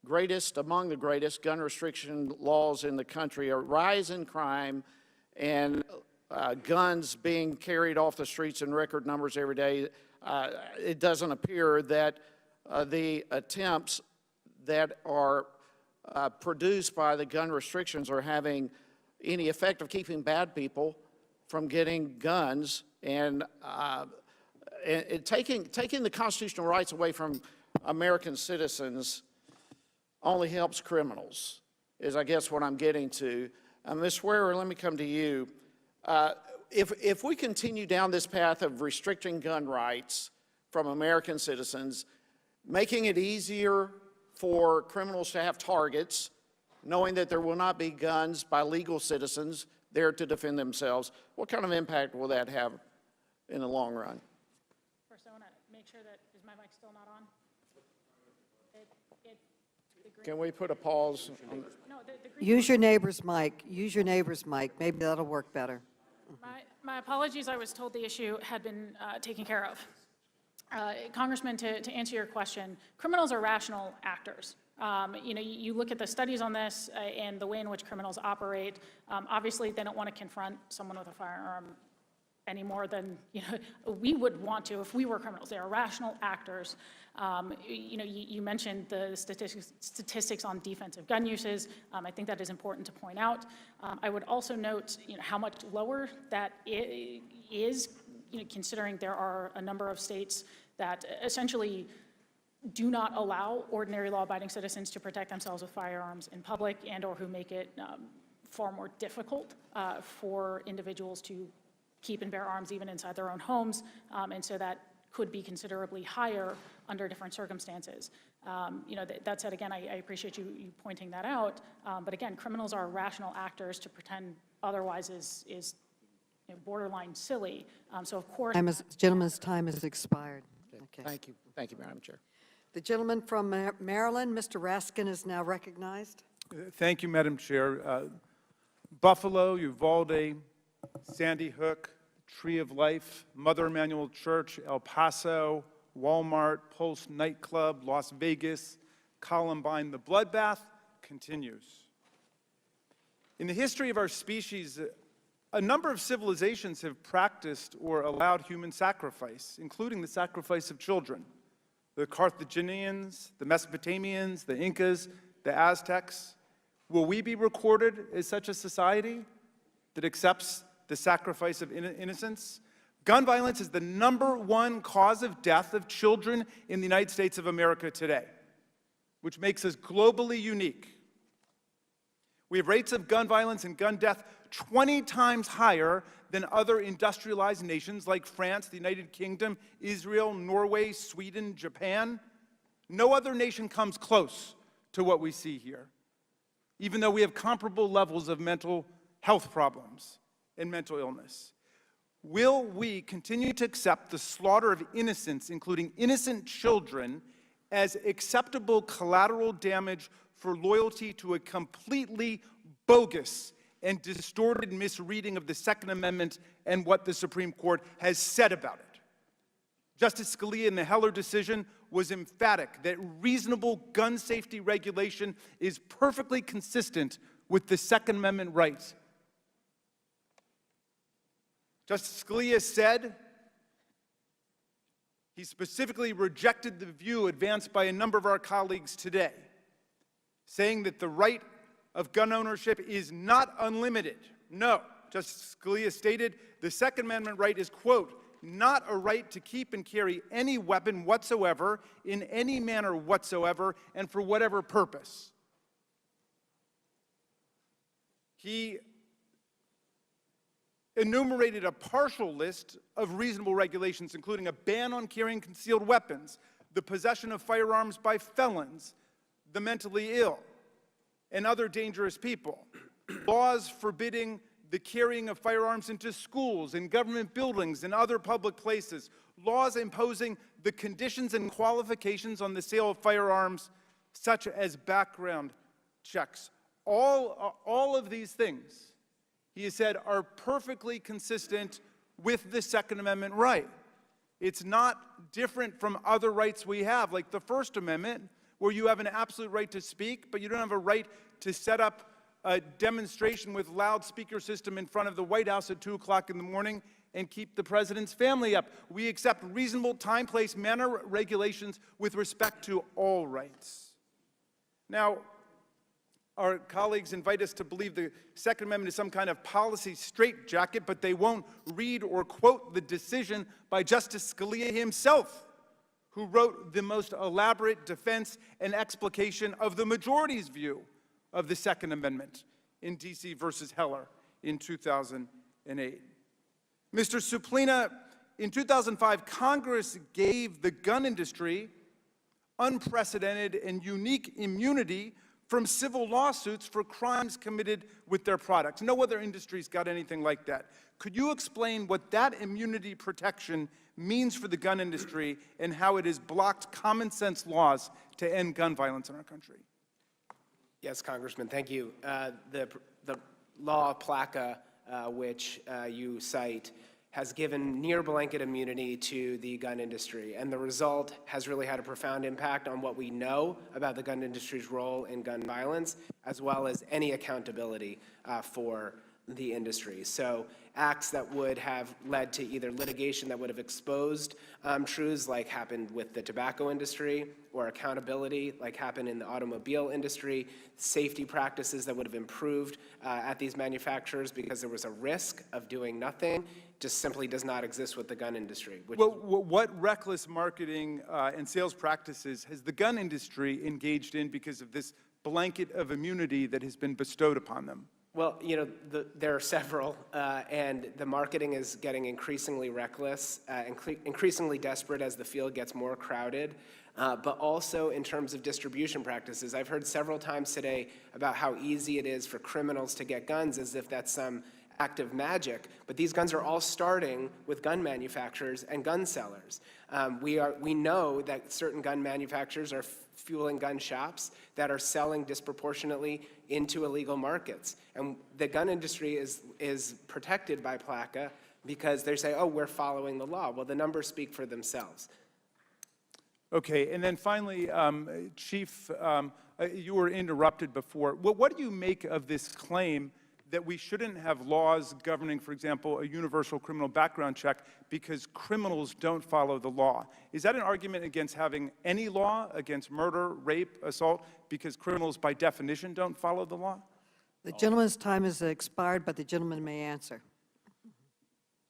greatest, among the greatest gun restriction laws in the country, a rise in crime and guns being carried off the streets in record numbers every day, it doesn't appear that the attempts that are produced by the gun restrictions are having any effect of keeping bad people from getting guns, and taking the constitutional rights away from American citizens only helps criminals, is I guess what I'm getting to. Ms. Swearer, let me come to you. If we continue down this path of restricting gun rights from American citizens, making it easier for criminals to have targets, knowing that there will not be guns by legal citizens there to defend themselves, what kind of impact will that have in the long run? First, I want to make sure that, is my mic still not on? Can we put a pause? No, Use your neighbor's mic. Use your neighbor's mic. Maybe that'll work better. My apologies, I was told the issue had been taken care of. Congressman, to answer your question, criminals are rational actors. You look at the studies on this and the way in which criminals operate. Obviously, they don't want to confront someone with a firearm any more than we would want to if we were criminals. They are rational actors. You mentioned the statistics on defensive gun uses. I think that is important to point out. I would also note how much lower that is, considering there are a number of states that essentially do not allow ordinary law-abiding citizens to protect themselves with firearms in public, and or who make it far more difficult for individuals to keep and bear arms even inside their own homes, and so that could be considerably higher under different circumstances. That said, again, I appreciate you pointing that out, but again, criminals are rational actors. To pretend otherwise is borderline silly. So of course— Gentleman's time has expired. Okay. Thank you. Thank you, Madam Chair. The gentleman from Maryland, Mr. Raskin, is now recognized. Thank you, Madam Chair. Buffalo, Uvalde, Sandy Hook, Tree of Life, Mother Emanuel Church, El Paso, Walmart, Pulse Nightclub, Las Vegas, Columbine. The bloodbath continues. In the history of our species, a number of civilizations have practiced or allowed human sacrifice, including the sacrifice of children. The Carthaginians, the Mesopotamians, the Incas, the Aztecs. Will we be recorded as such a society that accepts the sacrifice of innocence? Gun violence is the #1 cause of death of children in the United States of America today, which makes us globally unique. We have rates of gun violence and gun death 20 times higher than other industrialized nations like France, the United Kingdom, Israel, Norway, Sweden, Japan. No other nation comes close to what we see here, even though we have comparable levels of mental health problems and mental illness. Will we continue to accept the slaughter of innocents, including innocent children, as acceptable collateral damage for loyalty to a completely bogus and distorted misreading of the Second Amendment and what the Supreme Court has said about it? Justice Scalia in the Heller decision was emphatic that reasonable gun safety regulation is perfectly consistent with the Second Amendment right. Justice Scalia said he specifically rejected the view advanced by a number of our colleagues today, saying that the right of gun ownership is not unlimited. No, Justice Scalia stated the Second Amendment right is, quote, not a right to keep and carry any weapon whatsoever, in any manner whatsoever, and for whatever purpose. He enumerated a partial list of reasonable regulations, including a ban on carrying concealed weapons, the possession of firearms by felons, the mentally ill, and other dangerous people, laws forbidding the carrying of firearms into schools, in government buildings, and other public places, laws imposing the conditions and qualifications on the sale of firearms, such as background checks. All of these things, he has said, are perfectly consistent with the Second Amendment right. It's not different from other rights we have, like the First Amendment, where you have an absolute right to speak, but you don't have a right to set up a demonstration with loudspeaker system in front of the White House at 2 o'clock in the morning and keep the president's family up. We accept reasonable time, place, manner regulations with respect to all rights. Now, our colleagues invite us to believe the Second Amendment is some kind of policy straitjacket, but they won't read or quote the decision by Justice Scalia himself, who wrote the most elaborate defense and explication of the majority's view of the Second Amendment in D.C. versus Heller in 2008. Mr. Suplina, in 2005, Congress gave the gun industry unprecedented and unique immunity from civil lawsuits for crimes committed with their products. No other industry's got anything like that. Could you explain what that immunity protection means for the gun industry and how it has blocked common sense laws to end gun violence in our country? Yes, Congressman, thank you. The law PLACA, which you cite, has given near blanket immunity to the gun industry, and the result has really had a profound impact on what we know about the gun industry's role in gun violence, as well as any accountability for the industry. So acts that would have led to either litigation that would have exposed truths like happened with the tobacco industry, or accountability like happened in the automobile industry, safety practices that would have improved at these manufacturers because there was a risk of doing nothing, just simply does not exist with the gun industry. Well, what reckless marketing and sales practices has the gun industry engaged in because of this blanket of immunity that has been bestowed upon them? Well, you know, there are several, and the marketing is getting increasingly reckless, increasingly desperate as the field gets more crowded, but also in terms of distribution practices. I've heard several times today about how easy it is for criminals to get guns, as if that's some act of magic, but these guns are all starting with gun manufacturers and gun sellers. We know that certain gun manufacturers are fueling gun shops that are selling disproportionately into illegal markets. And the gun industry is protected by PLACA because they say, oh, we're following the law. Well, the numbers speak for themselves. Okay, and then finally, Chief, you were interrupted before. What do you make of this claim that we shouldn't have laws governing, for example, a universal criminal background check because criminals don't follow the law? Is that an argument against having any law against murder, rape, assault, because criminals by definition don't follow the law? The gentleman's time has expired, but the gentleman may answer.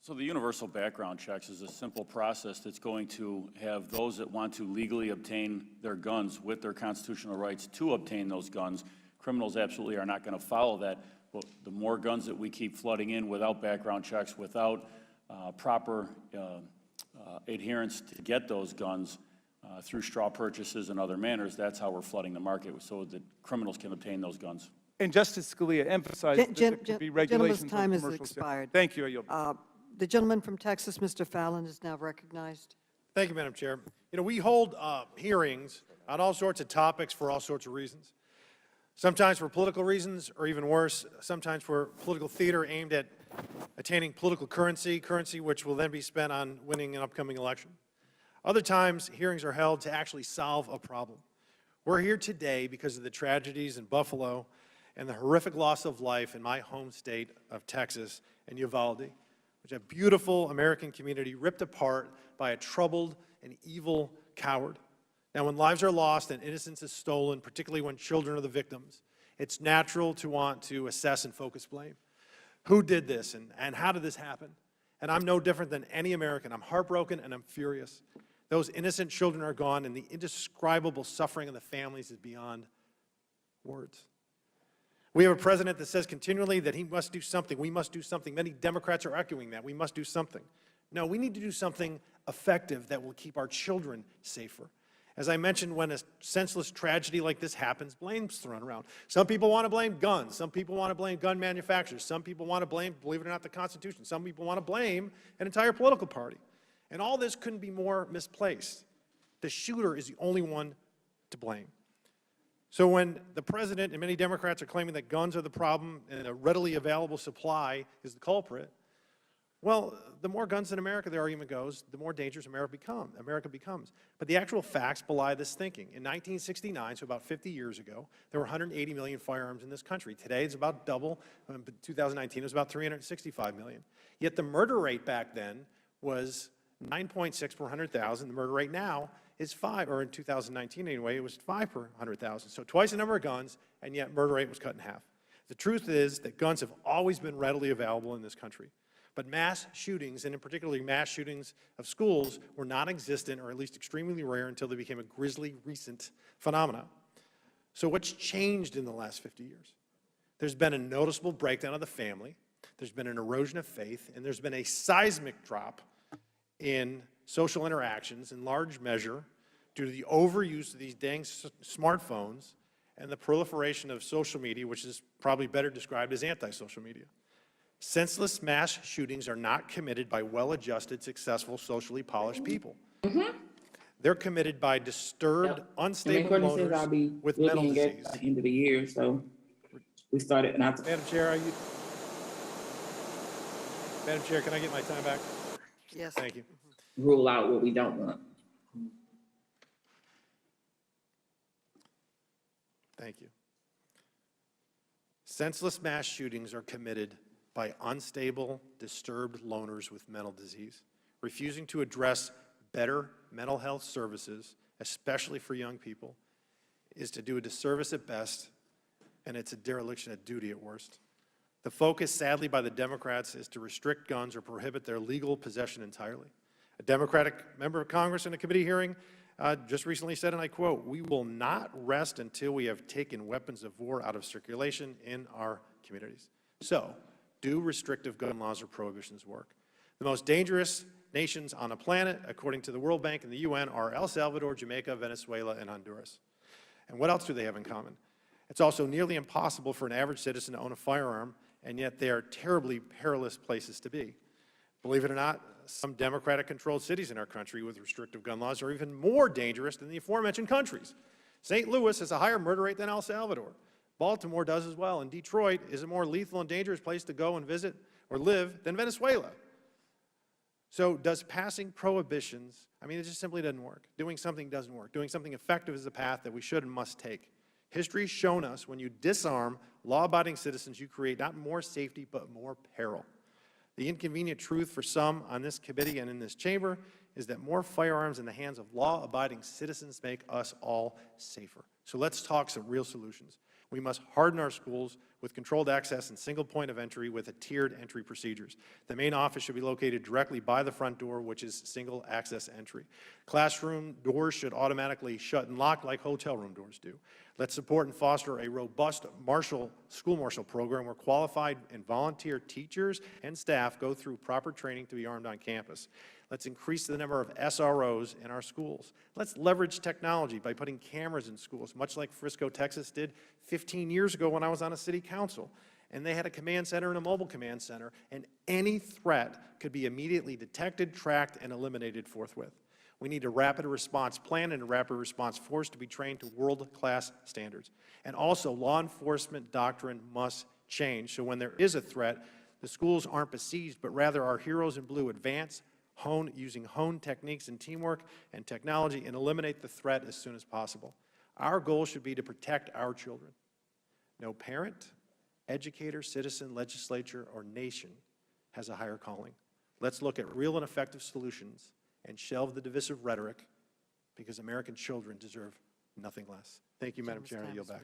So the universal background checks is a simple process that's going to have those that want to legally obtain their guns with their constitutional rights to obtain those guns. Criminals absolutely are not going to follow that. Well, the more guns that we keep flooding in without background checks, without proper adherence to get those guns through straw purchases and other manners, that's how we're flooding the market so that criminals can obtain those guns. And Justice Scalia emphasized that there could be regulations on gentleman's time has commercial sales. expired. Thank you. I yield. The gentleman from Texas, Mr. Fallon, is now recognized. Thank you, Madam Chair. You know, we hold hearings on all sorts of topics for all sorts of reasons. Sometimes for political reasons, or even worse, sometimes for political theater aimed at attaining political currency which will then be spent on winning an upcoming election. Other times, hearings are held to actually solve a problem. We're here today because of the tragedies in Buffalo and the horrific loss of life in my home state of Texas and Uvalde, which is a beautiful American community ripped apart by a troubled and evil coward. Now, when lives are lost and innocence is stolen, particularly when children are the victims, it's natural to want to assess and focus blame. Who did this and how did this happen? And I'm no different than any American. I'm heartbroken and I'm furious. Those innocent children are gone, and the indescribable suffering of the families is beyond words. We have a president that says continually that he must do something. We must do something. Many Democrats are arguing that. We must do something. No, we need to do something effective that will keep our children safer. As I mentioned, when a senseless tragedy like this happens, blame's thrown around. Some people want to blame guns. Some people want to blame gun manufacturers. Some people want to blame, believe it or not, the Constitution. Some people want to blame an entire political party. And all this couldn't be more misplaced. The shooter is the only one to blame. So when the president and many Democrats are claiming that guns are the problem and a readily available supply is the culprit, Well, the more guns in America, the argument goes, the more dangerous America becomes. But the actual facts belie this thinking. In 1969, so about 50 years ago, there were 180 million firearms in this country. Today, it's about double. In 2019, it was about 365 million. Yet the murder rate back then was 9.6 per 100,000. The murder rate now is 5, or in 2019 anyway, it was 5 per 100,000. So twice the number of guns, and yet murder rate was cut in half. The truth is that guns have always been readily available in this country. But mass shootings, and in particular mass shootings of schools, were non-existent, or at least extremely rare, until they became a grisly recent phenomenon. So what's changed in the last 50 years? There's been a noticeable breakdown of the family, there's been an erosion of faith, and there's been a seismic drop in social interactions, in large measure, due to the overuse of these dang smartphones and the proliferation of social media, which is probably better described as anti-social media. Senseless mass shootings are not committed by well-adjusted, successful, socially polished people. They're committed by disturbed, unstable loners with mental disease. At the end of the year, so we started. Madam Chair, Madam Chair, can I get my time back? Yes. Thank you. Rule out what we don't want. Thank you. Senseless mass shootings are committed by unstable, disturbed loners with mental disease. Refusing to address better mental health services, especially for young people, is to do a disservice at best, and it's a dereliction at duty at worst. The focus, sadly, by the Democrats is to restrict guns or prohibit their legal possession entirely. A Democratic member of Congress in a committee hearing just recently said, and I quote, "We will not rest until we have taken weapons of war out of circulation in our communities." So, do restrictive gun laws or prohibitions work? The most dangerous nations on the planet, according to the World Bank and the UN, are El Salvador, Jamaica, Venezuela, and Honduras. And what else do they have in common? It's also nearly impossible for an average citizen to own a firearm, and yet they are terribly perilous places to be. Believe it or not, some Democratic-controlled cities in our country with restrictive gun laws are even more dangerous than the aforementioned countries. St. Louis has a higher murder rate than El Salvador. Baltimore does as well, and Detroit is a more lethal and dangerous place to go and visit or live than Venezuela. So does passing prohibitions, I mean, it just simply doesn't work. Doing something doesn't work. Doing something effective is the path that we should and must take. History's shown us when you disarm law-abiding citizens, you create not more safety, but more peril. The inconvenient truth for some on this committee and in this chamber is that more firearms in the hands of law-abiding citizens make us all safer. So let's talk some real solutions. We must harden our schools with controlled access and single point of entry with a tiered entry procedures. The main office should be located directly by the front door, which is single access entry. Classroom doors should automatically shut and lock like hotel room doors do. Let's support and foster a robust school marshal program where qualified and volunteer teachers and staff go through proper training to be armed on campus. Let's increase the number of SROs in our schools. Let's leverage technology by putting cameras in schools, much like Frisco, Texas did 15 years ago when I was on a city council. And they had a command center and a mobile command center, and any threat could be immediately detected, tracked, and eliminated forthwith. We need a rapid response plan and a rapid response force to be trained to world-class standards. And also, law enforcement doctrine must change, so when there is a threat, the schools aren't besieged, but rather our heroes in blue advance, using honed techniques and teamwork and technology, and eliminate the threat as soon as possible. Our goal should be to protect our children. No parent, educator, citizen, legislature, or nation has a higher calling. Let's look at real and effective solutions and shelve the divisive rhetoric, because American children deserve nothing less. Thank you, Madam Chair, and I yield back.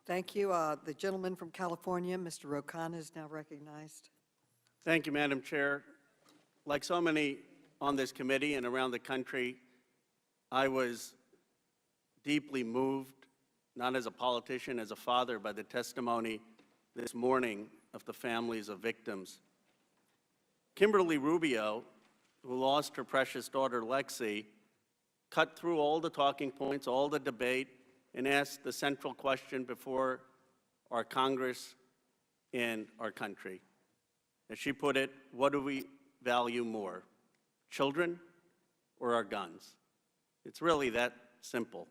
Thank you. The gentleman from California, Mr. Rokan, is now recognized. Thank you, Madam Chair. Like so many on this committee and around the country, I was deeply moved, not as a politician, as a father, by the testimony this morning of the families of victims. Kimberly Rubio, who lost her precious daughter Lexi, cut through all the talking points, all the debate, and asked the central question before our Congress and our country. As she put it, what do we value more, children or our guns? It's really that simple.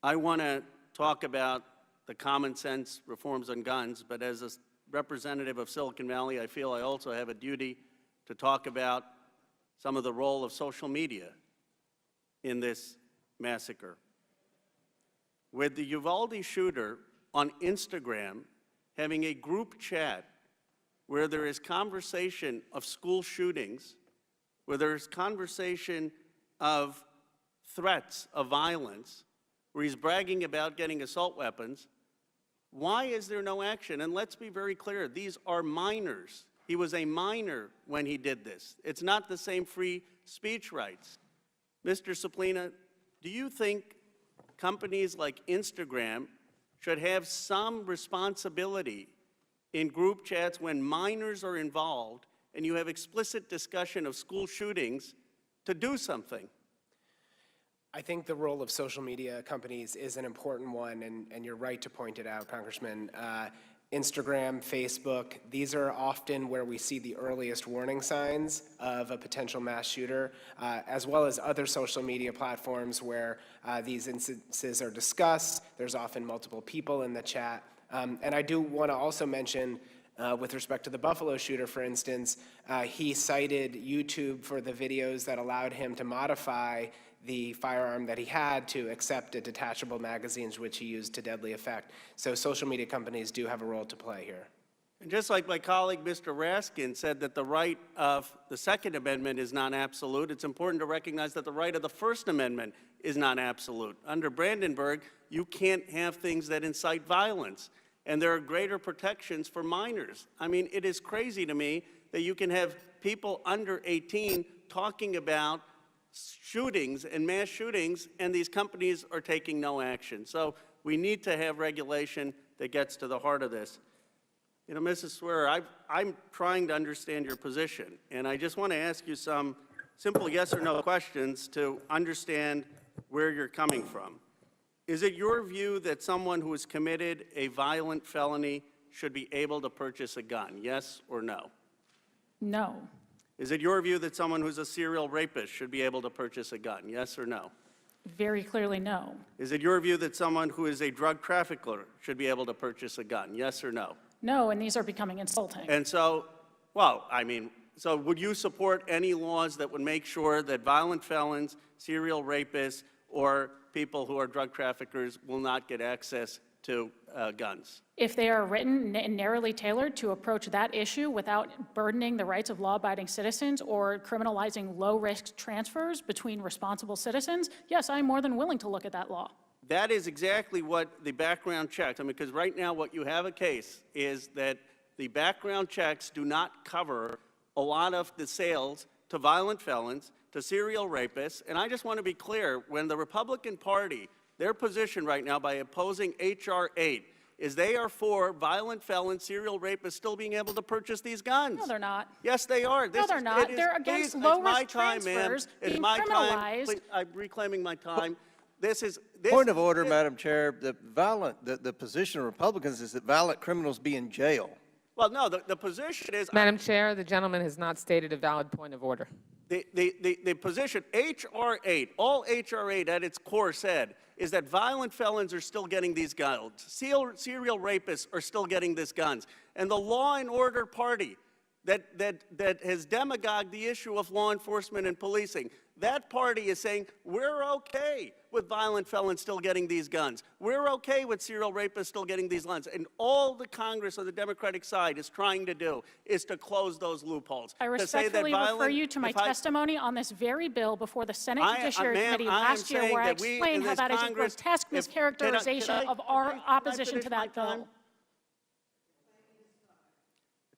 I want to talk about the common sense reforms on guns, but as a representative of Silicon Valley, I feel I also have a duty to talk about some of the role of social media in this massacre. With the Uvalde shooter on Instagram having a group chat where there is conversation of school shootings, where there is conversation of threats of violence, where he's bragging about getting assault weapons, why is there no action? And let's be very clear, these are minors. He was a minor when he did this. It's not the same free speech rights. Mr. Suplina, do you think companies like Instagram should have some responsibility in group chats when minors are involved and you have explicit discussion of school shootings to do something? I think the role of social media companies is an important one, and you're right to point it out, Congressman. Instagram, Facebook, these are often where we see the earliest warning signs of a potential mass shooter, as well as other social media platforms where these instances are discussed. There's often multiple people in the chat. And I do want to also mention, with respect to the Buffalo shooter, for instance, he cited YouTube for the videos that allowed him to modify the firearm that he had to accept a detachable magazines, which he used to deadly effect. So social media companies do have a role to play here. And just like my colleague, Mr. Raskin, said that the right of the Second Amendment is not absolute, it's important to recognize that the right of the First Amendment is not absolute. Under Brandenburg, you can't have things that incite violence, and there are greater protections for minors. I mean, it is crazy to me that you can have people under 18 talking about shootings and mass shootings, and these companies are taking no action. So we need to have regulation that gets to the heart of this. You know, Mrs. Swearer, I'm trying to understand your position, and I just want to ask you some simple yes or no questions to understand where you're coming from. Is it your view that someone who has committed a violent felony should be able to purchase a gun, yes or no? No. Is it your view that someone who's a serial rapist should be able to purchase a gun, yes or no? Very clearly, no. Is it your view that someone who is a drug trafficker should be able to purchase a gun, yes or no? No, and these are becoming insulting. And so, well, I mean, so would you support any laws that would make sure that violent felons, serial rapists, or people who are drug traffickers will not get access to guns? If they are written and narrowly tailored to approach that issue without burdening the rights of law-abiding citizens or criminalizing low-risk transfers between responsible citizens, yes, I'm more than willing to look at that law. That is exactly what the background checks. I mean, because right now what you have a case is that the background checks do not cover a lot of the sales to violent felons, to serial rapists. And I just want to be clear, when the Republican Party, their position right now by opposing H.R. 8 is they are for violent felons, serial rapists still being able to purchase these guns. No, they're not. Yes, they are. No, they're not. They're against low-risk transfers being criminalized. Please, I'm reclaiming my time. Point of order, Madam Chair. The position of Republicans is that violent criminals be in jail. Well, no, the position is... Madam Chair, the gentleman has not stated a valid point of order. The position, H.R. 8, all H.R. 8 at its core said is that violent felons are still getting these guns. Serial rapists are still getting these guns. And the law and order party that has demagogued the issue of law enforcement and policing, that party is saying, we're okay with violent felons still getting these guns. We're okay with serial rapists still getting these guns. And all the Congress on the Democratic side is trying to do is to close those loopholes. I respectfully refer you to my testimony on this very bill before the Senate Judiciary Committee last year, where I explained how that is a grotesque mischaracterization of our opposition to that bill.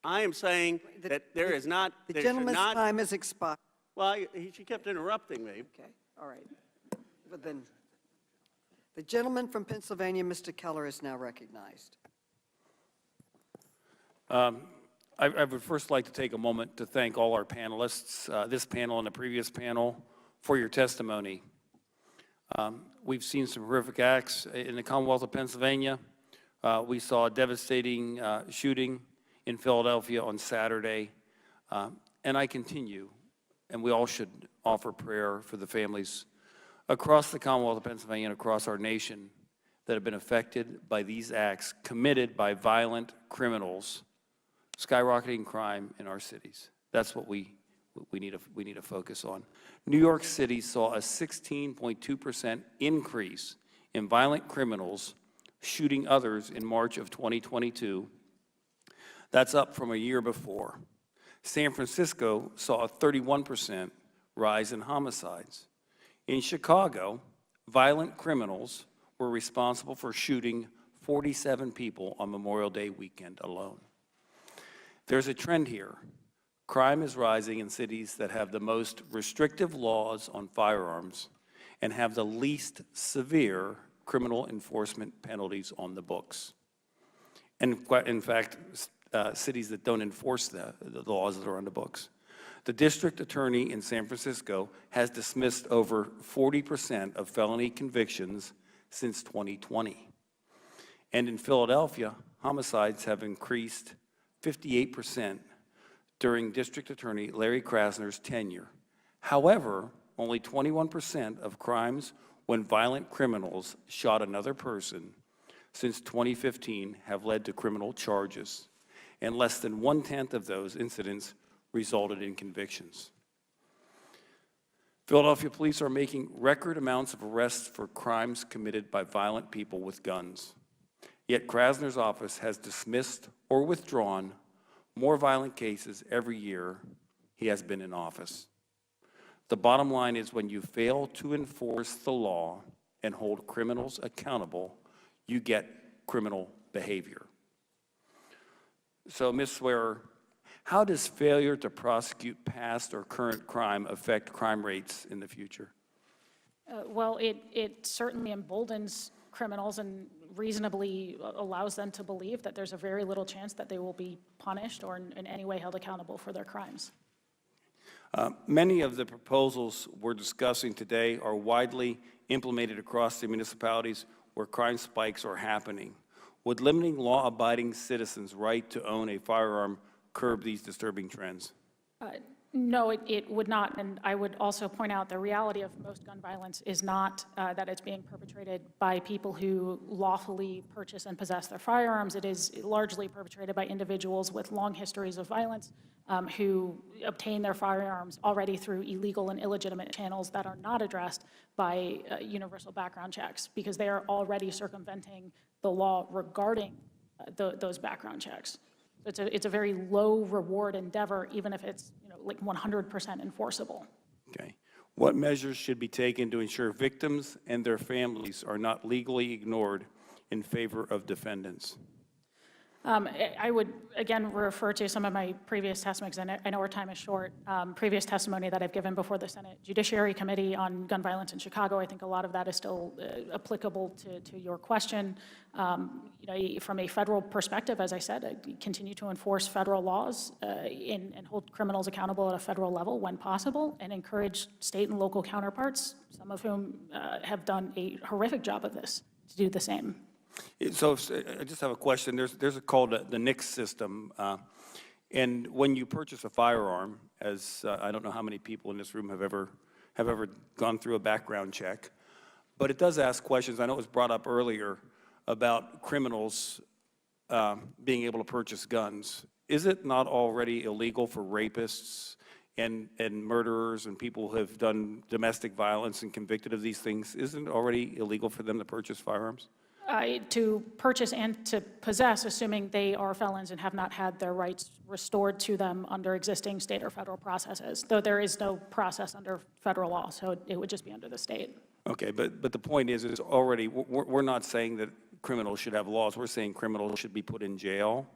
I am saying that there is not... The gentleman's time has expired. Well, she kept interrupting me. Okay, all right. But then, the gentleman from Pennsylvania, Mr. Keller, is now recognized. I would first like to take a moment to thank all our panelists, this panel and the previous panel, for your testimony. We've seen some horrific acts in the Commonwealth of Pennsylvania. We saw a devastating shooting in Philadelphia on Saturday, and I continue, and we all should offer prayer for the families across the Commonwealth of Pennsylvania and across our nation that have been affected by these acts committed by violent criminals skyrocketing crime in our cities. That's what we need to focus on. New York City saw a 16.2% increase in violent criminals shooting others in March of 2022. That's up from a year before. San Francisco saw a 31% rise in homicides. In Chicago, violent criminals were responsible for shooting 47 people on Memorial Day weekend alone. There's a trend here. Crime is rising in cities that have the most restrictive laws on firearms and have the least severe criminal enforcement penalties on the books. And in fact, cities that don't enforce the laws that are on the books. The district attorney in San Francisco has dismissed over 40% of felony convictions since 2020. And in Philadelphia, homicides have increased 58% during District Attorney Larry Krasner's tenure. However, only 21% of crimes when violent criminals shot another person since 2015 have led to criminal charges, and less than 1/10 of those incidents resulted in convictions. Philadelphia police are making record amounts of arrests for crimes committed by violent people with guns. Yet Krasner's office has dismissed or withdrawn more violent cases every year he has been in office. The bottom line is when you fail to enforce the law and hold criminals accountable, you get criminal behavior. So, Ms. Swearer, how does failure to prosecute past or current crime affect crime rates in the future? Well, it certainly emboldens criminals and reasonably allows them to believe that there's a very little chance that they will be punished or in any way held accountable for their crimes. Many of the proposals we're discussing today are widely implemented across the municipalities where crime spikes are happening. Would limiting law-abiding citizens' right to own a firearm curb these disturbing trends? No, it would not. And I would also point out the reality of most gun violence is not that it's being perpetrated by people who lawfully purchase and possess their firearms. It is largely perpetrated by individuals with long histories of violence who obtain their firearms already through illegal and illegitimate channels that are not addressed by universal background checks because they are already circumventing the law regarding those background checks. It's a very low reward endeavor, even if it's like 100% enforceable. Okay. What measures should be taken to ensure victims and their families are not legally ignored in favor of defendants? I would, again, refer to some of my previous testimonies, and I know our time is short, previous testimony that I've given before the Senate Judiciary Committee on gun violence in Chicago. I think a lot of that is still applicable to your question. From a federal perspective, as I said, I continue to enforce federal laws and hold criminals accountable at a federal level when possible, and encourage state and local counterparts, some of whom have done a horrific job of this, to do the same. So I just have a question. There's a called the NICS system, and when you purchase a firearm, as I don't know how many people in this room have ever gone through a background check, but it does ask questions. I know it was brought up earlier about criminals being able to purchase guns. Is it not already illegal for rapists and murderers and people who have done domestic violence and convicted of these things? Isn't it already illegal for them to purchase firearms? To purchase and to possess, assuming they are felons and have not had their rights restored to them under existing state or federal processes, though there is no process under federal law, so it would just be under the state. Okay, but the point is already, we're not saying that criminals should have laws. We're saying criminals should be put in jail,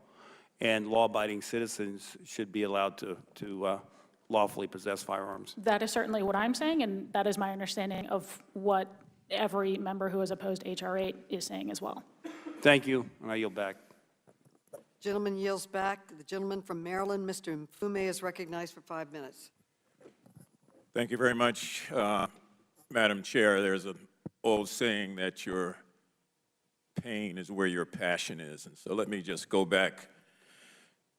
and law-abiding citizens should be allowed to lawfully possess firearms. That is certainly what I'm saying, and that is my understanding of what every member who has opposed H.R. 8 is saying as well. Thank you, and I yield back. Gentleman yields back. The gentleman from Maryland, Mr. Mfume, is recognized for 5 minutes. Thank you very much, Madam Chair. There's an old saying that your pain is where your passion is. And so let me just go back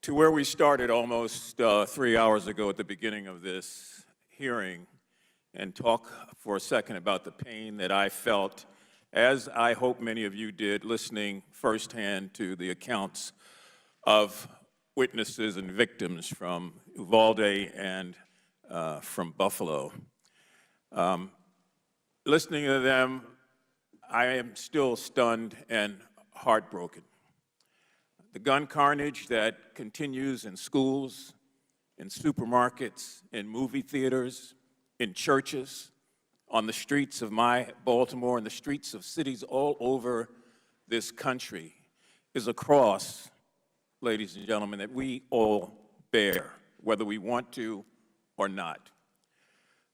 to where we started almost 3 hours ago at the beginning of this hearing and talk for a second about the pain that I felt, as I hope many of you did, listening firsthand to the accounts of witnesses and victims from Uvalde and from Buffalo. Listening to them, I am still stunned and heartbroken. The gun carnage that continues in schools, in supermarkets, in movie theaters, in churches, on the streets of my Baltimore and the streets of cities all over this country is a cross, ladies and gentlemen, that we all bear, whether we want to or not.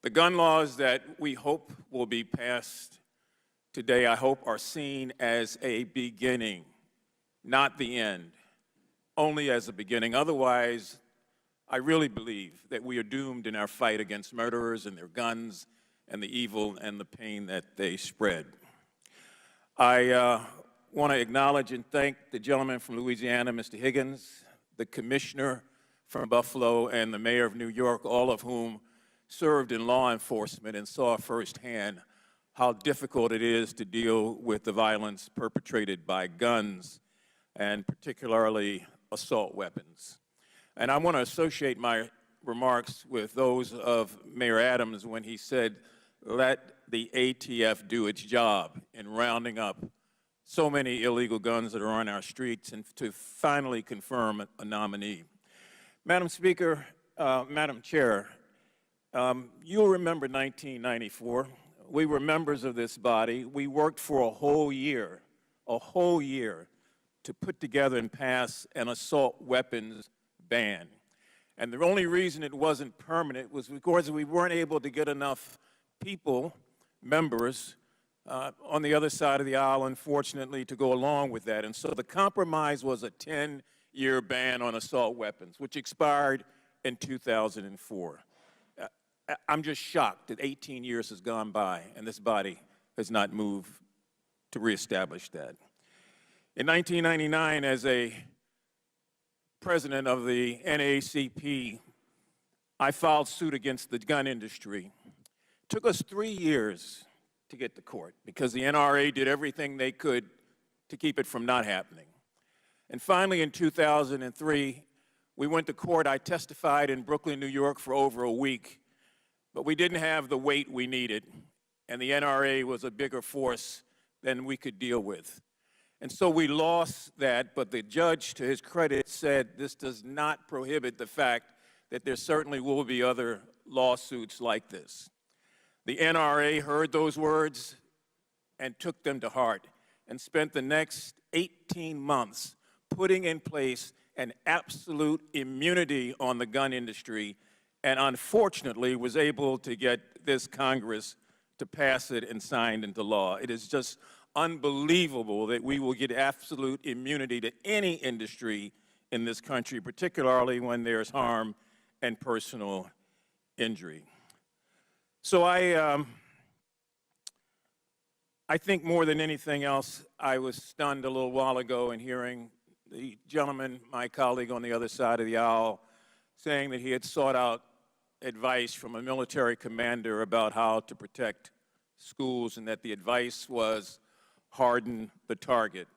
The gun laws that we hope will be passed today, I hope, are seen as a beginning, not the end, only as a beginning. Otherwise, I really believe that we are doomed in our fight against murderers and their guns and the evil and the pain that they spread. I want to acknowledge and thank the gentleman from Louisiana, Mr. Higgins, the commissioner from Buffalo, and the mayor of New York, all of whom served in law enforcement and saw firsthand how difficult it is to deal with the violence perpetrated by guns, and particularly assault weapons. And I want to associate my remarks with those of Mayor Adams when he said, let the ATF do its job in rounding up so many illegal guns that are on our streets and to finally confirm a nominee. Madam Speaker, Madam Chair, you'll remember 1994. We were members of this body. We worked for a whole year to put together and pass an assault weapons ban. And the only reason it wasn't permanent was because we weren't able to get enough people, members, on the other side of the aisle, unfortunately, to go along with that. And so the compromise was a 10-year ban on assault weapons, which expired in 2004. I'm just shocked that 18 years has gone by and this body has not moved to reestablish that. In 1999, as a president of the NAACP, I filed suit against the gun industry. It took us 3 years to get to court because the NRA did everything they could to keep it from not happening. And finally, in 2003, we went to court. I testified in Brooklyn, New York for over a week, but we didn't have the weight we needed, and the NRA was a bigger force than we could deal with. And so we lost that, but the judge, to his credit, said this does not prohibit the fact that there certainly will be other lawsuits like this. The NRA heard those words and took them to heart and spent the next 18 months putting in place an absolute immunity on the gun industry, and unfortunately was able to get this Congress to pass it and sign into law. It is just unbelievable that we will get absolute immunity to any industry in this country, particularly when there's harm and personal injury. So I think more than anything else, I was stunned a little while ago in hearing the gentleman, my colleague on the other side of the aisle, saying that he had sought out advice from a military commander about how to protect schools and that the advice was harden the target.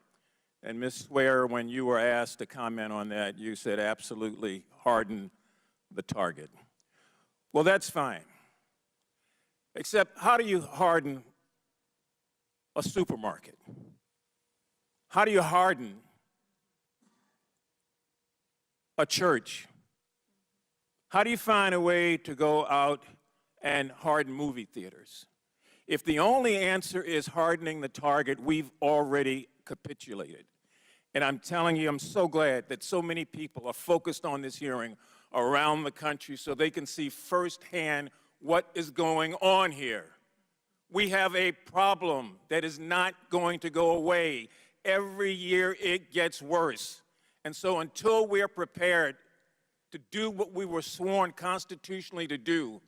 And Ms. Swear, when you were asked to comment on that, you said absolutely harden the target. Well, that's fine. Except, how do you harden a supermarket? How do you harden a church? How do you find a way to go out and harden movie theaters? If the only answer is hardening the target, we've already capitulated. And I'm telling you, I'm so glad that so many people are focused on this hearing around the country so they can see firsthand what is going on here. We have a problem that is not going to go away. Every year it gets worse. And so until we're prepared to do what we were sworn constitutionally to do,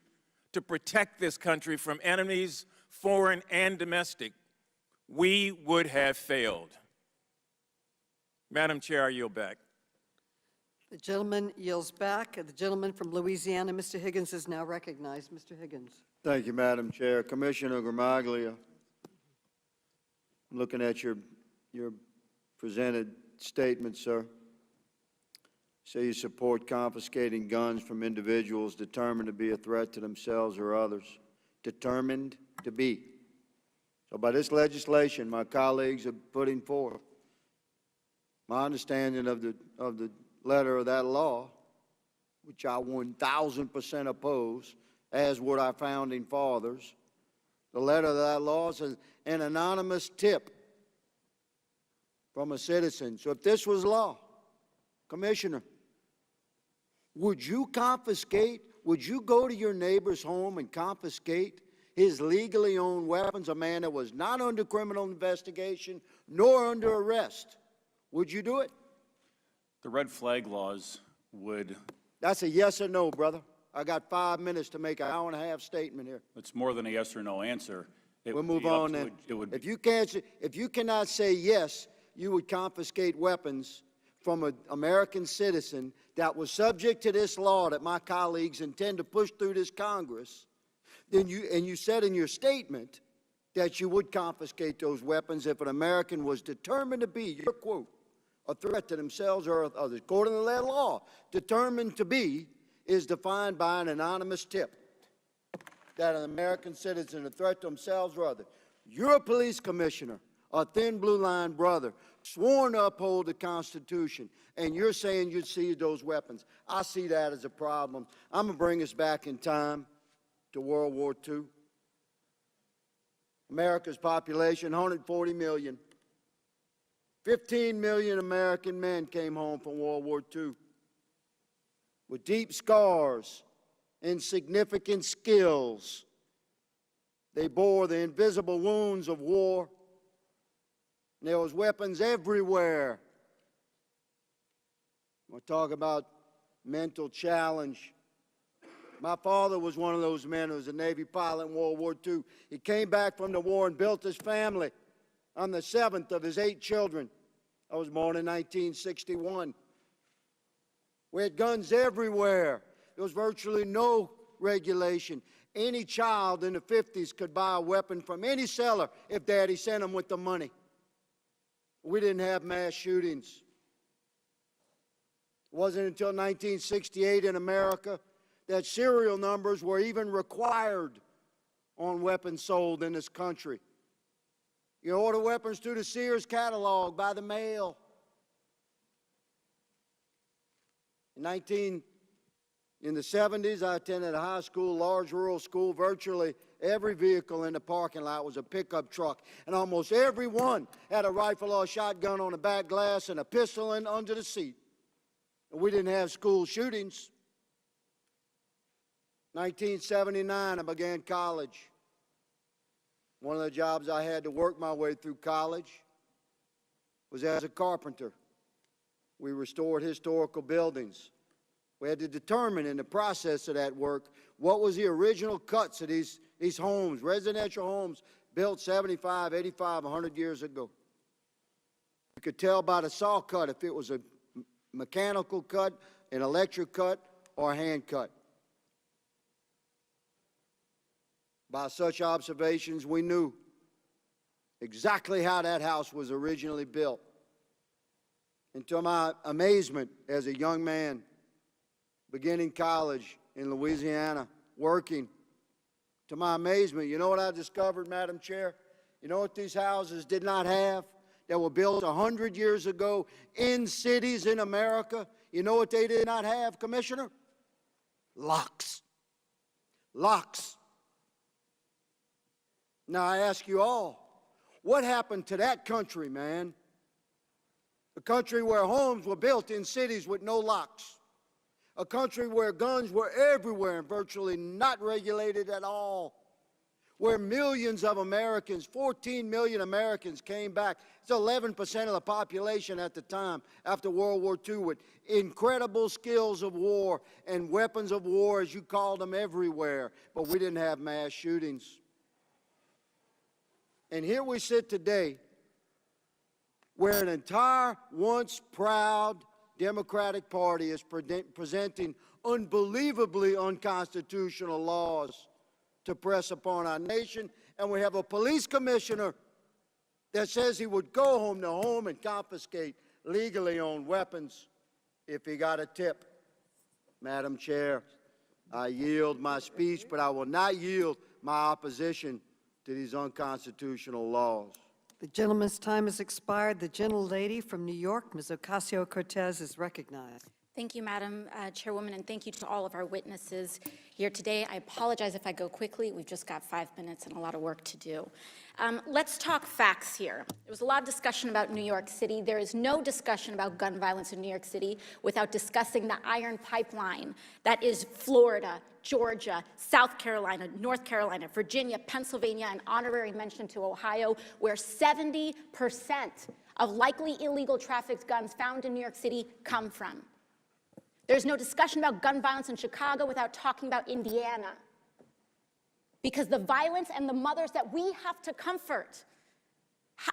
to protect this country from enemies, foreign and domestic, we would have failed. Madam Chair, I yield back. The gentleman yields back. The gentleman from Louisiana, Mr. Higgins, is now recognized. Mr. Higgins. Thank you, Madam Chair. Commissioner Gramaglia, looking at your presented statement, sir. say you support confiscating guns from individuals determined to be a threat to themselves or others. Determined to be. So by this legislation my colleagues are putting forth, my understanding of the letter of that law, which I 1,000% oppose, as would our founding fathers, the letter of that law says an anonymous tip from a citizen. So if this was law, Commissioner, would you confiscate, would you go to your neighbor's home and confiscate his legally owned weapons, a man that was not under criminal investigation nor under arrest? Would you do it? The red flag laws would, That's a yes or no, brother. I got 5 minutes to make an hour-and-a-half statement here. it's more than a yes or no answer. It We'll would move be up on to then. It would, If you cannot say yes, you would confiscate weapons from an American citizen that was subject to this law that my colleagues intend to push through this Congress, then you said in your statement that you would confiscate those weapons if an American was determined to be, your quote, a threat to themselves or others. According to that law, determined to be is defined by an anonymous tip that an American citizen, a threat to themselves or others. You're a police commissioner, a thin blue line brother, sworn to uphold the Constitution, and you're saying you'd seize those weapons. I see that as a problem. I'm going to bring us back in time to World War II. America's population, 140 million. 15 million American men came home from World War II with deep scars and significant skills. They bore the invisible wounds of war. And there was weapons everywhere. We'll talk about mental challenge. My father was one of those men who was a Navy pilot in World War II. He came back from the war and built his family. I'm the 7th of his 8 children. I was born in 1961. We had guns everywhere. There was virtually no regulation. Any child in the 50s could buy a weapon from any seller if Daddy sent them with the money. We didn't have mass shootings. It wasn't until 1968 in America that serial numbers were even required on weapons sold in this country. You order weapons through the Sears catalog by the mail. In the 70s, I attended a high school, large rural school. Virtually every vehicle in the parking lot was a pickup truck, and almost every one had a rifle or a shotgun on the back glass and a pistol under the seat. And we didn't have school shootings. 1979, I began college. One of the jobs I had to work my way through college was as a carpenter. We restored historical buildings. We had to determine in the process of that work what was the original cuts of these homes, residential homes built 75, 85, 100 years ago. You could tell by the saw cut if it was a mechanical cut, an electric cut, or a hand cut. By such observations, we knew exactly how that house was originally built. And to my amazement as a young man, beginning college in Louisiana, working, to my amazement, you know what I discovered, Madam Chair? You know what these houses did not have that were built 100 years ago in cities in America? You know what they did not have, Commissioner? Locks. Locks. Now I ask you all, what happened to that country, man? A country where homes were built in cities with no locks. A country where guns were everywhere and virtually not regulated at all. Where millions of Americans, 14 million Americans came back. It's 11% of the population at the time after World War II with incredible skills of war and weapons of war, as you called them, everywhere. But we didn't have mass shootings. And here we sit today where an entire once proud Democratic Party is presenting unbelievably unconstitutional laws to press upon our nation, and we have a police commissioner that says he would go home to home and confiscate legally owned weapons. if he got a tip. Madam Chair, I yield my speech, but I will not yield my opposition to these unconstitutional laws. The gentleman's time has expired. The gentlelady from New York, Ms. Ocasio-Cortez, is recognized. Thank you, Madam Chairwoman, and thank you to all of our witnesses here today. I apologize if I go quickly. We've just got 5 minutes and a lot of work to do. Let's talk facts here. There was a lot of discussion about New York City. There is no discussion about gun violence in New York City without discussing the iron pipeline that is Florida, Georgia, South Carolina, North Carolina, Virginia, Pennsylvania, and honorary mention to Ohio, where 70% of likely illegal trafficked guns found in New York City come from. There's no discussion about gun violence in Chicago without talking about Indiana. Because the violence and the mothers that we have to comfort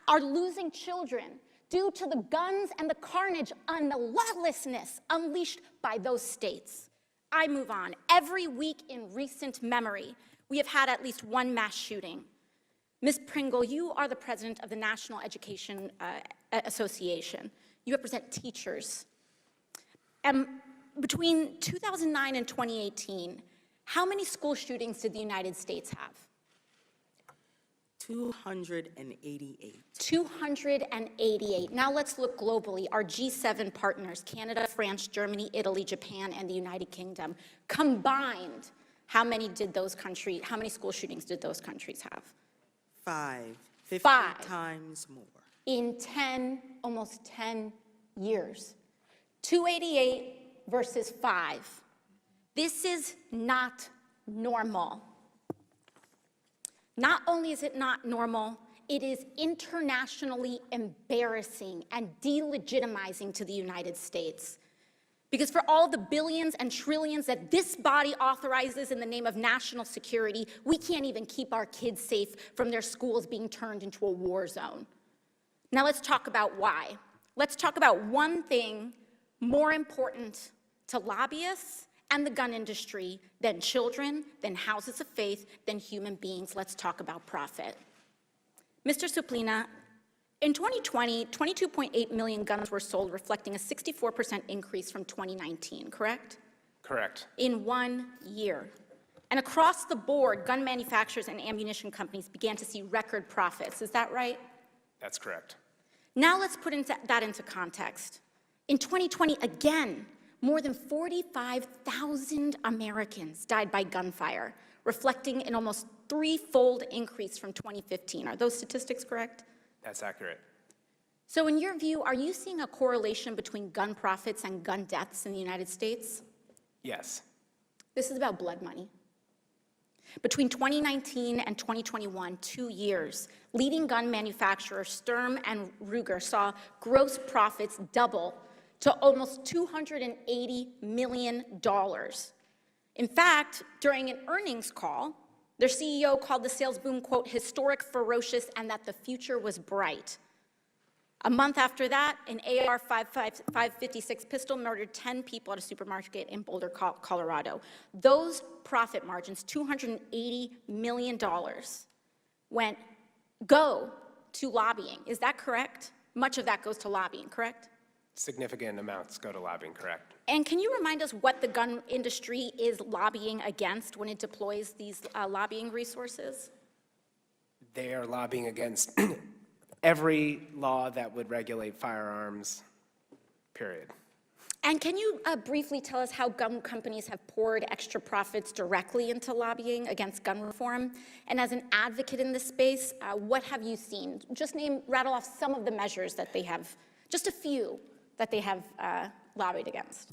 are losing children due to the guns and the carnage and the lawlessness unleashed by those states. I move on. Every week in recent memory, we have had at least one mass shooting. Ms. Pringle, you are the president of the National Education Association. You represent teachers. Between 2009 and 2018, how many school shootings did the United States have? 288. 288. Now let's look globally. Our G7 partners, Canada, France, Germany, Italy, Japan, and the United Kingdom, combined, how many school shootings did those countries have? 5. 50 5. times more. In almost 10 years. 288 versus 5. This is not normal. Not only is it not normal, it is internationally embarrassing and delegitimizing to the United States. Because for all the billions and trillions that this body authorizes in the name of national security, we can't even keep our kids safe from their schools being turned into a war zone. Now let's talk about why. Let's talk about one thing more important to lobbyists and the gun industry than children, than houses of faith, than human beings. Let's talk about profit. Mr. Suplina, in 2020, 22.8 million guns were sold, reflecting a 64% increase from 2019, correct? Correct. In 1 year. And across the board, gun manufacturers and ammunition companies began to see record profits. Is that right? That's correct. Now let's put that into context. In 2020, again, more than 45,000 Americans died by gunfire, reflecting an almost threefold increase from 2015. Are those statistics correct? That's accurate. So in your view, are you seeing a correlation between gun profits and gun deaths in the United States? Yes. This is about blood money. Between 2019 and 2021, 2 years, leading gun manufacturers Sturm and Ruger saw gross profits double to almost $280 million. In fact, during an earnings call, their CEO called the sales boom, quote, historic, ferocious, and that the future was bright. A month after that, an AR-556 pistol murdered 10 people at a supermarket in Boulder, Colorado. Those profit margins, $280 million, go to lobbying. Is that correct? Much of that goes to lobbying, correct? Significant amounts go to lobbying, correct? And can you remind us what the gun industry is lobbying against when it deploys these lobbying resources? They are lobbying against every law that would regulate firearms, period. And can you briefly tell us how gun companies have poured extra profits directly into lobbying against gun reform? And as an advocate in this space, what have you seen? Just rattle off some of the measures that they have, just a few that they have lobbied against.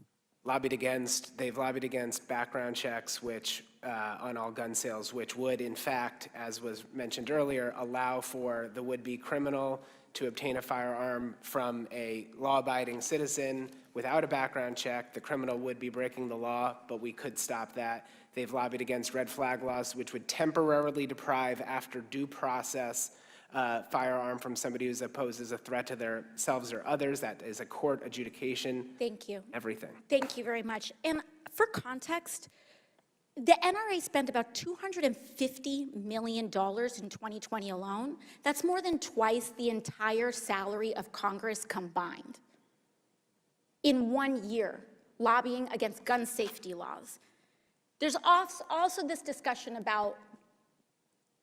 They've lobbied against background checks, which on all gun sales, which would, in fact, as was mentioned earlier, allow for the would-be criminal to obtain a firearm from a law-abiding citizen without a background check. The criminal would be breaking the law, but we could stop that. They've lobbied against red flag laws, which would temporarily deprive, after due process, firearm from somebody who's posed as a threat to themselves or others. That is a court adjudication. Thank you. Everything. Thank you very much. And for context, the NRA spent about $250 million in 2020 alone. That's more than twice the entire salary of Congress combined. in 1 year lobbying against gun safety laws. There's also this discussion about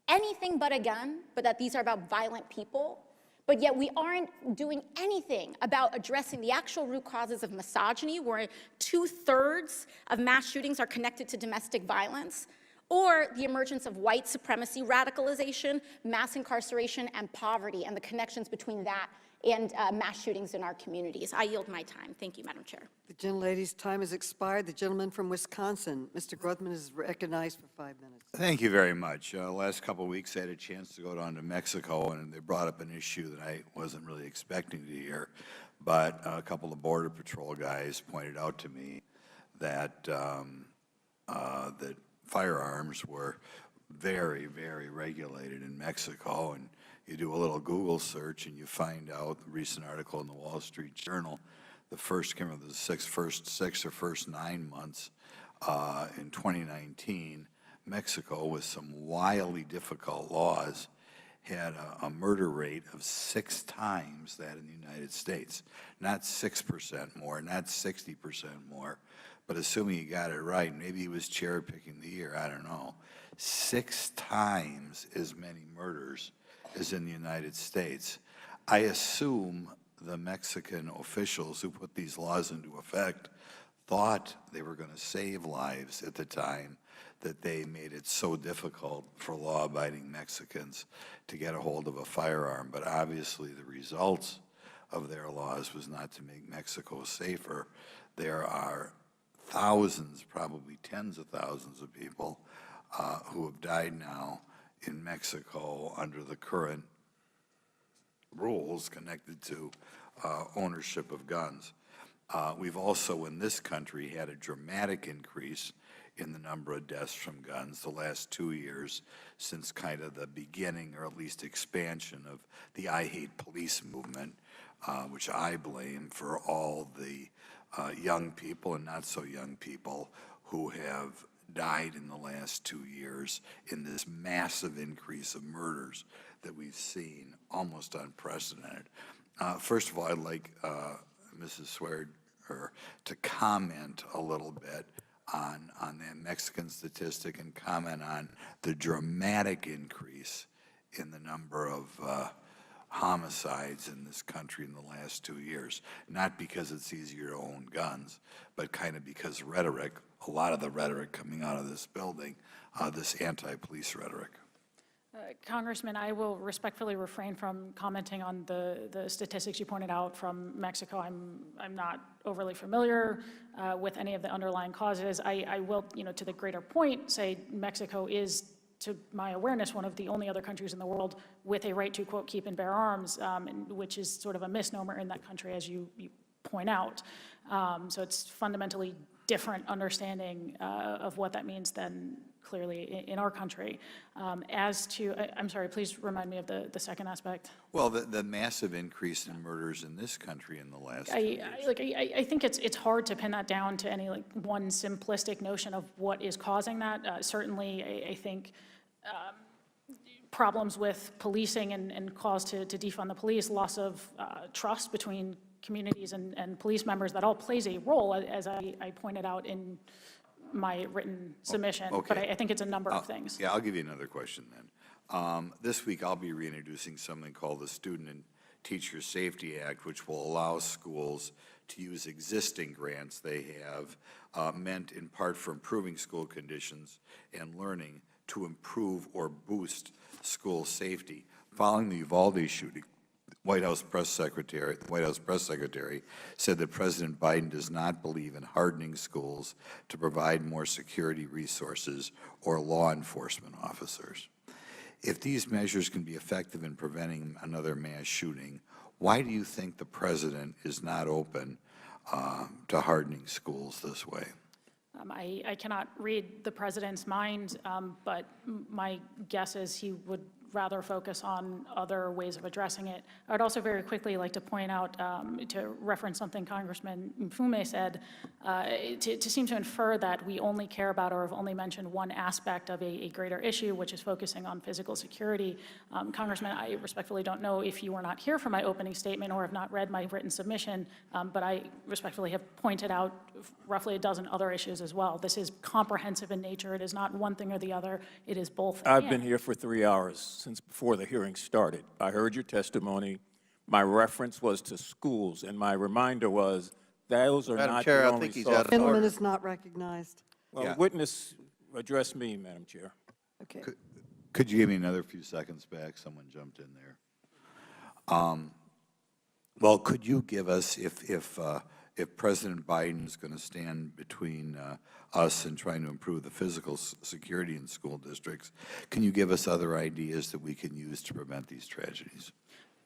anything but a gun, but that these are about violent people, but yet we aren't doing anything about addressing the actual root causes of misogyny, where 2/3 of mass shootings are connected to domestic violence, or the emergence of white supremacy radicalization, mass incarceration, and poverty, and the connections between that and mass shootings in our communities. I yield my time. Thank you, Madam Chair. The gentlelady's time has expired. The gentleman from Wisconsin, Mr. Grothman, is recognized for 5 minutes. Thank you very much. Last couple of weeks, I had a chance to go down to Mexico, and they brought up an issue that I wasn't really expecting to hear. But a couple of Border Patrol guys pointed out to me that that firearms were very, very regulated in Mexico. And you do a little Google search, and you find out the recent article in the Wall Street Journal, the first 9 months in 2019, Mexico, with some wildly difficult laws, had a murder rate of 6 times that in the United States. Not 6% more, not 60% more, but assuming he got it right, maybe he was cherry-picking the year, I don't know. 6 times as many murders as in the United States. I assume the Mexican officials who put these laws into effect thought they were going to save lives at the time that they made it so difficult for law-abiding Mexicans to get a hold of a firearm. But obviously the results of their laws was not to make Mexico safer. There are thousands, probably tens of thousands of people who have died now in Mexico under the current rules connected to ownership of guns. We've also, in this country, had a dramatic increase in the number of deaths from guns the last 2 years since kind of the beginning, or at least expansion, of the I Hate Police movement, which I blame for all the young people and not so young people who have died in the last 2 years in this massive increase of murders that we've seen, almost unprecedented. First of all, I'd like Mrs. Swear to comment a little bit on that Mexican statistic and comment on the dramatic increase in the number of homicides in this country in the last 2 years. Not because it's easier to own guns, but kind of because rhetoric, a lot of the rhetoric coming out of this building, this anti-police rhetoric. Congressman, I will respectfully refrain from commenting on the statistics you pointed out from Mexico. I'm not overly familiar with any of the underlying causes. I will, to the greater point, say Mexico is, to my awareness, one of the only other countries in the world with a right to, quote, keep and bear arms, which is sort of a misnomer in that country, as you point out. So it's fundamentally different understanding of what that means than clearly in our country. As to, I'm sorry, please remind me of the second aspect. Well, the massive increase in murders in this country in the last 2 years. I think it's hard to pin that down to any one simplistic notion of what is causing that. Certainly, I think problems with policing and calls to defund the police, loss of trust between communities and police members, that all plays a role, as I pointed out in my written submission. Okay. But I think it's a number of things. Yeah, I'll give you another question then. This week, I'll be reintroducing something called the Student and Teacher Safety Act, which will allow schools to use existing grants they have, meant in part for improving school conditions and learning, to improve or boost school safety. Following the Uvalde shooting, the White House press secretary said that President Biden does not believe in hardening schools to provide more security resources or law enforcement officers. If these measures can be effective in preventing another mass shooting, why do you think the president is not open to hardening schools this way? I cannot read the president's mind, but my guess is he would rather focus on other ways of addressing it. I'd also very quickly like to point out, to reference something Congressman Mfume said, to seem to infer that we only care about or have only mentioned one aspect of a greater issue, which is focusing on physical security. Congressman, I respectfully don't know if you were not here for my opening statement or have not read my written submission, but I respectfully have pointed out roughly a dozen other issues as well. This is comprehensive in nature. It is not one thing or the other. It is both. I've been here for 3 hours since before the hearing started. I heard your testimony. My reference was to schools, and my reminder was those are Madam not Chair, the I only think he's sources. out of Gentleman order. is not recognized. Well, witness, address me, Madam Chair. Okay. Could you give me another few seconds back? Someone jumped in there. Well, could you give us, if President Biden is going to stand between us and trying to improve the physical security in school districts, can you give us other ideas that we can use to prevent these tragedies?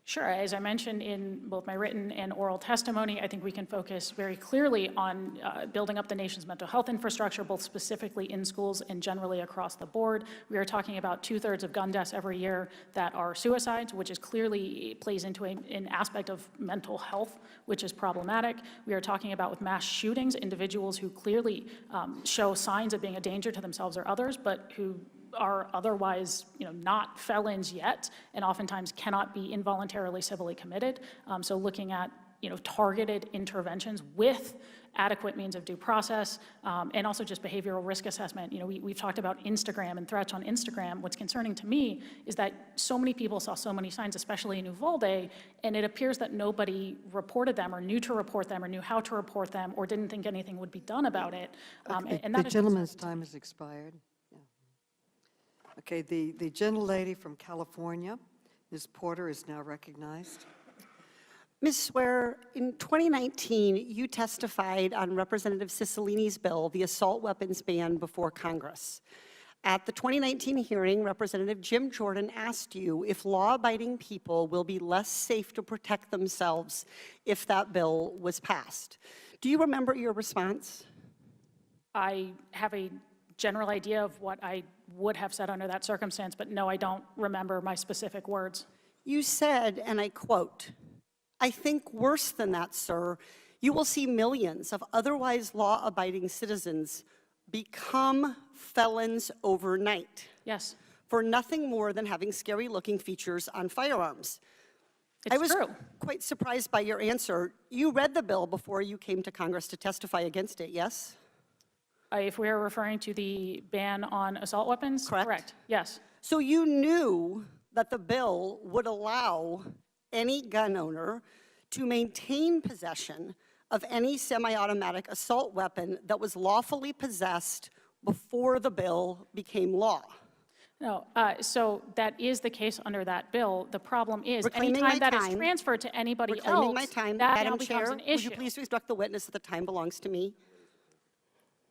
Sure. As I mentioned in both my written and oral testimony, I think we can focus very clearly on building up the nation's mental health infrastructure, both specifically in schools and generally across the board. We are talking about 2/3 of gun deaths every year that are suicides, which is clearly plays into an aspect of mental health, which is problematic. We are talking about with mass shootings, individuals who clearly show signs of being a danger to themselves or others, but who are otherwise, not felons yet, and oftentimes cannot be involuntarily civilly committed. So looking at, targeted interventions with adequate means of due process, and also just behavioral risk assessment. We've talked about Instagram and threats on Instagram. What's concerning to me is that so many people saw so many signs, especially in Uvalde, and it appears that nobody reported them or knew to report them or knew how to report them or didn't think anything would be done about it. And The that is gentleman's time has expired. Yeah. Okay, the gentlelady from California, Ms. Porter, is now recognized. Ms. Swear, in 2019, you testified on Representative Cicilline's bill, the assault weapons ban, before Congress. At the 2019 hearing, Representative Jim Jordan asked you if law-abiding people will be less safe to protect themselves if that bill was passed. Do you remember your response? I have a general idea of what I would have said under that circumstance, but no, I don't remember my specific words. You said, and I quote, "I think worse than that, sir, you will see millions of otherwise law-abiding citizens become felons overnight." Yes. For nothing more than having scary-looking features on firearms. I was quite surprised by your answer. You read the bill before you came to Congress to testify against it, yes? If we are referring to the ban on assault weapons? Correct. Yes. So you knew that the bill would allow any gun owner to maintain possession of any semi-automatic assault weapon that was lawfully possessed before the bill became law. No, so that is the case under that bill. The problem is, Reclaiming anytime my that is time. transferred to anybody Reclaiming else, my time, that now Madam becomes Chair, an would issue. you please instruct the witness that the time belongs to me?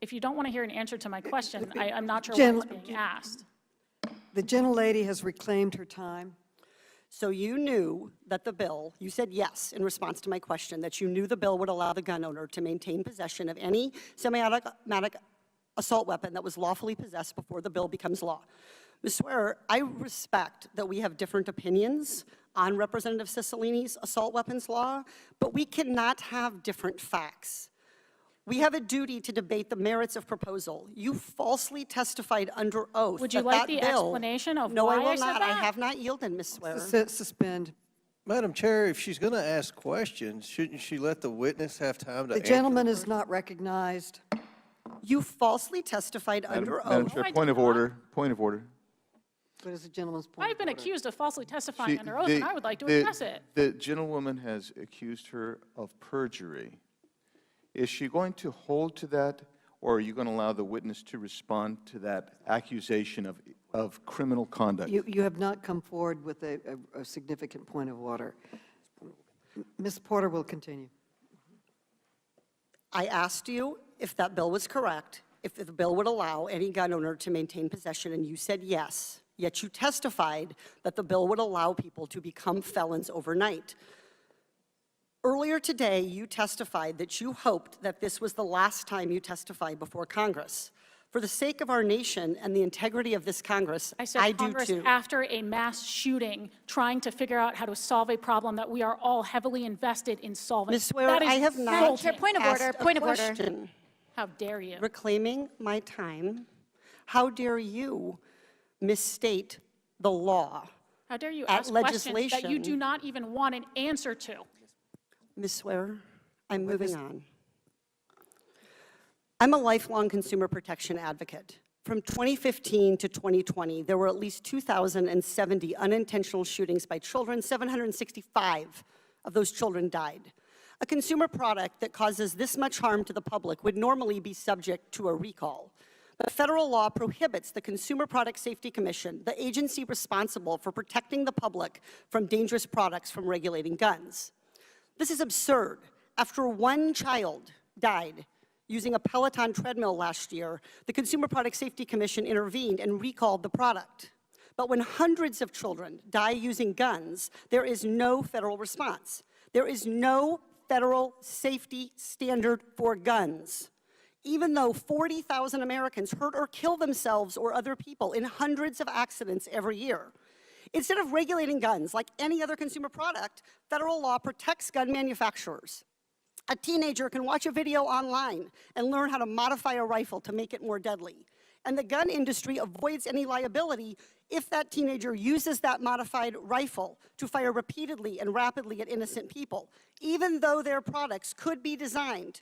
If you don't want to hear an answer to my question, I'm not sure Gen- what's being asked. The gentlelady has reclaimed her time. So you knew that the bill, you said yes in response to my question, that you knew the bill would allow the gun owner to maintain possession of any semi-automatic assault weapon that was lawfully possessed before the bill becomes law. Ms. Swearer, I respect that we have different opinions on Representative Cicilline's assault weapons law, but we cannot have different facts. We have a duty to debate the merits of proposal. You falsely testified under oath. Would you that like that the bill, explanation of no, why I will I said not. I that? have not yielded, Ms. Swearer. Suspend. Madam Chair, if she's going to ask questions, shouldn't she let the witness have time to The answer? gentleman is not recognized. You falsely testified under Madam oath. Chair, point of order, point of order. What is the gentleman's point? I've been accused of falsely testifying She- under oath, the- and I would like to the- address it. The gentlewoman has accused her of perjury. Is she going to hold to that, or are you going to allow the witness to respond to that accusation of criminal conduct? You have not come forward with a significant point of order. Ms. Porter will continue. I asked you if that bill was correct, if the bill would allow any gun owner to maintain possession, and you said yes, yet you testified that the bill would allow people to become felons overnight. Earlier today, you testified that you hoped that this was the last time you testified before Congress. For the sake of our nation and the integrity of this Congress, I said I do Congress too. after a mass shooting, trying to figure out how to solve a problem that we are all heavily invested in solving. Ms. Swear, That is I have not insulting. Point of order, asked a point of order. question. How dare you? Reclaiming my time. How dare you misstate the law? How dare you At ask questions that you legislation. do not even want an answer to? Ms. Swear, I'm moving on. I'm a lifelong consumer protection advocate. From 2015 to 2020, there were at least 2,070 unintentional shootings by children. 765 of those children died. A consumer product that causes this much harm to the public would normally be subject to a recall. But federal law prohibits the Consumer Product Safety Commission, the agency responsible for protecting the public from dangerous products, from regulating guns. This is absurd. After one child died using a Peloton treadmill last year, the Consumer Product Safety Commission intervened and recalled the product. But when hundreds of children die using guns, there is no federal response. There is no federal safety standard for guns. Even though 40,000 Americans hurt or kill themselves or other people in hundreds of accidents every year. Instead of regulating guns like any other consumer product, federal law protects gun manufacturers. A teenager can watch a video online and learn how to modify a rifle to make it more deadly. And the gun industry avoids any liability if that teenager uses that modified rifle to fire repeatedly and rapidly at innocent people, even though their products could be designed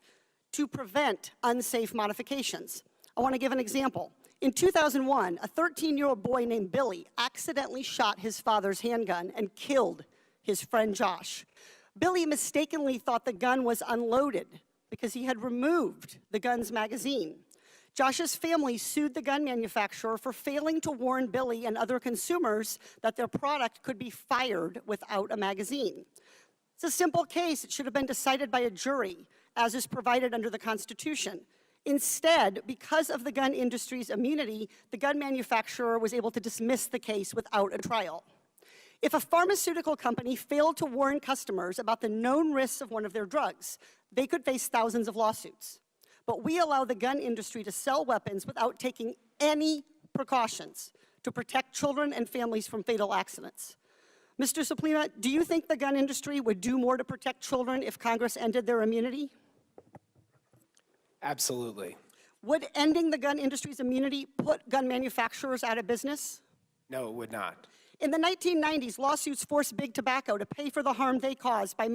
to prevent unsafe modifications. I want to give an example. In 2001, a 13-year-old boy named Billy accidentally shot his father's handgun and killed his friend Josh. Billy mistakenly thought the gun was unloaded because he had removed the gun's magazine. Josh's family sued the gun manufacturer for failing to warn Billy and other consumers that their product could be fired without a magazine. It's a simple case. It should have been decided by a jury, as is provided under the Constitution. Instead, because of the gun industry's immunity, the gun manufacturer was able to dismiss the case without a trial. If a pharmaceutical company failed to warn customers about the known risks of one of their drugs, they could face thousands of lawsuits. But we allow the gun industry to sell weapons without taking any precautions to protect children and families from fatal accidents. Mr. Suplima, do you think the gun industry would do more to protect children if Congress ended their immunity? Absolutely. Would ending the gun industry's immunity put gun manufacturers out of business? No, it would not. In the 1990s, lawsuits forced Big Tobacco to pay for the harm they caused by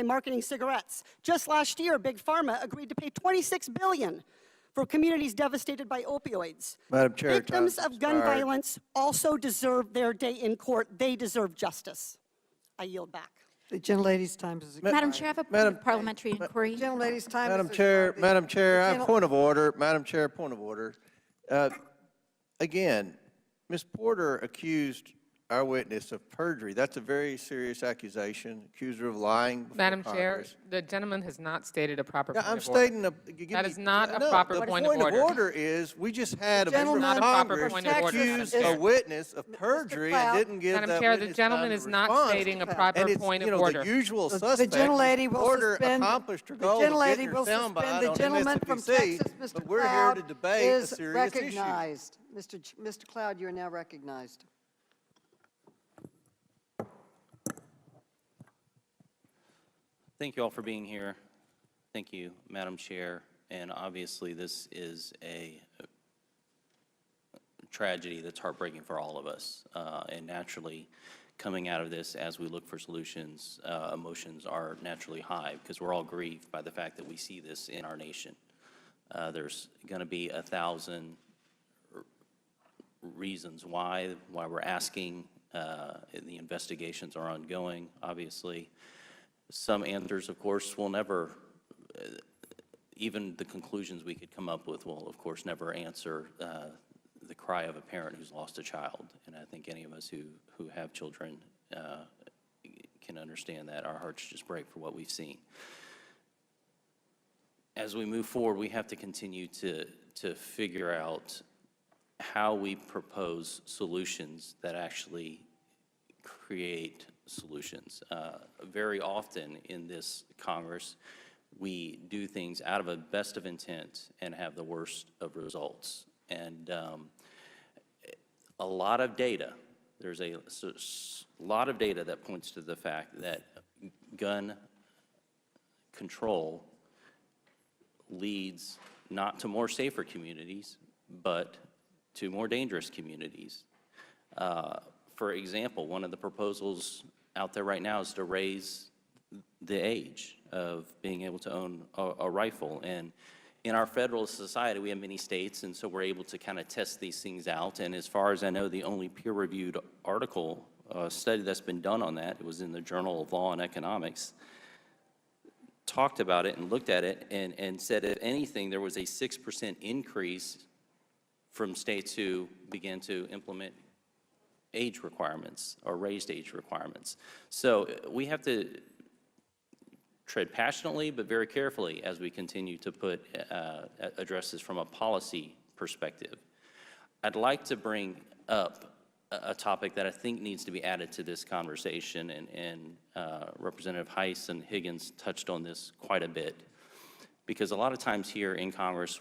marketing cigarettes. Just last year, Big Pharma agreed to pay $26 billion for communities devastated by opioids. Madam Chair, Victims time's of gun expired. violence also deserve their day in court. They deserve justice. I yield back. The gentlelady's time is expired. Madam Chair, I have a parliamentary inquiry. Gentlelady's time Madam is Chair, expired. Madam Chair, I have gentle- point of order. Madam Chair, point of order. Again, Ms. Porter accused our witness of perjury. That's a very serious accusation. Accused her of lying before Madam Chair, Congress. the gentleman has not stated a proper No, point I'm of order. stating That is not a proper point of order. The point of order is, we just had a member Not of a proper Congress point of order, Madam accuse Chair. a witness of perjury and Cloud. didn't give Madam that Chair, the witness gentleman time to is not respond. stating a proper And it's, point you of know, order. the usual The suspect. gentlelady Ms. will Porter suspend. accomplished her The goal of gentlelady getting her will soundbite suspend. The on gentleman from MSNBC, Texas, Mr. but we're here to Cloud, debate a is serious issue. recognized. Mr. Cloud, you are now recognized. Thank you all for being here. Thank you, Madam Chair. And obviously, this is a tragedy that's heartbreaking for all of us. And naturally, coming out of this, as we look for solutions, emotions are naturally high because we're all grieved by the fact that we see this in our nation. There's going to be 1,000 reasons why we're asking. The investigations are ongoing, obviously. Some answers, of course, will never, even the conclusions we could come up with will, of course, never answer the cry of a parent who's lost a child. And I think any of us who have children can understand that. Our hearts just break for what we've seen. As we move forward, we have to continue to figure out how we propose solutions that actually create solutions. Very often in this Congress, we do things out of a best of intent and have the worst of results. And a lot of data, there's a lot of data that points to the fact that gun control leads not to more safer communities, but to more dangerous communities. For example, one of the proposals out there right now is to raise the age of being able to own a rifle. And in our federalist society, we have many states, and so we're able to kind of test these things out. And as far as I know, the only peer-reviewed article, study that's been done on that, it was in the Journal of Law and Economics, talked about it and looked at it and said, if anything, there was a 6% increase from states who began to implement age requirements or raised age requirements. So we have to tread passionately but very carefully as we continue to address this from a policy perspective. I'd like to bring up a topic that I think needs to be added to this conversation, and Representative Heiss and Higgins touched on this quite a bit, because a lot of times here in Congress,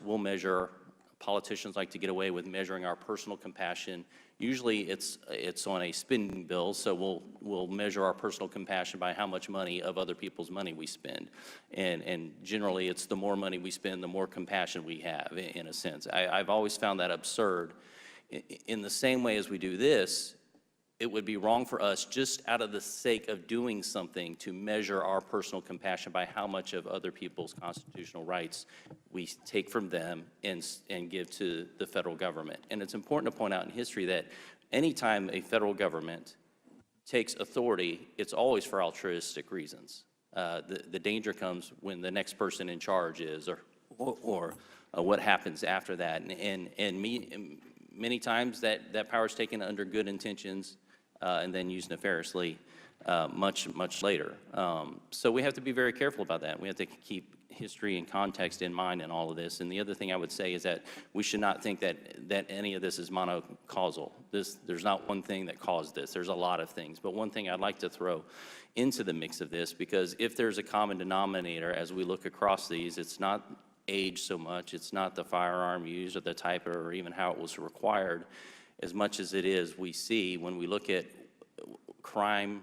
politicians like to get away with measuring our personal compassion. Usually it's on a spending bill, so we'll measure our personal compassion by how much money of other people's money we spend. And generally it's the more money we spend, the more compassion we have, in a sense. I've always found that absurd. In the same way as we do this, it would be wrong for us, just out of the sake of doing something, to measure our personal compassion by how much of other people's constitutional rights we take from them and give to the federal government. And it's important to point out in history that anytime a federal government takes authority, it's always for altruistic reasons. The danger comes when the next person in charge is, or what happens after that. And many times that power is taken under good intentions and then used nefariously much later. So we have to be very careful about that. We have to keep history and context in mind in all of this. And the other thing I would say is that we should not think that any of this is monocausal. There's not one thing that caused this. There's a lot of things. But one thing I'd like to throw into the mix of this, because if there's a common denominator as we look across these, it's not age so much, it's not the firearm used or the type or even how it was required, as much as it is we see when we look at crime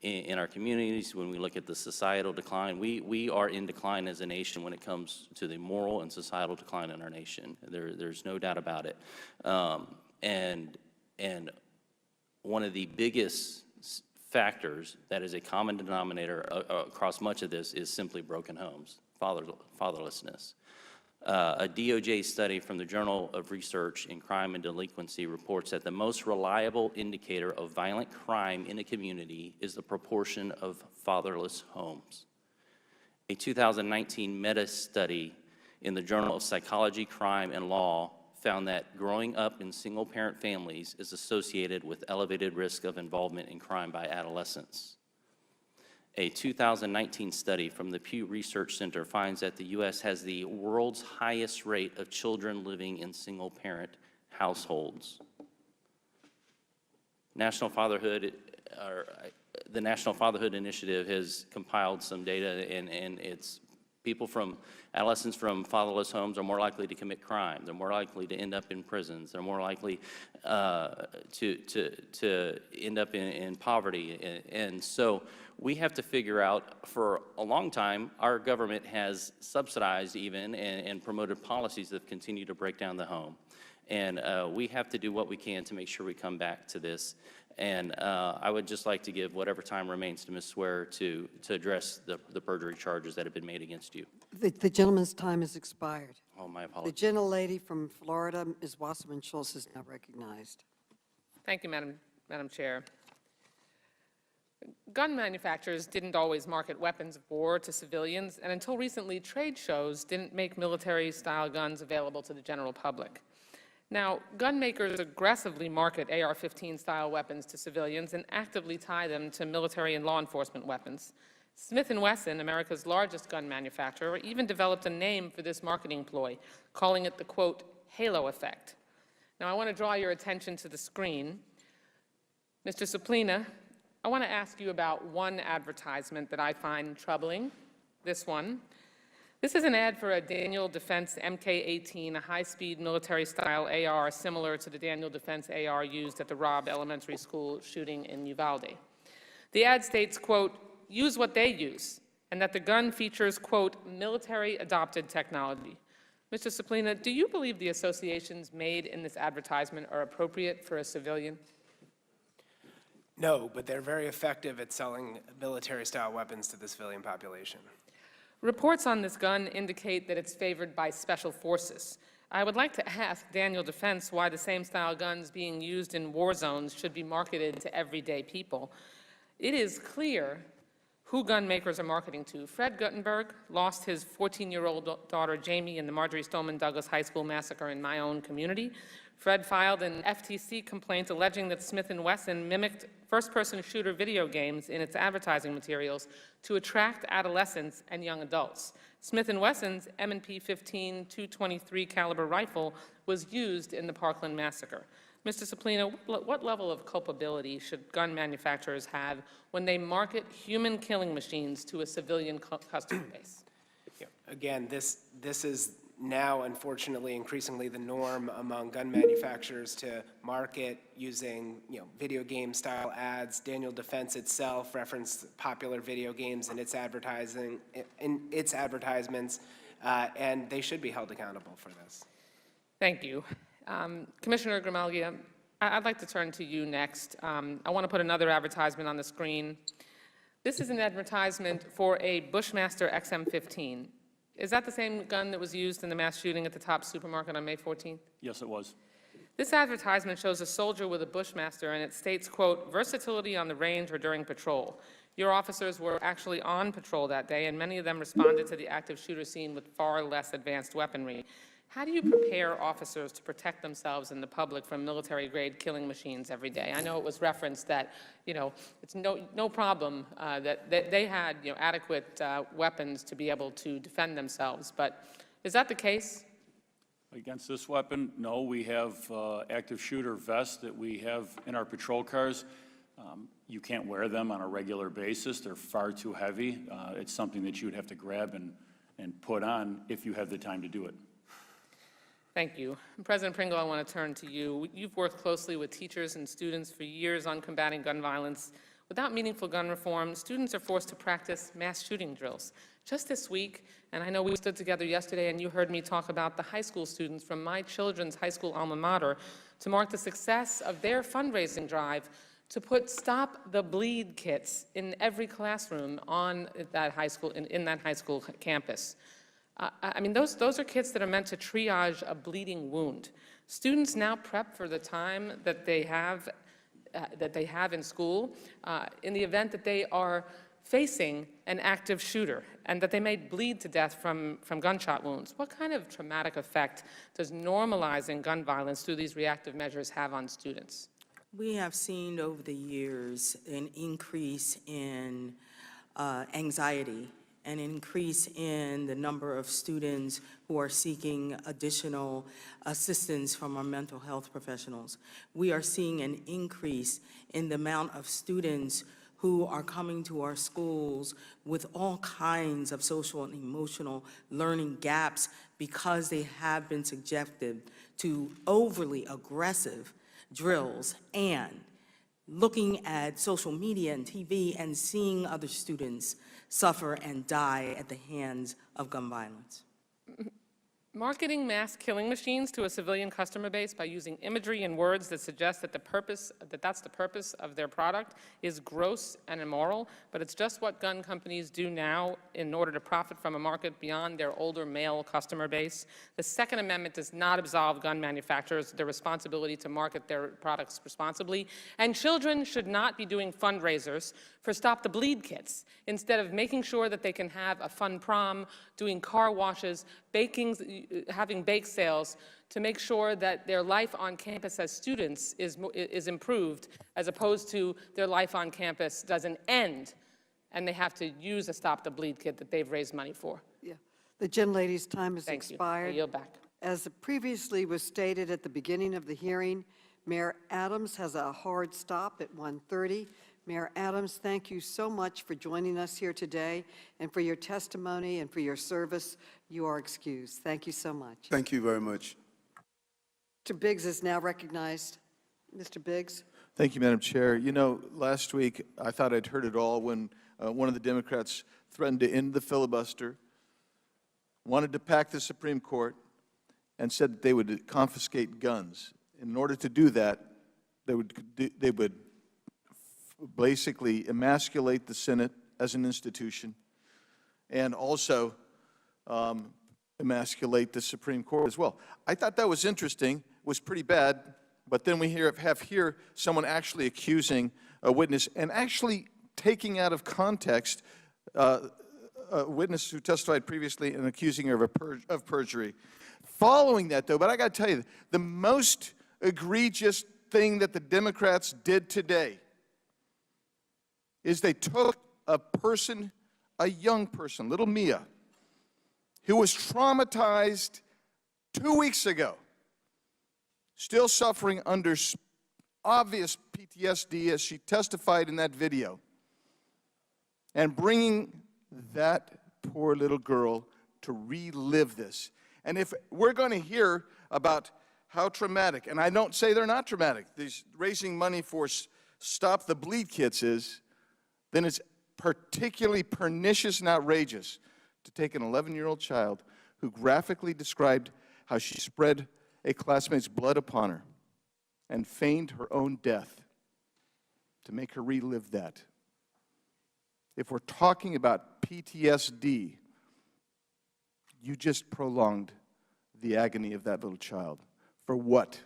in our communities, when we look at the societal decline. We are in decline as a nation when it comes to the moral and societal decline in our nation. There's no doubt about it. And one of the biggest factors that is a common denominator across much of this is simply broken homes, fatherlessness. A DOJ study from the Journal of Research in Crime and Delinquency reports that the most reliable indicator of violent crime in a community is the proportion of fatherless homes. A 2019 meta-study in the Journal of Psychology, Crime, and Law found that growing up in single-parent families is associated with elevated risk of involvement in crime by adolescents. A 2019 study from the Pew Research Center finds that the U.S. has the world's highest rate of children living in single-parent households. The National Fatherhood Initiative has compiled some data, and it's adolescents from fatherless homes are more likely to commit crime. They're more likely to end up in prisons. They're more likely to end up in poverty. And so we have to figure out, for a long time, our government has subsidized even and promoted policies that continue to break down the home. And we have to do what we can to make sure we come back to this. And I would just like to give whatever time remains to Ms. Swear to address the perjury charges that have been made against you. The gentleman's time has expired. Oh, my The apologies. gentlelady from Florida, Ms. Wasserman-Schultz, is now recognized. Thank you, Madam Chair. Gun manufacturers didn't always market weapons of war to civilians, and until recently, trade shows didn't make military-style guns available to the general public. Now, gun makers aggressively market AR-15-style weapons to civilians and actively tie them to military and law enforcement weapons. Smith & Wesson, America's largest gun manufacturer, even developed a name for this marketing ploy, calling it the, quote, halo effect. Now, I want to draw your attention to the screen. Mr. Suplina, I want to ask you about one advertisement that I find troubling, this one. This is an ad for a Daniel Defense MK-18, a high-speed military-style AR similar to the Daniel Defense AR used at the Robb Elementary School shooting in Uvalde. The ad states, quote, use what they use, and that the gun features, quote, military-adopted technology. Mr. Suplina, do you believe the associations made in this advertisement are appropriate for a civilian? No, but they're very effective at selling military-style weapons to the civilian population. Reports on this gun indicate that it's favored by special forces. I would like to ask Daniel Defense why the same style guns being used in war zones should be marketed to everyday people. It is clear who gun makers are marketing to. Fred Guttenberg lost his 14-year-old daughter Jamie in the Marjorie Stoneman Douglas High School massacre in my own community. Fred filed an FTC complaint alleging that Smith & Wesson mimicked first-person shooter video games in its advertising materials to attract adolescents and young adults. Smith & Wesson's M&P 15 .223 caliber rifle was used in the Parkland massacre. Mr. Suplina, what level of culpability should gun manufacturers have when they market human killing machines to a civilian customer base? Again, this is now, unfortunately, increasingly the norm among gun manufacturers to market using, video game style ads. Daniel Defense itself referenced popular video games in its advertising, in its advertisements, and they should be held accountable for this. Thank you. Commissioner Grimaldi, I'd like to turn to you next. I want to put another advertisement on the screen. This is an advertisement for a Bushmaster XM15. Is that the same gun that was used in the mass shooting at the Top supermarket on May 14th? Yes, it was. This advertisement shows a soldier with a Bushmaster, and it states, quote, versatility on the range or during patrol. Your officers were actually on patrol that day, and many of them responded to the active shooter scene with far less advanced weaponry. How do you prepare officers to protect themselves and the public from military-grade killing machines every day? I know it was referenced that, it's no problem that they had, adequate weapons to be able to defend themselves. But is that the case? Against this weapon, no. We have active shooter vests that we have in our patrol cars. You can't wear them on a regular basis. They're far too heavy. It's something that you would have to grab and put on if you have the time to do it. Thank you. President Pringle, I want to turn to you. You've worked closely with teachers and students for years on combating gun violence. Without meaningful gun reform, students are forced to practice mass shooting drills. Just this week, and I know we stood together yesterday and you heard me talk about the high school students from my children's high school alma mater to mark the success of their fundraising drive to put Stop the Bleed kits in every classroom on that high school, in that high school campus. I mean, those are kits that are meant to triage a bleeding wound. Students now prep for the time that they have in school in the event that they are facing an active shooter and that they may bleed to death from gunshot wounds. What kind of traumatic effect does normalizing gun violence through these reactive measures have on students? We have seen over the years an increase in anxiety, an increase in the number of students who are seeking additional assistance from our mental health professionals. We are seeing an increase in the amount of students who are coming to our schools with all kinds of social and emotional learning gaps because they have been subjected to overly aggressive drills and looking at social media and TV and seeing other students suffer and die at the hands of gun violence. Marketing mass killing machines to a civilian customer base by using imagery and words that suggest that that's the purpose of their product is gross and immoral, but it's just what gun companies do now in order to profit from a market beyond their older male customer base. The Second Amendment does not absolve gun manufacturers their responsibility to market their products responsibly, and children should not be doing fundraisers for Stop the Bleed kits instead of making sure that they can have a fun prom, doing car washes, having bake sales to make sure that their life on campus as students is improved, as opposed to their life on campus doesn't end and they have to use a Stop the Bleed kit that they've raised money for. Yeah. The gentlelady's time has Thank you. expired. I yield back. As previously was stated at the beginning of the hearing, Mayor Adams has a hard stop at 1:30. Mayor Adams, thank you so much for joining us here today and for your testimony and for your service. You are excused. Thank you so much. Thank you very much. Mr. Biggs is now recognized. Mr. Biggs. Thank you, Madam Chair. You know, last week I thought I'd heard it all when one of the Democrats threatened to end the filibuster, wanted to pack the Supreme Court, and said that they would confiscate guns. In order to do that, they would basically emasculate the Senate as an institution and also emasculate the Supreme Court as well. I thought that was interesting, was pretty bad, but then we have here someone actually accusing a witness and actually taking out of context a witness who testified previously and accusing her of perjury. Following that, though, but I got to tell you, the most egregious thing that the Democrats did today is they took a person, a young person, little Mia, who was traumatized 2 weeks ago, still suffering under obvious PTSD as she testified in that video, and bringing that poor little girl to relive this. And if we're going to hear about how traumatic, and I don't say they're not traumatic, these raising money for Stop the Bleed kits is, then it's particularly pernicious and outrageous to take an 11-year-old child who graphically described how she spread a classmate's blood upon her and feigned her own death to make her relive that. If we're talking about PTSD, you just prolonged the agony of that little child. For what?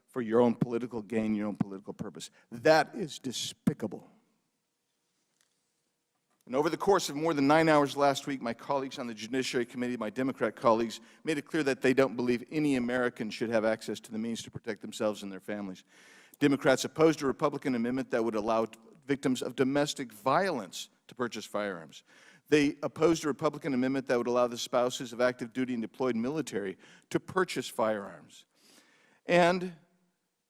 For your own political gain, your own political purpose. That is despicable. And over the course of more than 9 hours last week, my colleagues on the Judiciary Committee, my Democrat colleagues, made it clear that they don't believe any American should have access to the means to protect themselves and their families. Democrats opposed a Republican amendment that would allow victims of domestic violence to purchase firearms. They opposed a Republican amendment that would allow the spouses of active duty and deployed military to purchase firearms. And,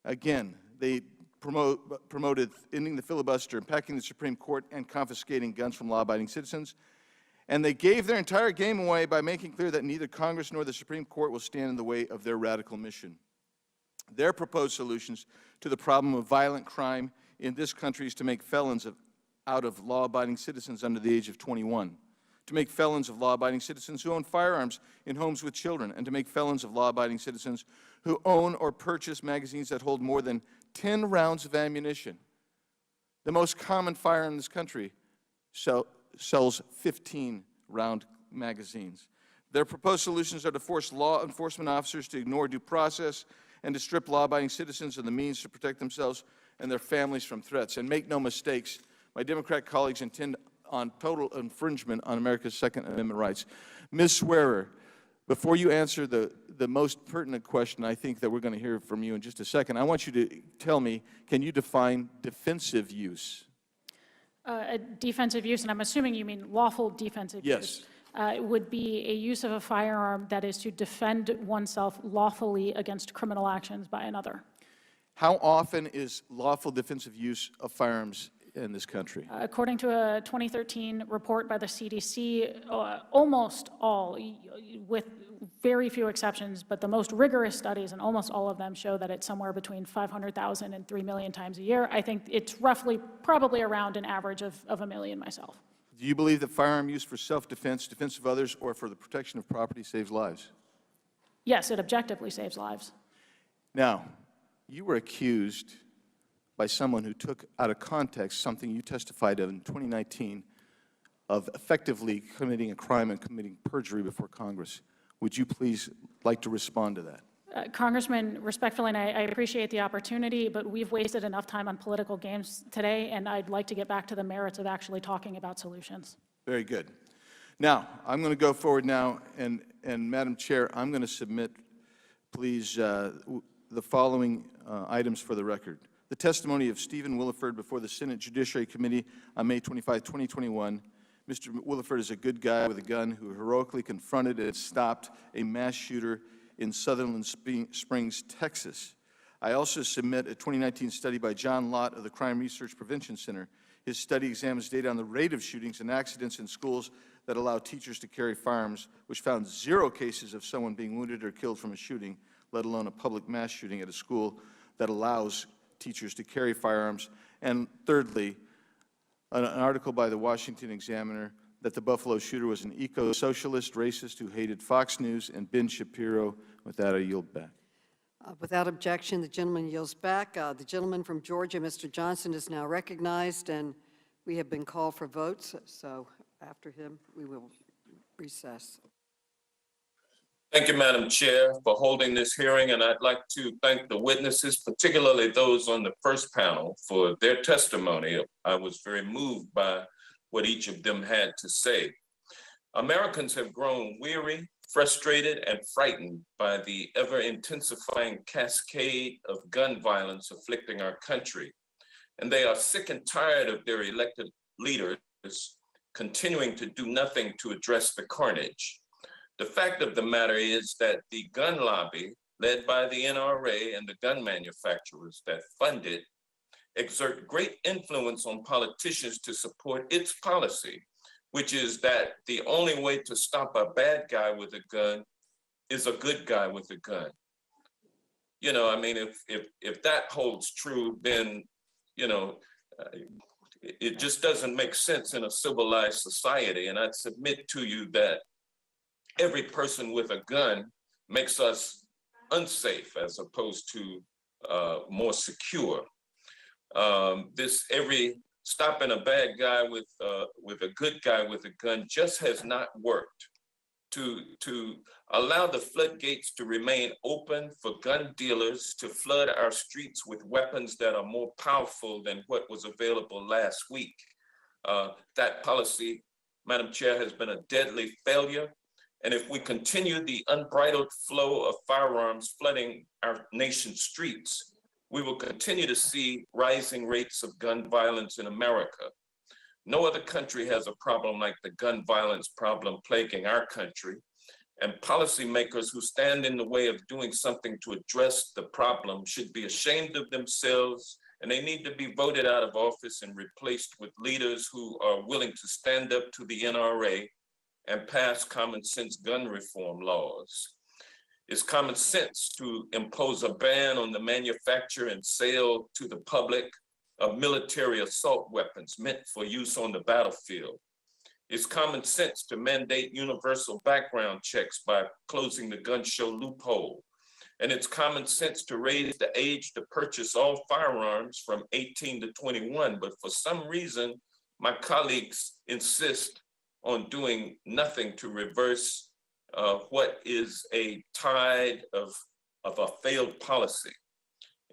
again, they promoted ending the filibuster, impacting the Supreme Court, and confiscating guns from law-abiding citizens. And they gave their entire game away by making clear that neither Congress nor the Supreme Court will stand in the way of their radical mission. Their proposed solutions to the problem of violent crime in this country is to make felons out of law-abiding citizens under the age of 21, to make felons of law-abiding citizens who own firearms in homes with children, and to make felons of law-abiding citizens who own or purchase magazines that hold more than 10 rounds of ammunition. The most common firearm in this country sells 15-round magazines. Their proposed solutions are to force law enforcement officers to ignore due process and to strip law-abiding citizens of the means to protect themselves and their families from threats. And make no mistakes, my Democrat colleagues intend on total infringement on America's Second Amendment rights. Ms. Swearer, before you answer the most pertinent question I think that we're going to hear from you in just a second, I want you to tell me, can you define defensive use? A defensive use, and I'm assuming you mean lawful defensive use. Yes. Would be a use of a firearm that is to defend oneself lawfully against criminal actions by another. How often is lawful defensive use of firearms in this country? According to a 2013 report by the CDC, almost all, with very few exceptions, but the most rigorous studies, and almost all of them show that it's somewhere between 500,000 and 3 million times a year. I think it's roughly, probably around an average of 1 million myself. Do you believe that firearm use for self-defense, defense of others, or for the protection of property saves lives? Yes, it objectively saves lives. Now, you were accused by someone who took out of context something you testified of in 2019 of effectively committing a crime and committing perjury before Congress. Would you please like to respond to that? Congressman, respectfully, and I appreciate the opportunity, but we've wasted enough time on political games today, and I'd like to get back to the merits of actually talking about solutions. Very good. Now, I'm going to go forward now, and Madam Chair, I'm going to submit, please, the following items for the record. The testimony of Stephen Williford before the Senate Judiciary Committee on May 25, 2021. Mr. Williford is a good guy with a gun who heroically confronted and stopped a mass shooter in Sutherland Springs, Texas. I also submit a 2019 study by John Lott of the Crime Research Prevention Center. His study examines data on the rate of shootings and accidents in schools that allow teachers to carry firearms, which found 0 cases of someone being wounded or killed from a shooting, let alone a public mass shooting at a school that allows teachers to carry firearms. And thirdly, an article by the Washington Examiner that the Buffalo shooter was an eco-socialist racist who hated Fox News and Ben Shapiro. With that, I yield back. Without objection, the gentleman yields back. The gentleman from Georgia, Mr. Johnson, is now recognized, and we have been called for votes, so after him, we will recess. Thank you, Madam Chair, for holding this hearing, and I'd like to thank the witnesses, particularly those on the first panel, for their testimony. I was very moved by what each of them had to say. Americans have grown weary, frustrated, and frightened by the ever-intensifying cascade of gun violence afflicting our country. And they are sick and tired of their elected leaders continuing to do nothing to address the carnage. The fact of the matter is that the gun lobby, led by the NRA and the gun manufacturers that fund it, exert great influence on politicians to support its policy, which is that the only way to stop a bad guy with a gun is a good guy with a gun. You know, I mean, if that holds true, then, you know, it just doesn't make sense in a civilized society. And I'd submit to you that every person with a gun makes us unsafe as opposed to more secure. Every stopping a bad guy with a good guy with a gun just has not worked. To allow the floodgates to remain open for gun dealers to flood our streets with weapons that are more powerful than what was available last week. That policy, Madam Chair, has been a deadly failure. And if we continue the unbridled flow of firearms flooding our nation's streets, we will continue to see rising rates of gun violence in America. No other country has a problem like the gun violence problem plaguing our country, and policymakers who stand in the way of doing something to address the problem should be ashamed of themselves, and they need to be voted out of office and replaced with leaders who are willing to stand up to the NRA and pass common sense gun reform laws. It's common sense to impose a ban on the manufacture and sale to the public of military assault weapons meant for use on the battlefield. It's common sense to mandate universal background checks by closing the gun show loophole. And it's common sense to raise the age to purchase all firearms from 18 to 21. But for some reason, my colleagues insist on doing nothing to reverse what is a tide of a failed policy.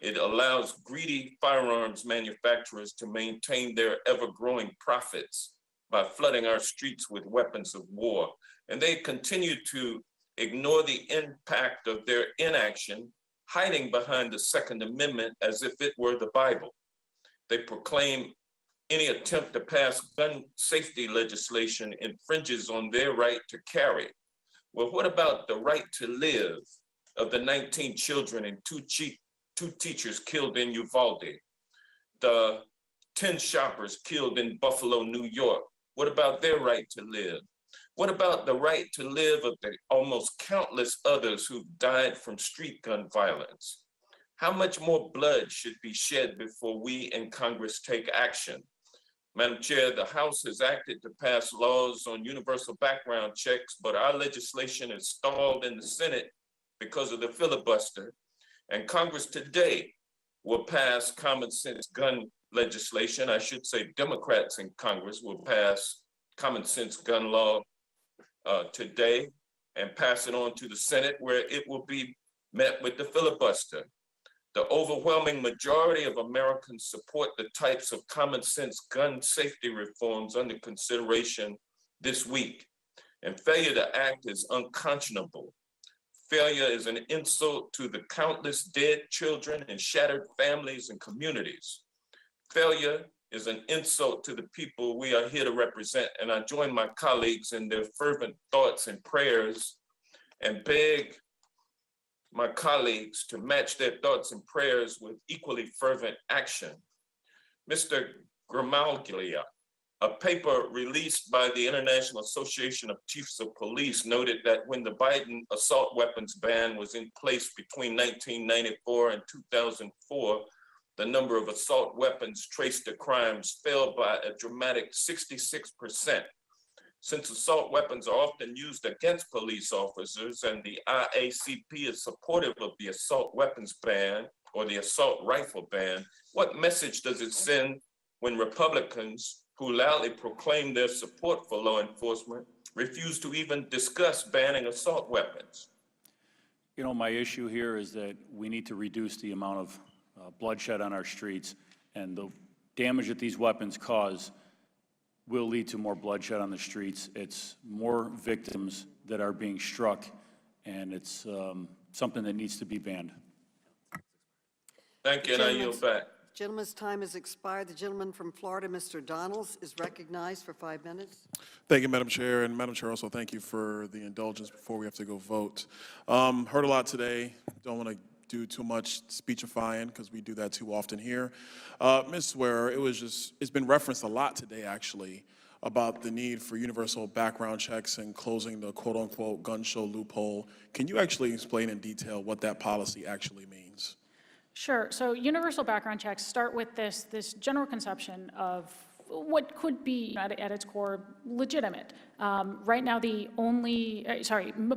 It allows greedy firearms manufacturers to maintain their ever-growing profits by flooding our streets with weapons of war. And they continue to ignore the impact of their inaction, hiding behind the Second Amendment as if it were the Bible. They proclaim any attempt to pass gun safety legislation infringes on their right to carry. Well, what about the right to live of the 19 children and two teachers killed in Uvalde, the 10 shoppers killed in Buffalo, New York? What about their right to live? What about the right to live of the almost countless others who've died from street gun violence? How much more blood should be shed before we in Congress take action? Madam Chair, the House has acted to pass laws on universal background checks, but our legislation is stalled in the Senate because of the filibuster. And Congress today will pass common sense gun legislation. I should say Democrats in Congress will pass common sense gun law today and pass it on to the Senate, where it will be met with the filibuster. The overwhelming majority of Americans support the types of common sense gun safety reforms under consideration this week. And failure to act is unconscionable. Failure is an insult to the countless dead children and shattered families and communities. Failure is an insult to the people we are here to represent. And I join my colleagues in their fervent thoughts and prayers and beg my colleagues to match their thoughts and prayers with equally fervent action. Mr. Gramaglia. A paper released by the International Association of Chiefs of Police noted that when the Biden assault weapons ban was in place between 1994 and 2004, the number of assault weapons traced to crimes fell by a dramatic 66%. Since assault weapons are often used against police officers and the IACP is supportive of the assault weapons ban or the assault rifle ban, what message does it send when Republicans who loudly proclaim their support for law enforcement refuse to even discuss banning assault weapons? You know, my issue here is that we need to reduce the amount of bloodshed on our streets, and the damage that these weapons cause will lead to more bloodshed on the streets. It's more victims that are being struck, and it's something that needs to be banned. Thank you, and I yield back. Gentleman's time has expired. The gentleman from Florida, Mr. Donalds, is recognized for 5 minutes. Thank you, Madam Chair. And Madam Chair, also thank you for the indulgence before we have to go vote. Heard a lot today. Don't want to do too much speechifying because we do that too often here. Ms. Swearer, it's been referenced a lot today, actually, about the need for universal background checks and closing the quote-unquote gun show loophole. Can you actually explain in detail what that policy actually means? Sure. So universal background checks start with this general conception of what could be, at its core, legitimate. Right now,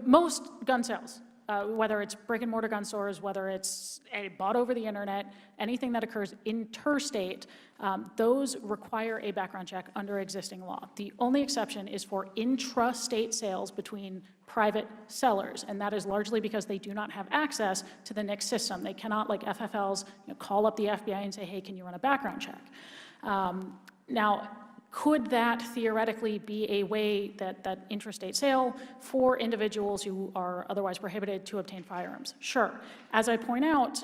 most gun sales, whether it's brick and mortar gun stores, whether it's bought over the internet, anything that occurs interstate, those require a background check under existing law. The only exception is for intrastate sales between private sellers, and that is largely because they do not have access to the NICS system. They cannot, like FFLs, call up the FBI and say, hey, can you run a background check? Now, could that theoretically be a way that interstate sale for individuals who are otherwise prohibited to obtain firearms? Sure. As I point out,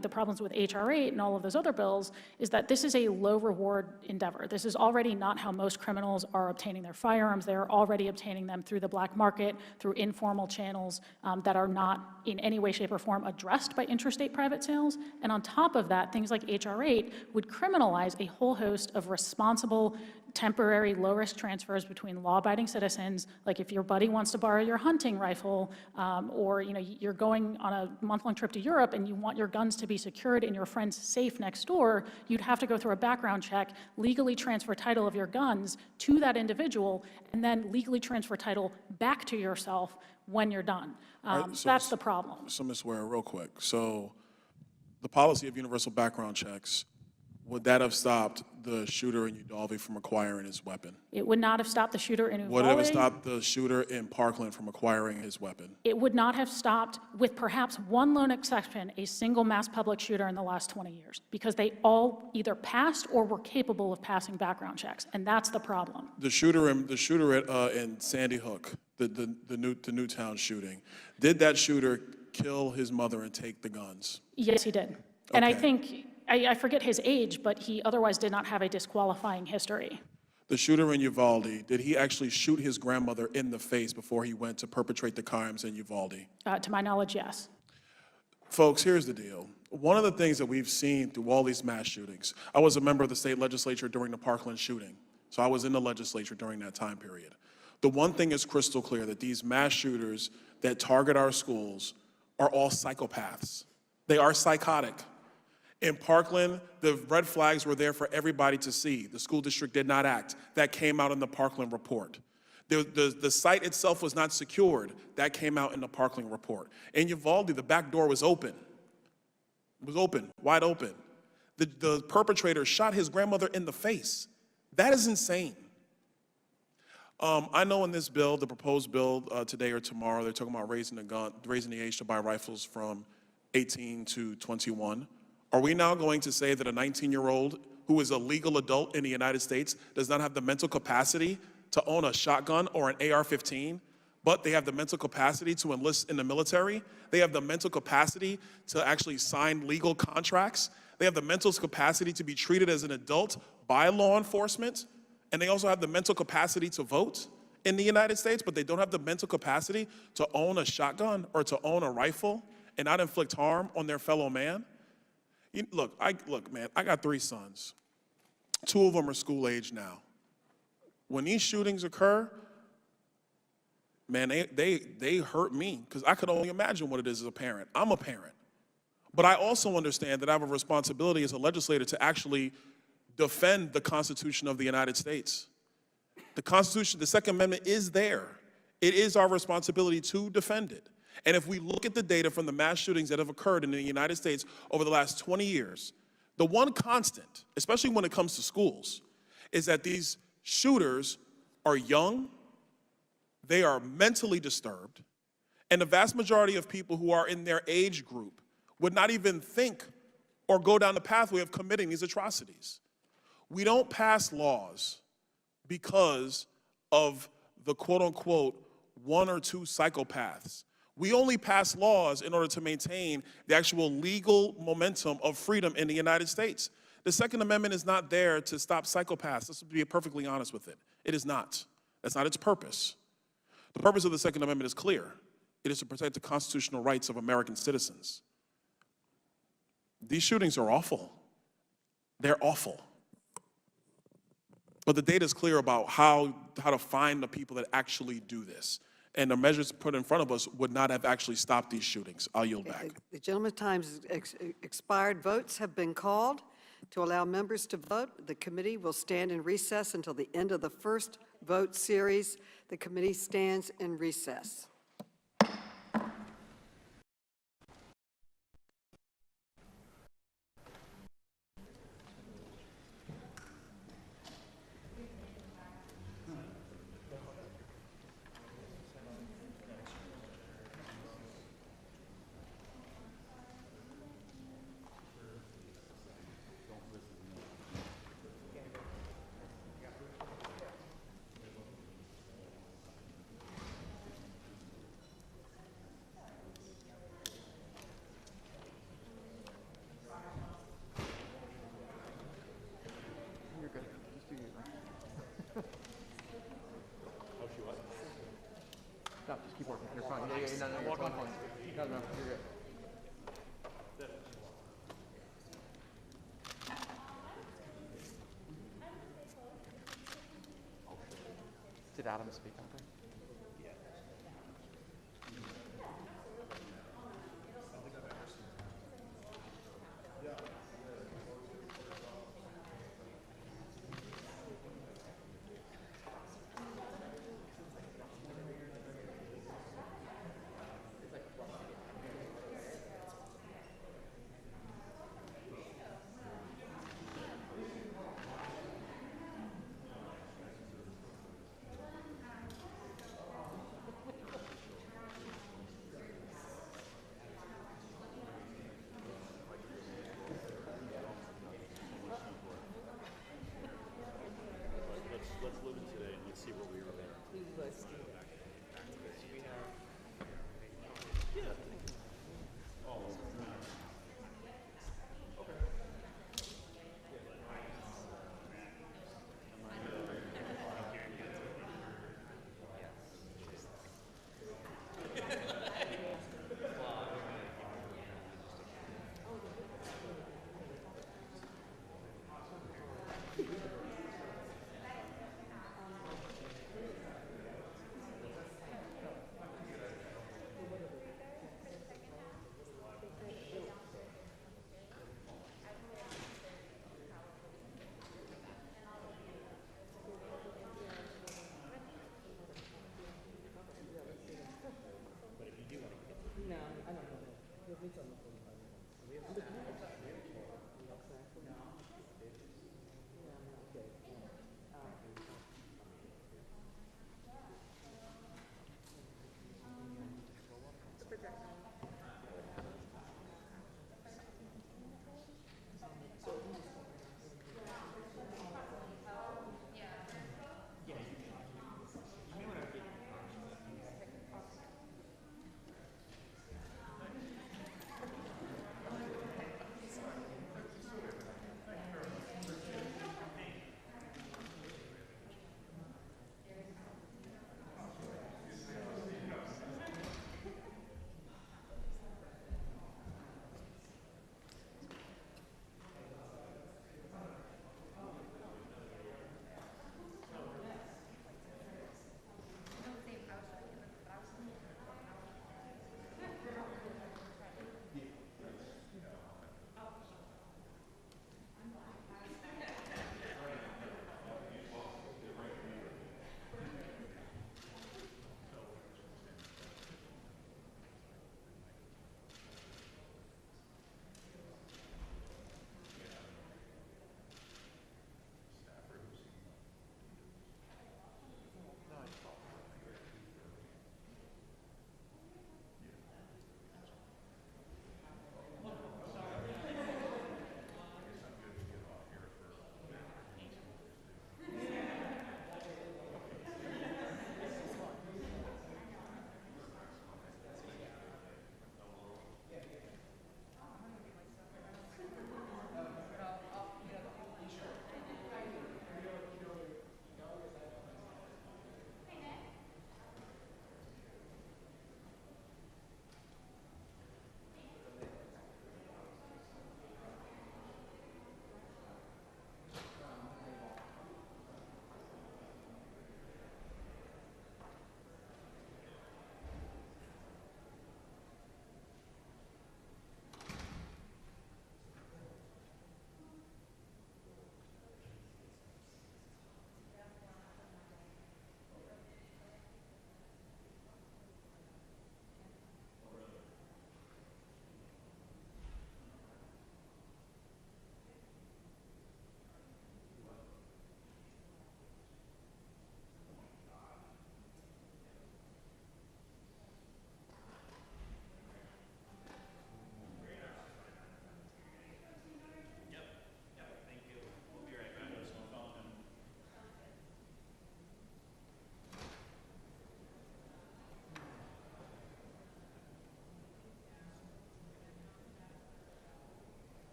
the problems with H.R. 8 and all of those other bills is that this is a low reward endeavor. This is already not how most criminals are obtaining their firearms. They're already obtaining them through the black market, through informal channels that are not in any way, shape, or form addressed by interstate private sales. And on top of that, things like H.R. 8 would criminalize a whole host of responsible temporary low-risk transfers between law-abiding citizens, like if your buddy wants to borrow your hunting rifle, or you're going on a month-long trip to Europe and you want your guns to be secured in your friend's safe next door, you'd have to go through a background check, legally transfer title of your guns to that individual, and then legally transfer title back to yourself when you're done. That's the problem. So, Ms. Ware, real quick. So the policy of universal background checks, would that have stopped the shooter in Uvalde from acquiring his weapon? It would not have stopped the shooter in Uvalde. Would it have stopped the shooter in Parkland from acquiring his weapon? It would not have stopped, with perhaps one lone exception, a single mass public shooter in the last 20 years, because they all either passed or were capable of passing background checks, and that's the problem. The shooter in Sandy Hook, the Newtown shooting, did that shooter kill his mother and take the guns? Yes, he did. And I think, I forget his age, but he otherwise did not have a disqualifying history. The shooter in Uvalde, did he actually shoot his grandmother in the face before he went to perpetrate the crimes in Uvalde? To my knowledge, yes. Folks, here's the deal. One of the things that we've seen through all these mass shootings, I was a member of the state legislature during the Parkland shooting, so I was in the legislature during that time period. The one thing is crystal clear, that these mass shooters that target our schools are all psychopaths. They are psychotic. In Parkland, the red flags were there for everybody to see. The school district did not act. That came out in the Parkland report. The site itself was not secured. That came out in the Parkland report. In Uvalde, the back door was open. It was open, wide open. The perpetrator shot his grandmother in the face. That is insane. I know in this bill, the proposed bill today or tomorrow, they're talking about raising the age to buy rifles from 18 to 21. Are we now going to say that a 19-year-old who is a legal adult in the United States does not have the mental capacity to own a shotgun or an AR-15, but they have the mental capacity to enlist in the military? They have the mental capacity to actually sign legal contracts? They have the mental capacity to be treated as an adult by law enforcement? And they also have the mental capacity to vote in the United States, but they don't have the mental capacity to own a shotgun or to own a rifle and not inflict harm on their fellow man? Look, man, I got 3 sons. 2 of them are school age now. When these shootings occur, man, they hurt me, because I could only imagine what it is as a parent. I'm a parent. But I also understand that I have a responsibility as a legislator to actually defend the Constitution of the United States. The Constitution, the Second Amendment is there. It is our responsibility to defend it. And if we look at the data from the mass shootings that have occurred in the United States over the last 20 years, the one constant, especially when it comes to schools, is that these shooters are young, they are mentally disturbed, and the vast majority of people who are in their age group would not even think or go down the pathway of committing these atrocities. We don't pass laws because of the quote-unquote 1 or 2 psychopaths. We only pass laws in order to maintain the actual legal momentum of freedom in the United States. The Second Amendment is not there to stop psychopaths. Let's be perfectly honest with it. It is not. That's not its purpose. The purpose of the Second Amendment is clear. It is to protect the constitutional rights of American citizens. These shootings are awful. They're awful. But the data is clear about how to find the people that actually do this. And the measures put in front of us would not have actually stopped these shootings. I'll yield back. The gentleman's time has expired. Votes have been called. To allow members to vote, the committee will stand in recess until the end of the first vote series. The committee stands in recess. No, just keep working. You're fine. No, you're fine. No, you're good. Did Adam speak up there? Let's live in today and let's see where we are there. No, I don't know.